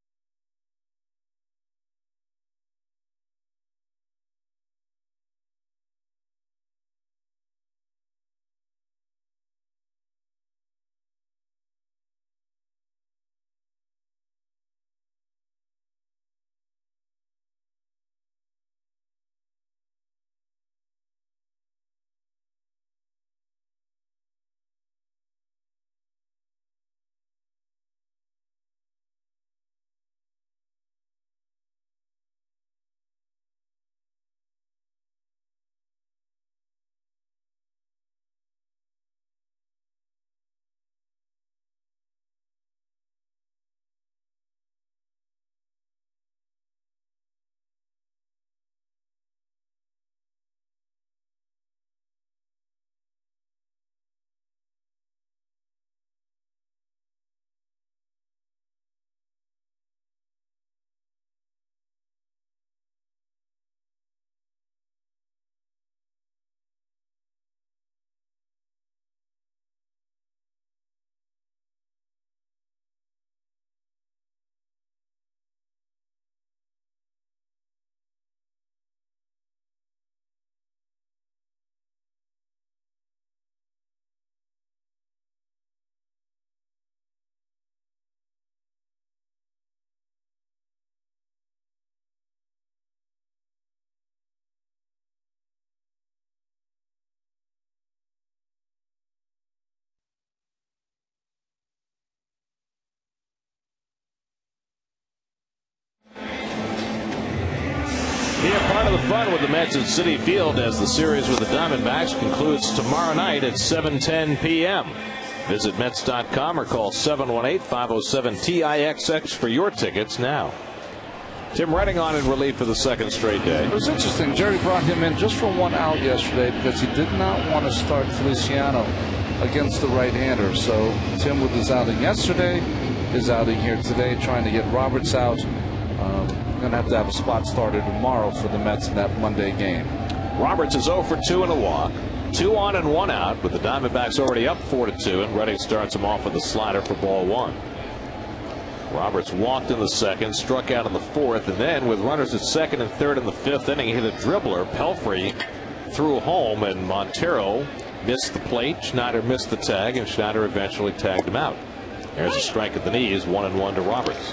Be a part of the fun with the Mets at Citi Field as the series with the Diamondbacks concludes tomorrow night at 7:10 p.m. Visit Mets.com or call 718-507-TIXX for your tickets now. Tim Redding on in relief for the second straight day. It was interesting. Jerry brought him in just for 1 out yesterday because he did not want to start Feliciano against the right-hander. So Tim, with his outing yesterday, his outing here today, trying to get Roberts out. Going to have a spot starter tomorrow for the Mets in that Monday game. Roberts is 0 for 2 and a walk. 2 on and 1 out, with the Diamondbacks already up 4-2, and Redding starts him off with a slider for ball 1. Roberts walked in the second, struck out in the fourth, and then with runners at second and third in the fifth inning, he hit a dribbler. Pelfrey threw home, and Montero missed the plate. Schneider missed the tag, and Schneider eventually tagged him out. There's a strike at the knees, 1-1 to Roberts.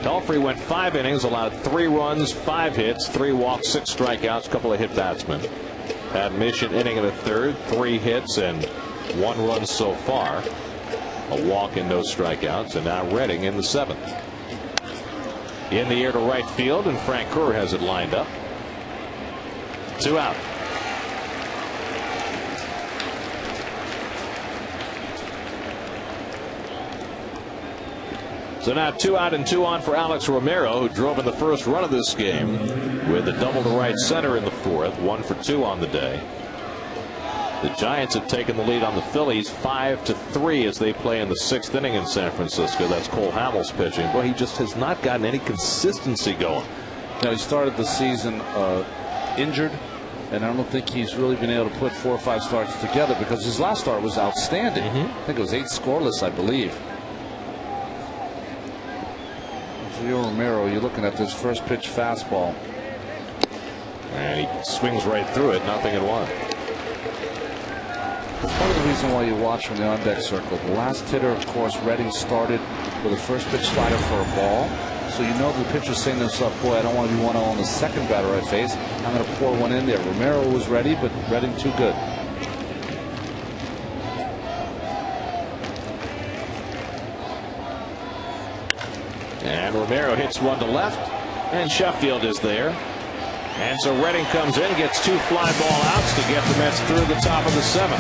Pelfrey went 5 innings, allowed 3 runs, 5 hits, 3 walks, 6 strikeouts, a couple of hit batsmen. Had Mission inning in the third, 3 hits and 1 run so far. A walk and no strikeouts, and now Redding in the 7th. In the air to right field, and Frank Kerr has it lined up. 2 out. So now 2 out and 2 on for Alex Romero, who drove in the first run of this game with a double to right center in the fourth. 1 for 2 on the day. The Giants have taken the lead on the Phillies 5-3 as they play in the 6th inning in San Francisco. That's Cole Hamels pitching. Well, he just has not gotten any consistency going. Now, he started the season injured, and I don't think he's really been able to put 4 or 5 starts together because his last start was outstanding. I think it was 8 scoreless, I believe. Romero, you're looking at this first pitch fastball, and he swings right through it. Nothing at 1. That's part of the reason why you watch from the on deck circle. The last hitter, of course, Redding started with a first pitch slider for a ball, so you know the pitcher's saying to himself, boy, I don't want to be 1-0 on the second batter I face. I'm going to pour one in there. Romero was ready, but Redding too good. And Romero hits one to left, and Sheffield is there. And so Redding comes in, gets 2 fly ball outs to get the Mets through the top of the 7th.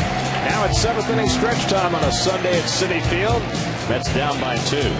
Now it's 7th inning stretch time on a Sunday at Citi Field. Mets down by 2.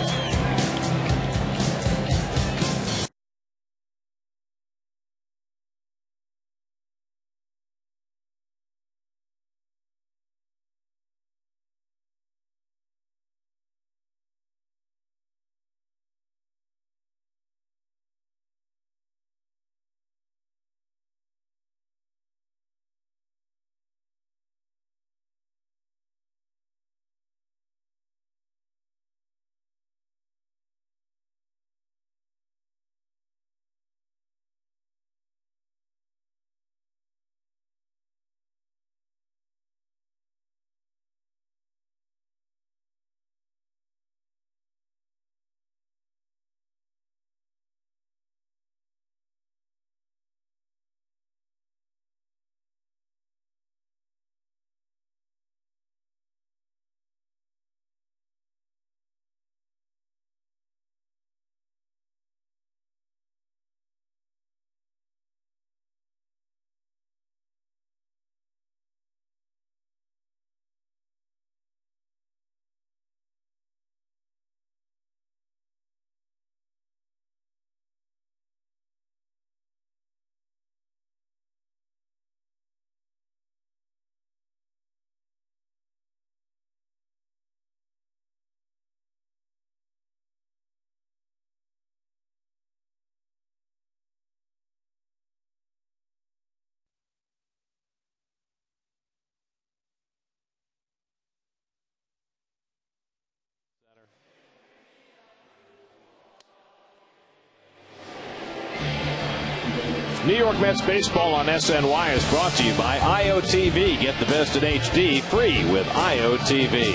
New York Mets baseball on SNY is brought to you by IOTV. Get the best in HD free with IOTV.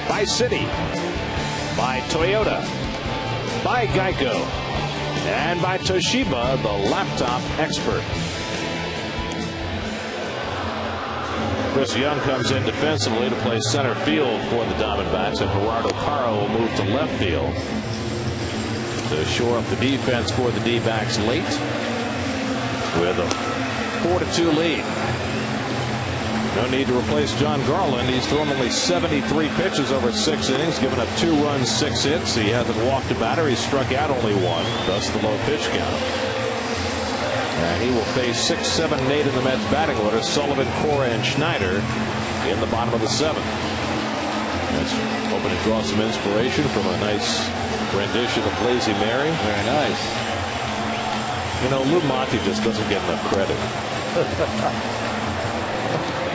By Citi. By Toyota. By Geico. And by Toshiba, the laptop expert. Chris Young comes in defensively to play center field for the Diamondbacks, and Gerardo Caro will move to left field to shore up the defense for the D-backs late. with a 4-2 lead. No need to replace John Garland. He's thrown only 73 pitches over 6 innings, given up 2 runs, 6 hits. He hasn't walked a batter. He struck out only 1, thus the low pitch count. And he will face 6, 7, and 8 in the Mets batting order. Sullivan, Cora, and Schneider in the bottom of the 7th. That's hoping to draw some inspiration from a nice rendition of Lazy Mary. Very nice. You know, Lou Monte just doesn't get enough credit.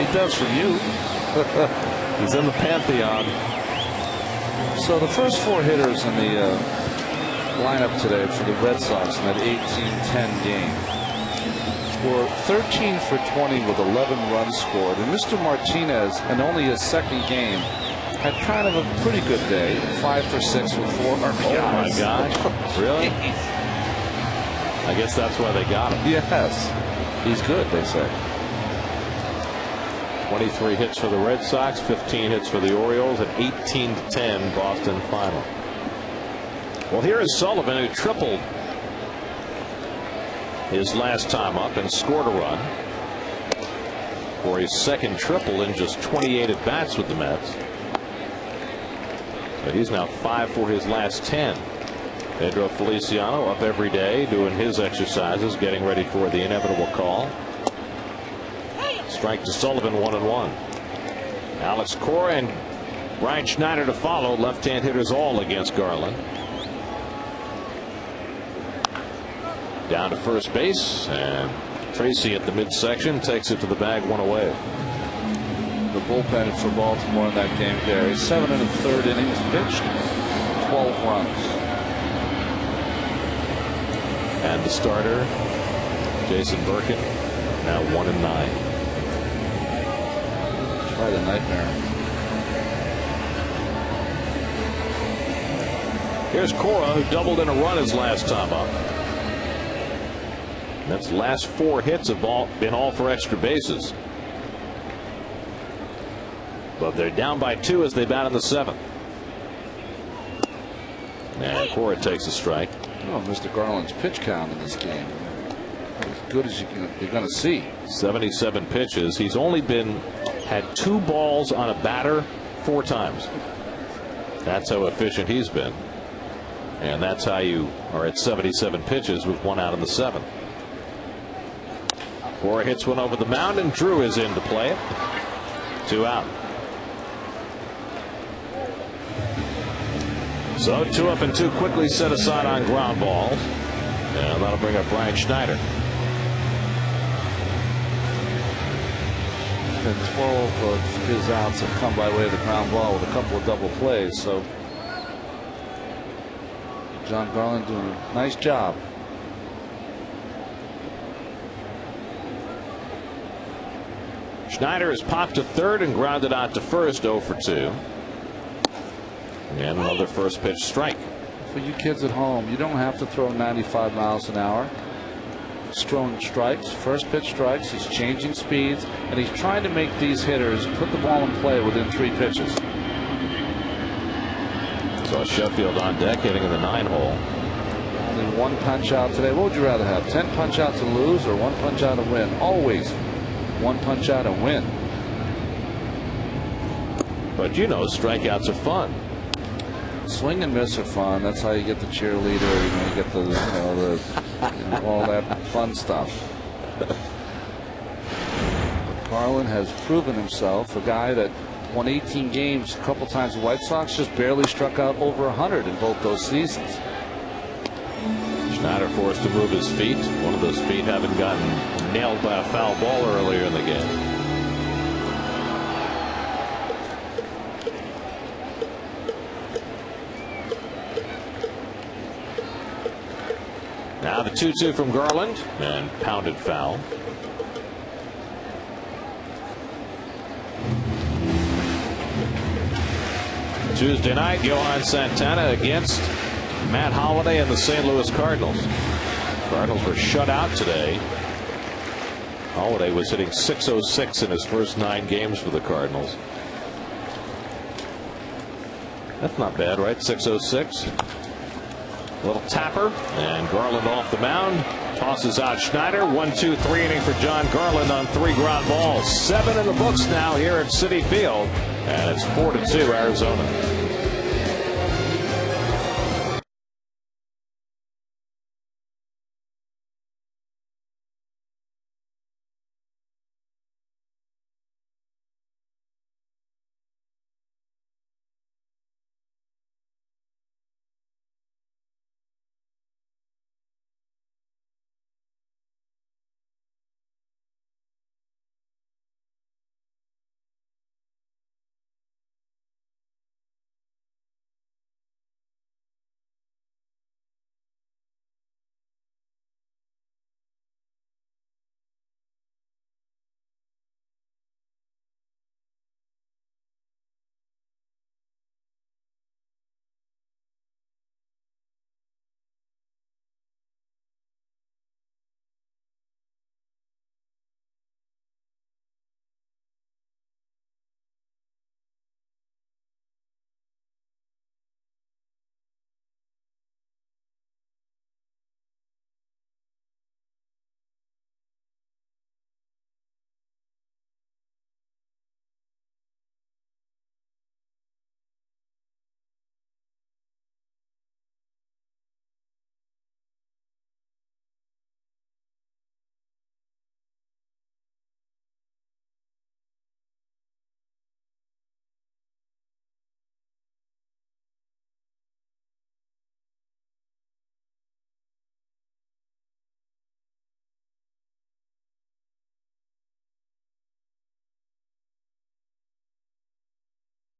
He does for you. He's in the pantheon. So the first 4 hitters in the lineup today for the Red Sox in that 18-10 game were 13 for 20 with 11 runs scored. And Mr. Martinez, in only his 2nd game, had kind of a pretty good day. 5 for 6 with 4 RBIs. Oh my gosh. Really? I guess that's why they got him. Yes. He's good, they say. 23 hits for the Red Sox, 15 hits for the Orioles, and 18-10 Boston final. Well, here is Sullivan, who tripled his last time up and scored a run for his 2nd triple in just 28 at bats with the Mets. But he's now 5 for his last 10. Pedro Feliciano up every day doing his exercises, getting ready for the inevitable call. Strike to Sullivan, 1-1. Alex Cora and Brian Schneider to follow. Left-hand hitters all against Garland. Down to first base, and Tracy at the midsection takes it to the bag, 1 away. The bullpen for Baltimore in that game, Gary. 7 1/3 innings pitched, 12 runs. And the starter, Jason Birkin, now 1-9. Try the nightmare. Here's Cora, who doubled in a run his last time up. That's last 4 hits have been all for extra bases. But they're down by 2 as they bat in the 7th. And Cora takes a strike. Oh, Mr. Garland's pitch count in this game, as good as you're going to see. 77 pitches. He's only had 2 balls on a batter 4 times. That's how efficient he's been. And that's how you are at 77 pitches with 1 out in the 7th. Cora hits one over the mound, and Drew is in to play it. 2 out. So 2 up and 2 quickly set aside on ground balls. And that'll bring up Brian Schneider. And 12 of his outs have come by way of the ground ball with a couple of double plays. So John Garland doing a nice job. Schneider is popped to third and grounded out to first, 0 for 2. And another first pitch strike. For you kids at home, you don't have to throw 95 miles an hour. He's throwing strikes, first pitch strikes. He's changing speeds, and he's trying to make these hitters put the ball in play within 3 pitches. So Sheffield on deck, hitting in the 9-hole. Only 1 punch out today. What would you rather have? 10 punch out to lose or 1 punch out to win? Always 1 punch out and win. But you know, strikeouts are fun. Swing and miss are fun. That's how you get the cheerleader. You get the all that fun stuff. Garland has proven himself a guy that won 18 games a couple times. The White Sox just barely struck out over 100 in both those seasons. Schneider forced to move his feet. One of those feet having gotten nailed by a foul ball earlier in the game. Now the 2-2 from Garland, and pounded foul. Tuesday night, Johan Santana against Matt Holliday and the St. Louis Cardinals. Cardinals were shut out today. Holliday was hitting .606 in his first 9 games for the Cardinals. That's not bad, right? .606. Little tapper, and Garland off the mound. Tosses out Schneider. 1-2-3 inning for John Garland on 3 ground balls. 7 in the books now here at Citi Field. And it's 4-2 Arizona.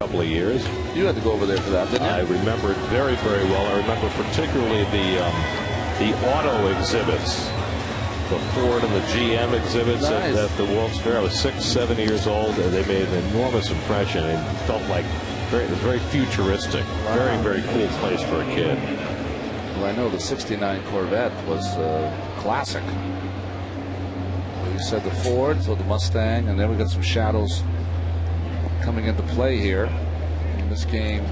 Couple of years. You had to go over there for that, didn't you? I remember it very, very well. I remember particularly the auto exhibits, the Ford and the GM exhibits at the World's Fair. I was 6, 7 years old, and they made an enormous impression. It felt like it was very futuristic. Wow. Very, very cool place for a kid. Well, I know the '69 Corvette was classic. You said the Ford, so the Mustang, and then we got some shadows coming into play here. And this game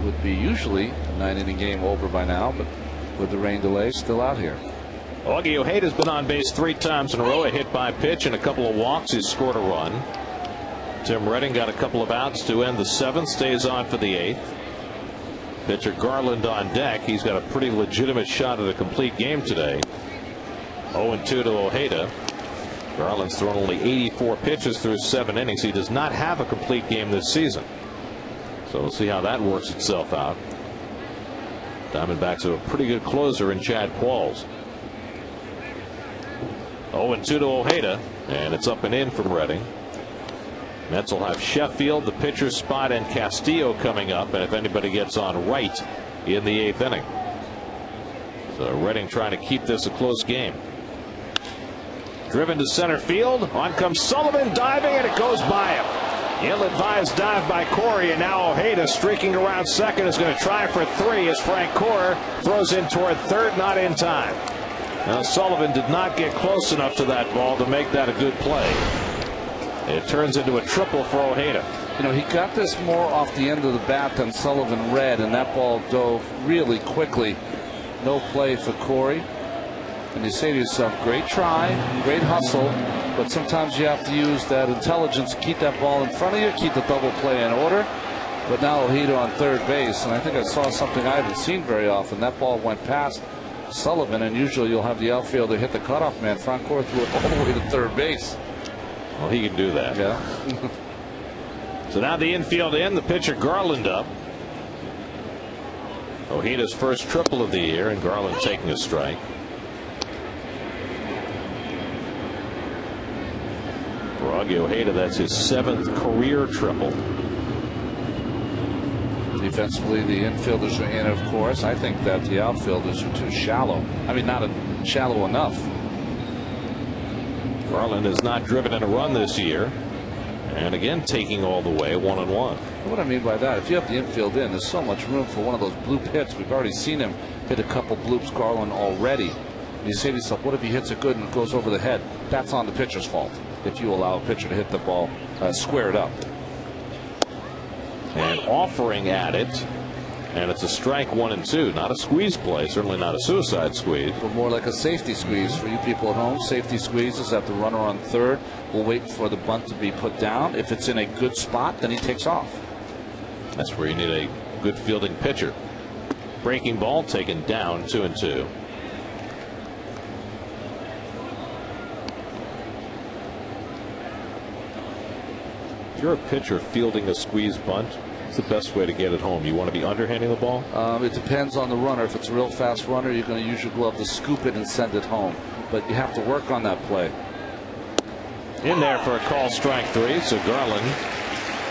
would be usually a 9-inning game over by now, but with the rain delay still out here. Augie Ojeda's been on base 3 times in a row. A hit by pitch and a couple of walks. He's scored a run. Tim Redding got a couple of outs to end the 7th. Stays on for the 8th. Pitcher Garland on deck. He's got a pretty legitimate shot at a complete game today. 0-2 to Ojeda. Garland's thrown only 84 pitches through 7 innings. He does not have a complete game this season. So we'll see how that works itself out. Diamondbacks have a pretty good closer in Chad Qualls. 0-2 to Ojeda, and it's up and in from Redding. Mets will have Sheffield, the pitcher's spot, and Castillo coming up, and if anybody gets on right in the 8th inning. So Redding trying to keep this a close game. Driven to center field. On comes Sullivan diving, and it goes by him. Ill-advised dive by Corey, and now Ojeda streaking around second is going to try for 3 as Frank Cora throws in toward third, not in time. Now Sullivan did not get close enough to that ball to make that a good play. It turns into a triple for Ojeda. You know, he got this more off the end of the bat than Sullivan read, and that ball dove really quickly. No play for Corey. And you say to yourself, great try, great hustle, but sometimes you have to use that intelligence to keep that ball in front of you, keep the double play in order. But now Ojeda on third base, and I think I saw something I haven't seen very often. That ball went past Sullivan, and usually you'll have the outfielder hit the cutoff man. Frank Cora threw it all the way to third base. Well, he can do that. Yeah. So now the infield in, the pitcher Garland up. Ojeda's first triple of the year, and Garland taking a strike. For Augie Ojeda, that's his 7th career triple. Defensively, the infielders are in, of course. I think that the outfielders are too shallow. I mean, not shallow enough. Garland has not driven in a run this year. And again, taking all the way 1-1. What I mean by that, if you have the infield in, there's so much room for one of those bloop hits. We've already seen him hit a couple bloops, Garland, already. And you say to yourself, what if he hits it good and it goes over the head? That's on the pitcher's fault if you allow a pitcher to hit the ball squared up. And offering at it And it's a strike 1 and 2, not a squeeze play, certainly not a suicide squeeze. But more like a safety squeeze for you people at home. Safety squeezes at the runner on third. We'll wait for the bunt to be put down. If it's in a good spot, then he takes off. That's where you need a good fielding pitcher. Breaking ball taken down, 2 and 2. If you're a pitcher fielding a squeeze bunt, what's the best way to get it home? You want to be underhanding the ball? It depends on the runner. If it's a real fast runner, you're going to use your glove to scoop it and send it home. But you have to work on that play. In there for a call, strike 3. So Garland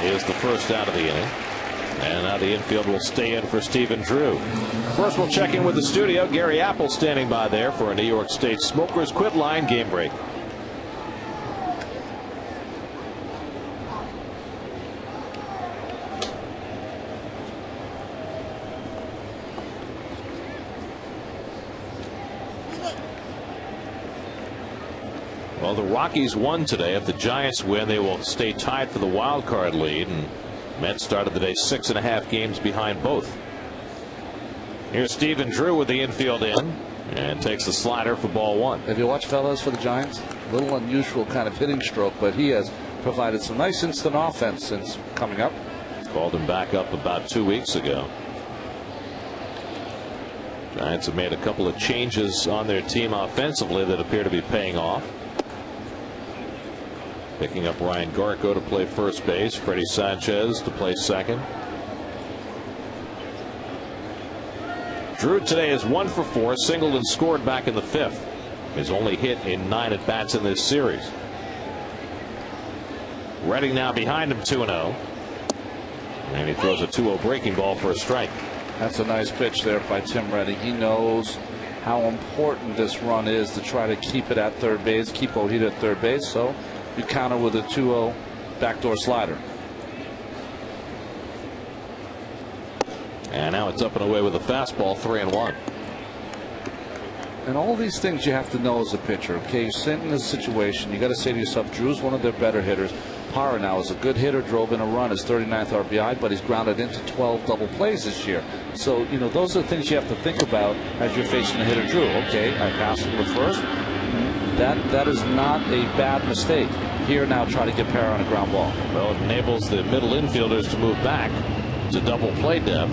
is the first out of the inning. And now the infield will stay in for Stephen Drew. First, we'll check in with the studio. Gary Apple standing by there for a New York State Smokers Quit Line game break. Well, the Rockies won today. If the Giants win, they will stay tied for the wild card lead. And Mets started the day 6.5 games behind both. Here's Stephen Drew with the infield in and takes the slider for ball 1. Have you watched fellas for the Giants? A little unusual kind of hitting stroke, but he has provided some nice instant offense since coming up. Called him back up about 2 weeks ago. Giants have made a couple of changes on their team offensively that appear to be paying off. Picking up Ryan Garco to play first base, Freddie Sanchez to play second. Drew today is 1 for 4, singled and scored back in the 5th. His only hit in 9 at bats in this series. Redding now behind him, 2-0. And he throws a 2-0 breaking ball for a strike. That's a nice pitch there by Tim Redding. He knows how important this run is to try to keep it at third base, keep Ojeda at third base. So you counter with a 2-0 backdoor slider. And now it's up and away with a fastball, 3-1. And all these things you have to know as a pitcher. Okay, you're sitting in this situation. You got to say to yourself, Drew's one of their better hitters. Parra now is a good hitter, drove in a run, his 39th RBI, but he's grounded into 12 double plays this year. So, you know, those are the things you have to think about as you're facing a hitter. Drew, okay, I passed him to first. That is not a bad mistake. Here now try to get Parra on a ground ball. Well, it enables the middle infielders to move back to double play depth.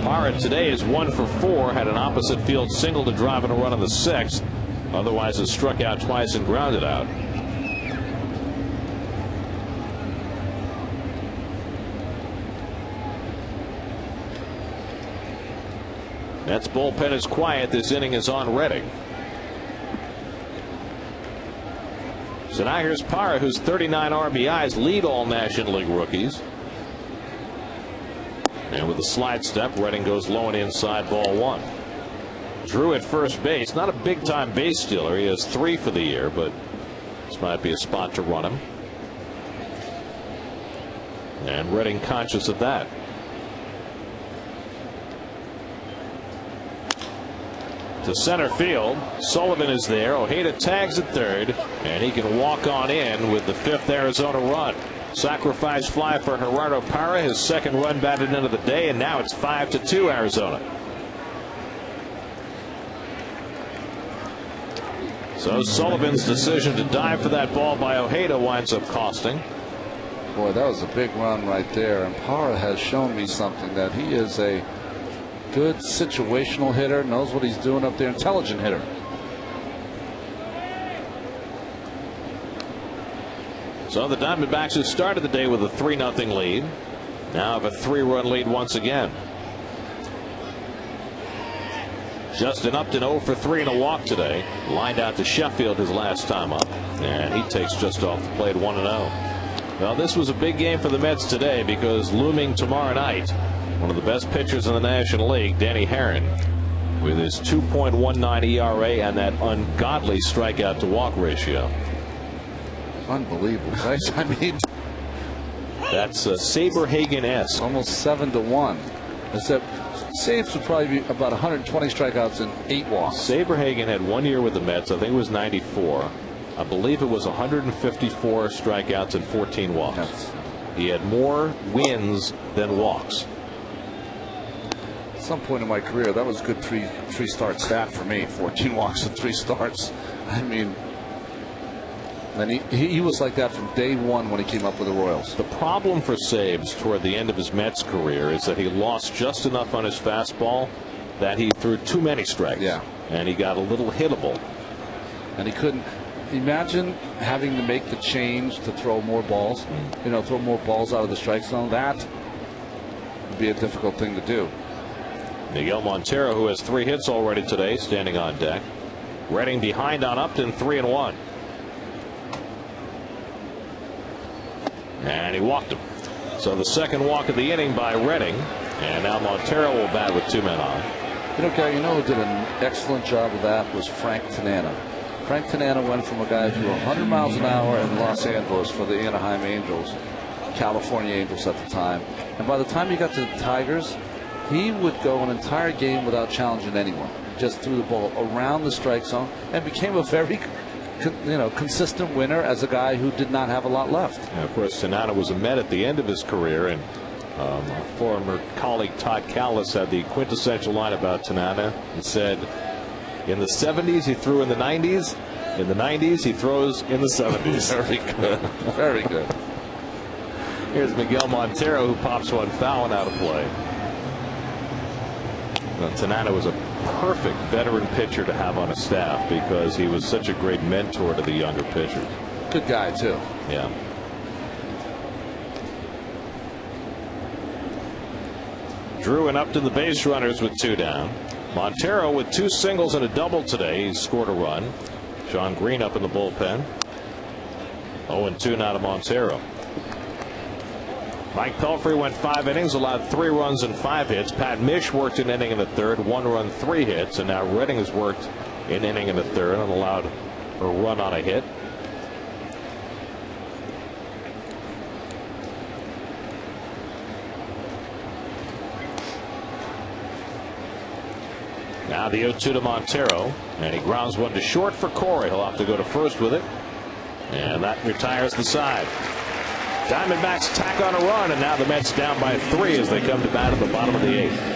Parra today is 1 for 4, had an opposite field single to drive in a run in the 6th. Otherwise has struck out twice and grounded out. Mets bullpen is quiet. This inning is on Redding. So now here's Parra, whose 39 RBIs lead all National League rookies. And with a slide step, Redding goes low and inside, ball 1. Drew at first base, not a big time base stealer. He has 3 for the year, but this might be a spot to run him. And Redding conscious of that. To center field, Sullivan is there. Ojeda tags at third, and he can walk on in with the 5th Arizona run. Sacrifice fly for Gerardo Parra, his 2nd run batted into the day, and now it's 5-2 Arizona. So Sullivan's decision to dive for that ball by Ojeda winds up costing. Boy, that was a big run right there, and Parra has shown me something, that he is a good situational hitter, knows what he's doing up there, intelligent hitter. So the Diamondbacks have started the day with a 3-0 lead. Now have a 3-run lead once again. Justin Upton 0 for 3 and a walk today. Lined out to Sheffield his last time up, and he takes just off the plate 1-0. Well, this was a big game for the Mets today, because looming tomorrow night, one of the best pitchers in the National League, Danny Herron, with his 2.19 ERA and that ungodly strikeout to walk ratio. Unbelievable, right? I mean, that's Saberhagen-esque. Almost 7-1. Except saves would probably be about 120 strikeouts and 8 walks. Saberhagen had 1 year with the Mets. I think it was 94. I believe it was 154 strikeouts and 14 walks. Yes. He had more wins than walks. some point in my career, that was a good three-start stat for me. 14 walks and 3 starts. I mean, and he was like that from day one when he came up with the Royals. The problem for Sabes toward the end of his Mets career is that he lost just enough on his fastball that he threw too many strikes. Yeah. And he got a little hittable. And he couldn't. Imagine having to make the change to throw more balls. You know, throw more balls out of the strike zone. That would be a difficult thing to do. Miguel Montero, who has 3 hits already today, standing on deck. Redding behind on Upton, 3-1. And he walked him. So the second walk of the inning by Redding. And now Montero will bat with 2 men on. You know, Gary, who did an excellent job of that was Frank Tanana. Frank Tanana went from a guy who threw 100 miles an hour in Los Angeles for the Anaheim Angels, California Angels at the time. And by the time he got to the Tigers, he would go an entire game without challenging anyone. Just threw the ball around the strike zone and became a very consistent winner as a guy who did not have a lot left. And of course, Tanana was a Met at the end of his career, and our former colleague Todd Callis had the quintessential line about Tanana. He said, in the 70s, he threw in the 90s. In the 90s, he throws in the 70s. Very good. Very good. Here's Miguel Montero, who pops one foul and out of play. Well, Tanana was a perfect veteran pitcher to have on a staff because he was such a great mentor to the younger pitchers. Good guy, too. Yeah. Drew and Upton the base runners with 2 down. Montero with 2 singles and a double today. He scored a run. Sean Green up in the bullpen. 0-2 now to Montero. Mike Pelfrey went 5 innings, allowed 3 runs and 5 hits. Pat Mish worked an inning in the third, 1 run, 3 hits, and now Redding has worked an inning in the third and allowed a run on a hit. Now the 0-2 to Montero, and he grounds one to short for Corey. He'll have to go to first with it, and that retires the side. Diamondbacks tack on a run, and now the Mets down by 3 as they come to bat at the bottom of the 8th.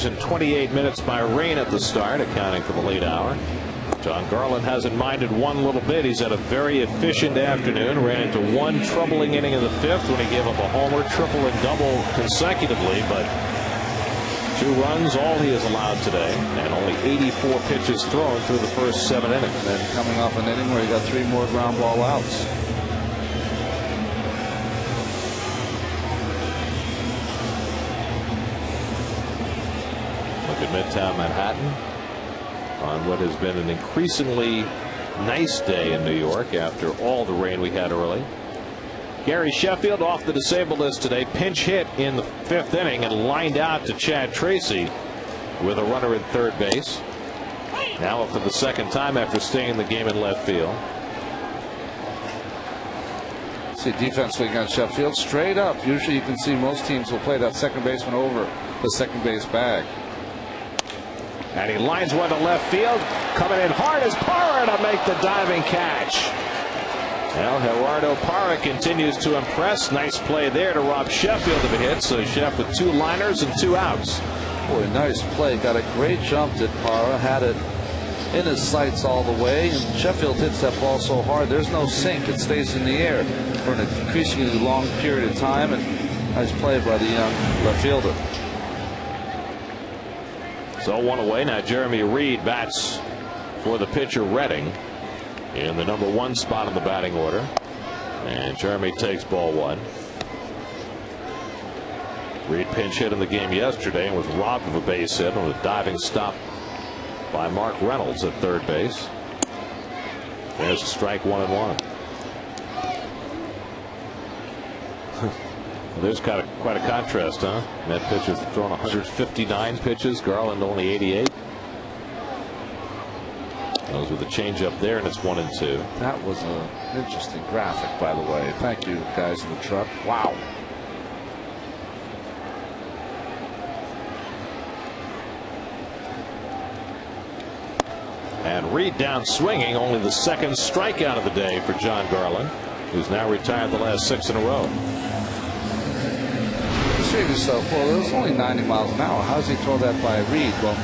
In 28 minutes by rain at the start, accounting for the late hour. John Garland hasn't minded one little bit. He's had a very efficient afternoon. Ran into 1 troubling inning in the 5th when he gave up a homer, triple and double consecutively, but 2 runs, all he has allowed today, and only 84 pitches thrown through the first 7 innings. And then coming off an inning where he got 3 more ground ball outs. Look at Midtown Manhattan on what has been an increasingly nice day in New York after all the rain we had early. Gary Sheffield off the disabled list today. Pinch hit in the 5th inning and lined out to Chad Tracy with a runner at third base. Now up for the 2nd time after staying in the game in left field. See defensively against Sheffield, straight up. Usually you can see most teams will play that second baseman over the second base bag. And he lines one to left field. Coming in hard is Parra to make the diving catch. Well, Gerardo Parra continues to impress. Nice play there to rob Sheffield of a hit. So Sheff with 2 liners and 2 outs. Boy, nice play. Got a great jump, did Parra. Had it in his sights all the way. And Sheffield hits that ball so hard, there's no sink. It stays in the air for an increasingly long period of time. And nice play by the young left fielder. So 1 away. Now Jeremy Reed bats for the pitcher Redding in the number 1 spot in the batting order. And Jeremy takes ball 1. Reed pinch hit in the game yesterday and was robbed of a base hit on a diving stop by Mark Reynolds at third base. There's a strike, 1-1. There's quite a contrast, huh? That pitcher's thrown 159 pitches. Garland only 88. Those with the changeup there, and it's 1-2. That was an interesting graphic, by the way. Thank you, guys in the truck. Wow. And Reed down swinging, only the 2nd strikeout of the day for John Garland, who's now retired the last 6 in a row. You say to yourself, well, it was only 90 miles an hour. How does he throw that by Reed? Well,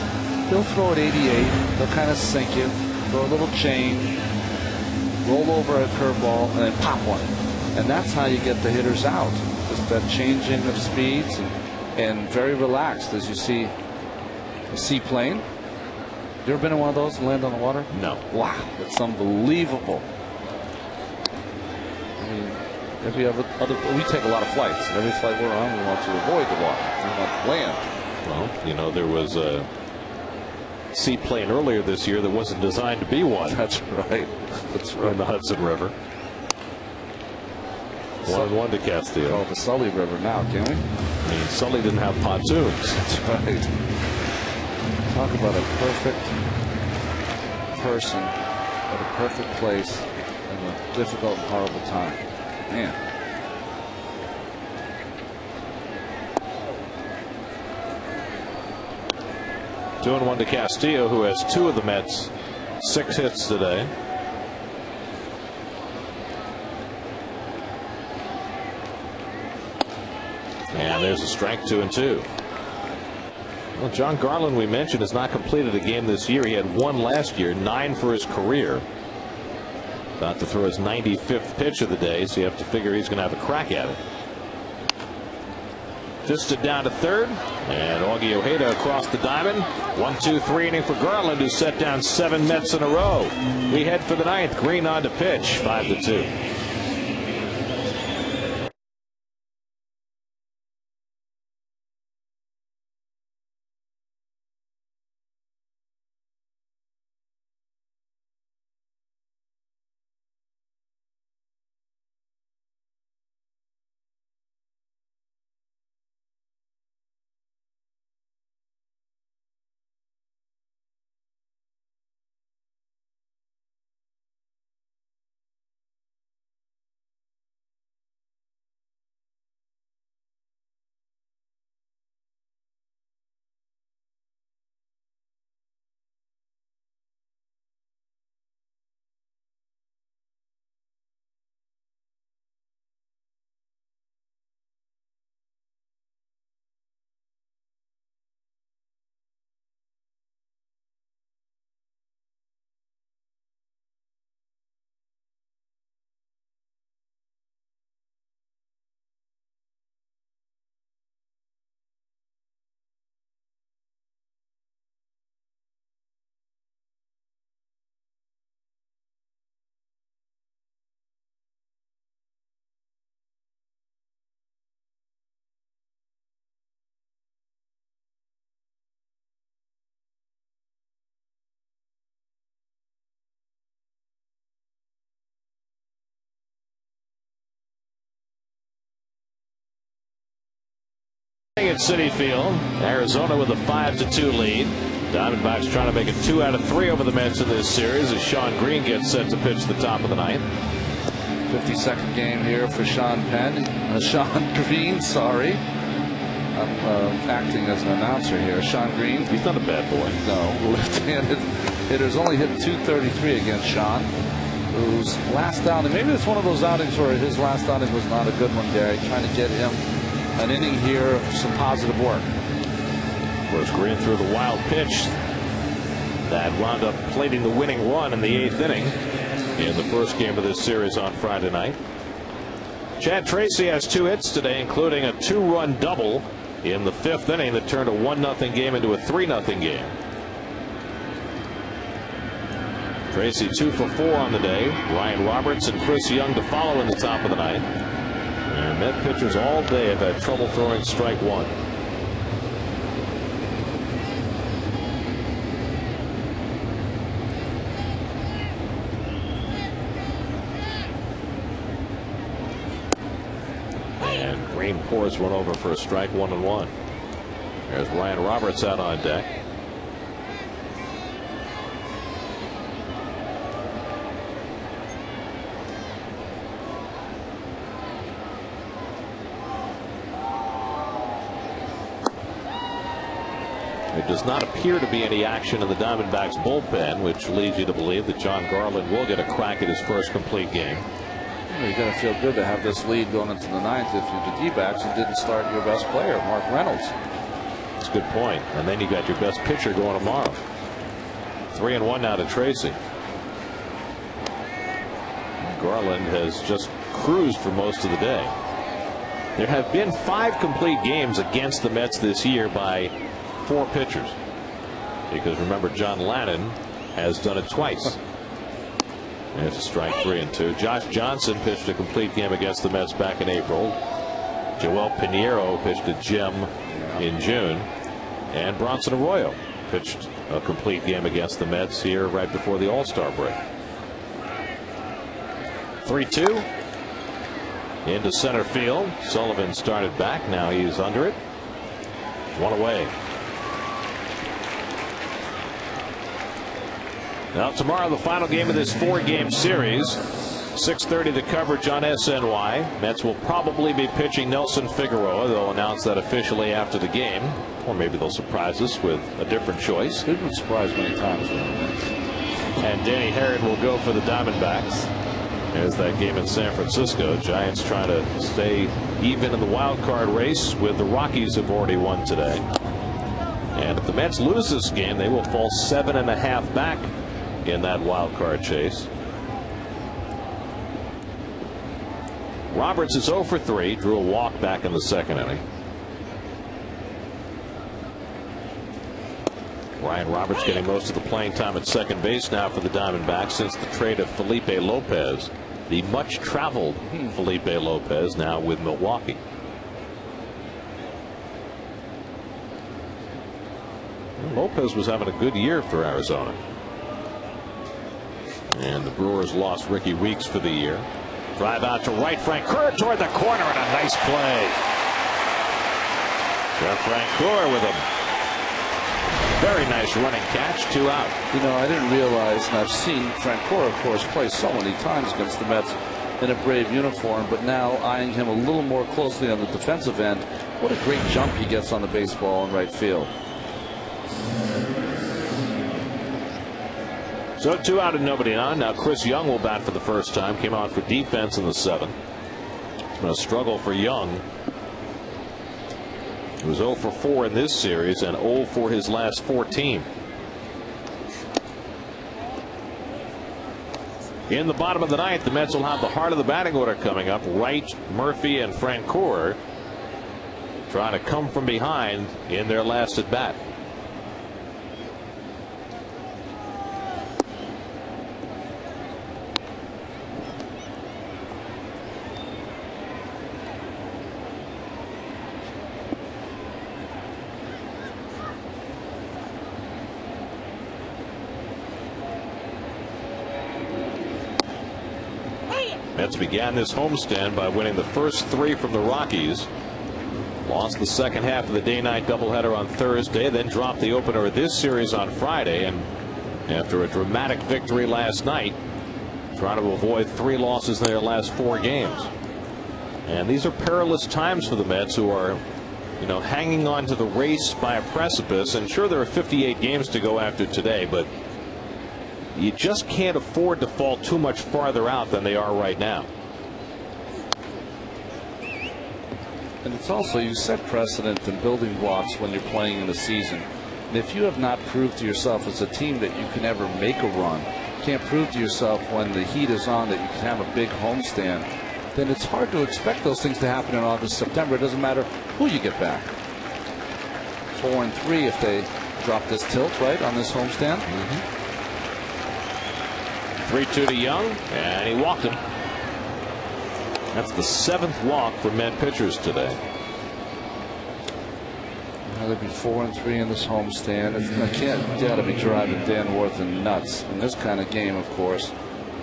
he'll throw at 88. He'll kind of sink you, throw a little change, roll over a curveball, and then pop one. And that's how you get the hitters out. Just that changing of speeds and very relaxed, as you see a seaplane. You ever been in one of those and land on the water? No. Wow, it's unbelievable. I mean, we take a lot of flights. And every flight we're on, we want to avoid the water. We want to land. Well, you know, there was a seaplane earlier this year that wasn't designed to be one. That's right. That's right. On the Hudson River. 1-1 to Castillo. Oh, the Sully River now, can we? I mean, Sully didn't have pontoons. That's right. Talk about a perfect person at a perfect place in a difficult and horrible time. Man. Two and 1 to Castillo, who has 2 of the Mets' 6 hits today. And there's a strike, 2-2. Well, John Garland, we mentioned, has not completed a game this year. He had 1 last year, 9 for his career. About to throw his 95th pitch of the day, so you have to figure he's going to have a crack at it. Fisted down to third, and Augie Ojeda across the diamond. 1-2-3 inning for Garland, who set down 7 Mets in a row. We head for the 9th. Green on to pitch, 5-2. At Citi Field, Arizona with a 5-2 lead. Diamondbacks trying to make it 2 out of 3 over the Mets in this series as Sean Green gets set to pitch the top of the ninth. 52nd game here for Sean Green. Sorry, I'm acting as an announcer here. Sean Green. He's not a bad boy. No, left-handed hitters only hit .233 against Sean, whose last outing, maybe it's one of those outings where his last outing was not a good one, Gary. Trying to get him an inning here, some positive work. Of course, Green threw the wild pitch that wound up plating the winning run in the 8th inning in the first game of this series on Friday night. Chad Tracy has 2 hits today, including a 2-run double in the 5th inning that turned a 1-0 game into a 3-0 game. Tracy 2 for 4 on the day. Ryan Roberts and Chris Young to follow in the top of the ninth. And Met pitchers all day have had trouble throwing strike one. And Green pours one over for a strike, 1-1. There's Ryan Roberts out on deck. There does not appear to be any action in the Diamondbacks bullpen, which leads you to believe that John Garland will get a crack at his first complete game. You're going to feel good to have this lead going into the ninth if you're the D-backs and didn't start your best player, Mark Reynolds. That's a good point. And then you got your best pitcher going tomorrow. 3-1 now to Tracy. Garland has just cruised for most of the day. There have been 5 complete games against the Mets this year by 4 pitchers, because remember, John Lannon has done it twice. There's a strike, 3-2. Josh Johnson pitched a complete game against the Mets back in April. Joel Pinheiro pitched a gem in June, and Bronson Arroyo pitched a complete game against the Mets here right before the All-Star break. 3-2 into center field. Sullivan started back. Now he's under it. 1 away. Now tomorrow, the final game of this 4-game series. 6:30 the coverage on SNY. Mets will probably be pitching Nelson Figueroa. They'll announce that officially after the game, or maybe they'll surprise us with a different choice. They've been surprised many times. And Danny Herod will go for the Diamondbacks. There's that game in San Francisco. Giants trying to stay even in the wild card race, with the Rockies have already won today. And if the Mets lose this game, they will fall 7.5 back in that wild card chase. Roberts is 0 for 3, drew a walk back in the 2nd inning. Ryan Roberts getting most of the playing time at second base now for the Diamondbacks since the trade of Felipe Lopez, the much traveled Felipe Lopez, now with Milwaukee. Lopez was having a good year for Arizona. And the Brewers lost Ricky Weeks for the year. Drive out to right. Francoeur toward the corner, and a nice play. Jeff Francoeur with a very nice running catch. 2 out. You know, I didn't realize, and I've seen Francoeur, of course, play so many times against the Mets in a Brave uniform, but now eyeing him a little more closely on the defensive end, what a great jump he gets on the baseball in right field. So 2 out and nobody on. Now Chris Young will bat for the first time. Came on for defense in the 7th. It's been a struggle for Young. He was 0 for 4 in this series and 0 for his last 14. In the bottom of the 9th, the Mets will have the heart of the batting order coming up. Wright, Murphy, and Francoeur trying to come from behind in their last at bat. Mets began this homestand by winning the first 3 from the Rockies. Lost the second half of the day-night doubleheader on Thursday, then dropped the opener of this series on Friday. And after a dramatic victory last night, trying to avoid 3 losses in their last 4 games. And these are perilous times for the Mets, who are, hanging on to the race by a precipice. And sure, there are 58 games to go after today, but you just can't afford to fall too much farther out than they are right now. And it's also, you set precedent and building blocks when you're playing in the season. And if you have not proved to yourself as a team that you can ever make a run, can't prove to yourself when the heat is on that you can have a big homestand, then it's hard to expect those things to happen in August, September. It doesn't matter who you get back. 4-3 if they drop this tilt, right, on this homestand. 3-2 to Young, and he walked him. That's the 7th walk for Met pitchers today. Now they'd be 4-3 in this homestand. I can't doubt to be driving Dan Worthen nuts in this kind of game, of course.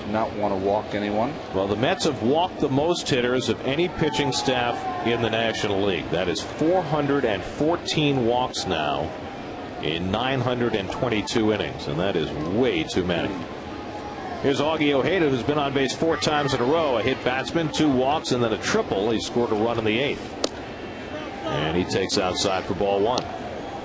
Do not want to walk anyone. Well, the Mets have walked the most hitters of any pitching staff in the National League. That is 414 walks now in 922 innings, and that is way too many. Here's Augie Ojeda, who's been on base 4 times in a row. A hit batsman, 2 walks, and then a triple. He scored a run in the 8th. And he takes outside for ball 1.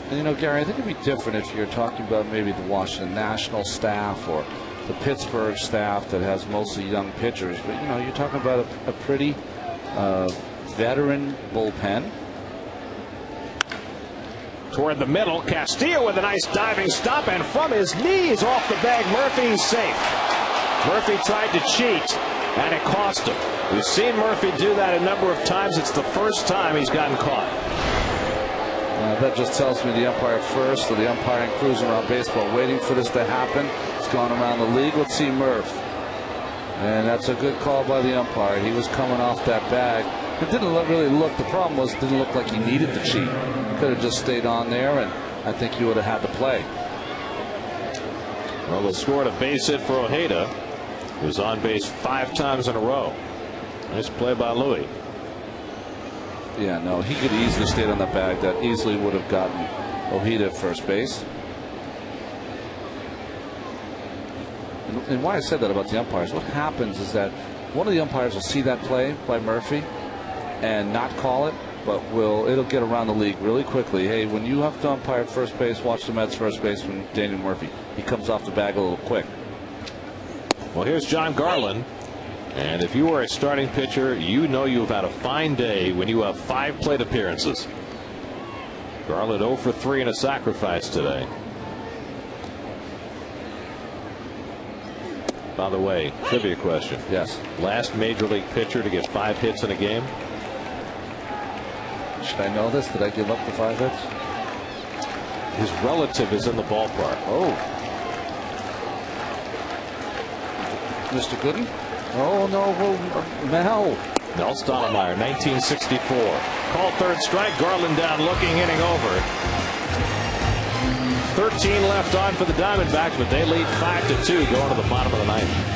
And Gary, I think it'd be different if you're talking about maybe the Washington National staff or the Pittsburgh staff that has mostly young pitchers. But, you're talking about a pretty veteran bullpen. Toward the middle, Castillo with a nice diving stop, and from his knees off the bag, Murphy's safe. Murphy tried to cheat, and it cost him. We've seen Murphy do that a number of times. It's the first time he's gotten caught. That just tells me the umpire first, or the umpiring crews around baseball waiting for this to happen. It's gone around the league. Let's see Murph. And that's a good call by the umpire. He was coming off that bag. It didn't really look, the problem was it didn't look like he needed to cheat. Could have just stayed on there, and I think he would have had to play. Well, they scored a base hit for Ojeda, who was on base 5 times in a row. Nice play by Louis. Yeah, no, he could easily stayed on that bag. That easily would have gotten Ojeda at first base. And why I said that about the umpires, what happens is that one of the umpires will see that play by Murphy and not call it, but it'll get around the league really quickly. Hey, when you have to umpire at first base, watch the Mets first baseman Daniel Murphy. He comes off the bag a little quick. Well, here's John Garland. And if you are a starting pitcher, you've had a fine day when you have 5 plate appearances. Garland 0 for 3 in a sacrifice today. By the way, trivia question. Yes. Last major league pitcher to get 5 hits in a game? Should I know this? Did I give up the 5 hits? His relative is in the ballpark. Oh. Mr. Gooden? Oh, no. Mel. Mel Stottlemyre, 1964. Call 3rd strike. Garland down looking, inning over. 13 left on for the Diamondbacks, but they lead 5-2 going to the bottom of the 9th.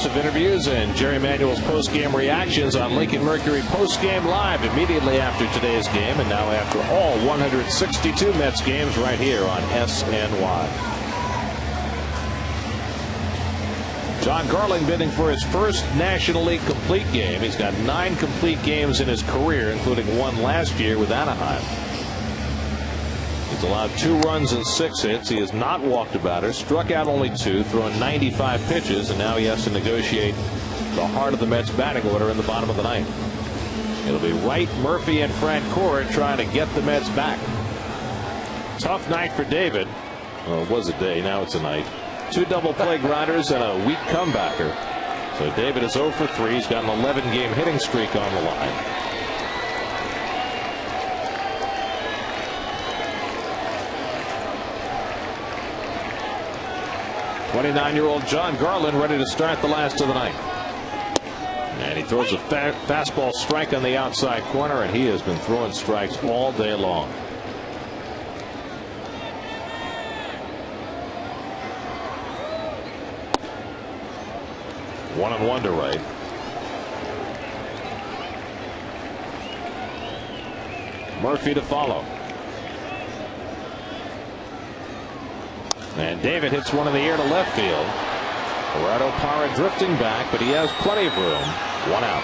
exclusive interviews and Jerry Manuel's post-game reactions on Lincoln Mercury Post-Game Live immediately after today's game, and now after all 162 Mets games right here on SNY. John Garland bidding for his first National League complete game. He's got 9 complete games in his career, including one last year with Anaheim. He's allowed 2 runs and 6 hits. He has not walked a batter, struck out only 2, thrown 95 pitches, and now he has to negotiate the heart of the Mets batting order in the bottom of the ninth. It'll be Wright, Murphy, and Francoeur trying to get the Mets back. Tough night for David. Well, it was a day, now it's a night. 2 double play grinders and a weak comebacker. So David is 0 for 3. He's got an 11-game hitting streak on the line. '29-year-old John Garland ready to start the last of the ninth. And he throws a fastball strike on the outside corner, and he has been throwing strikes all day long. One and one to right. Murphy to follow. And David hits one in the air to left field. Gerardo Parra drifting back, but he has plenty of room. 1 out.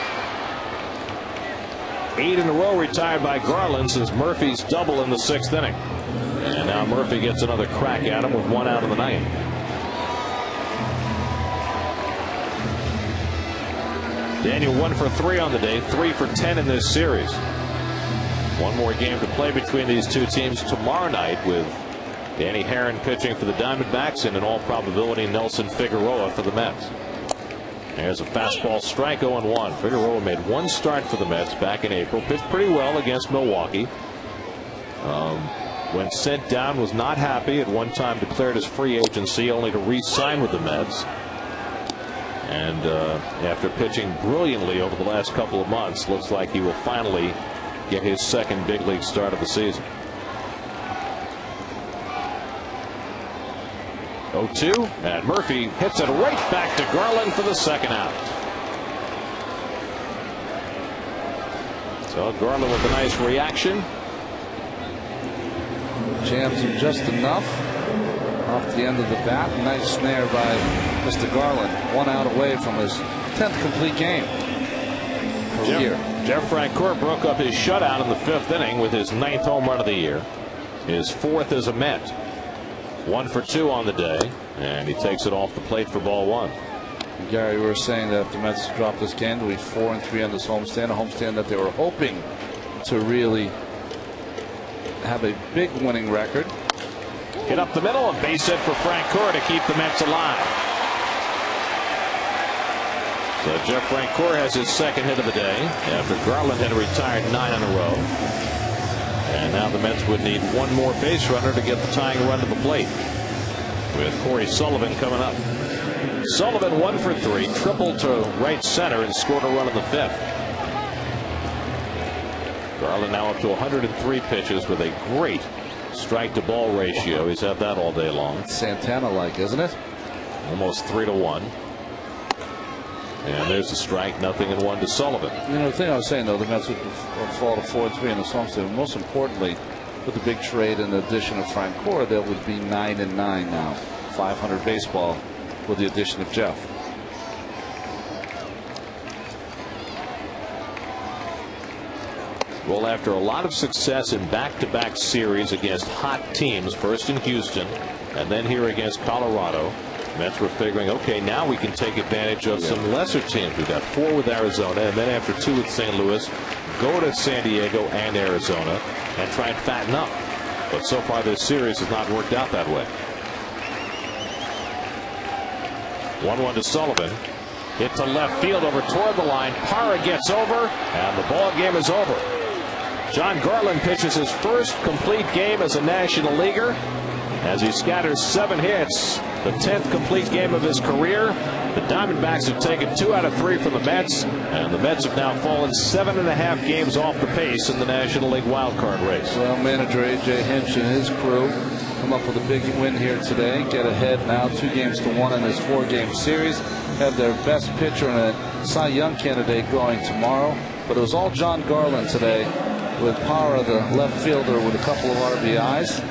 8 in a row retired by Garland since Murphy's double in the 6th inning. And now Murphy gets another crack at him with 1 out in the 9th. Daniel 1 for 3 on the day, 3 for 10 in this series. One more game to play between these two teams tomorrow night, with Danny Herron pitching for the Diamondbacks and in all probability Nelson Figueroa for the Mets. There's a fastball strike, 0-1. Figueroa made 1 start for the Mets back in April. Pitched pretty well against Milwaukee. When sent down, was not happy. At one time declared his free agency, only to re-sign with the Mets. And after pitching brilliantly over the last couple of months, looks like he will finally get his 2nd big league start of the season. 0-2, and Murphy hits it right back to Garland for the 2nd out. So Garland with a nice reaction. Jams him just enough off the end of the bat. Nice snare by Mr. Garland. 1 out away from his 10th complete game. Jeff Francoeur broke up his shutout in the 5th inning with his 9th home run of the year. His 4th as a Met. 1 for 2 on the day, and he takes it off the plate for ball 1. Gary, we were saying that if the Mets drop this game, they'll be 4-3 on this homestand, a homestand that they were hoping to really have a big winning record. Hit up the middle, a base hit for Francoeur to keep the Mets alive. So Jeff Francoeur has his 2nd hit of the day after Garland had retired 9 in a row. And now the Mets would need 1 more base runner to get the tying run to the plate, with Corey Sullivan coming up. Sullivan 1 for 3, tripled to right center and scored a run in the 5th. Garland now up to 103 pitches with a great strike to ball ratio. He's had that all day long. Santana like, isn't it? Almost 3-1. And there's the strike, 0-1 to Sullivan. You know, the thing I was saying, though, the Mets would fall to 4-3 in the homestand. Most importantly, with the big trade and the addition of Francoeur, they would be 9-9 now. 500 baseball with the addition of Jeff. Well, after a lot of success in back-to-back series against hot teams, first in Houston and then here against Colorado, Mets were figuring, okay, now we can take advantage of some lesser teams. We've got 4 with Arizona, and then after 2 with St. Louis, go to San Diego and Arizona and try and fatten up. But so far this series has not worked out that way. 1-1 to Sullivan. Hit to left field over toward the line. Parra gets over, and the ball game is over. John Garland pitches his first complete game as a National Leaguer as he scatters 7 hits, the 10th complete game of his career, The Diamondbacks have taken 2 out of 3 from the Mets, and the Mets have now fallen 7.5 games off the pace in the National League wildcard race. Well, manager A.J. Hinch and his crew come up with a big win here today. Get ahead now 2-1 in this 4-game series. Have their best pitcher and a Cy Young candidate going tomorrow. But it was all John Garland today, with Parra, the left fielder, with a couple of RBIs.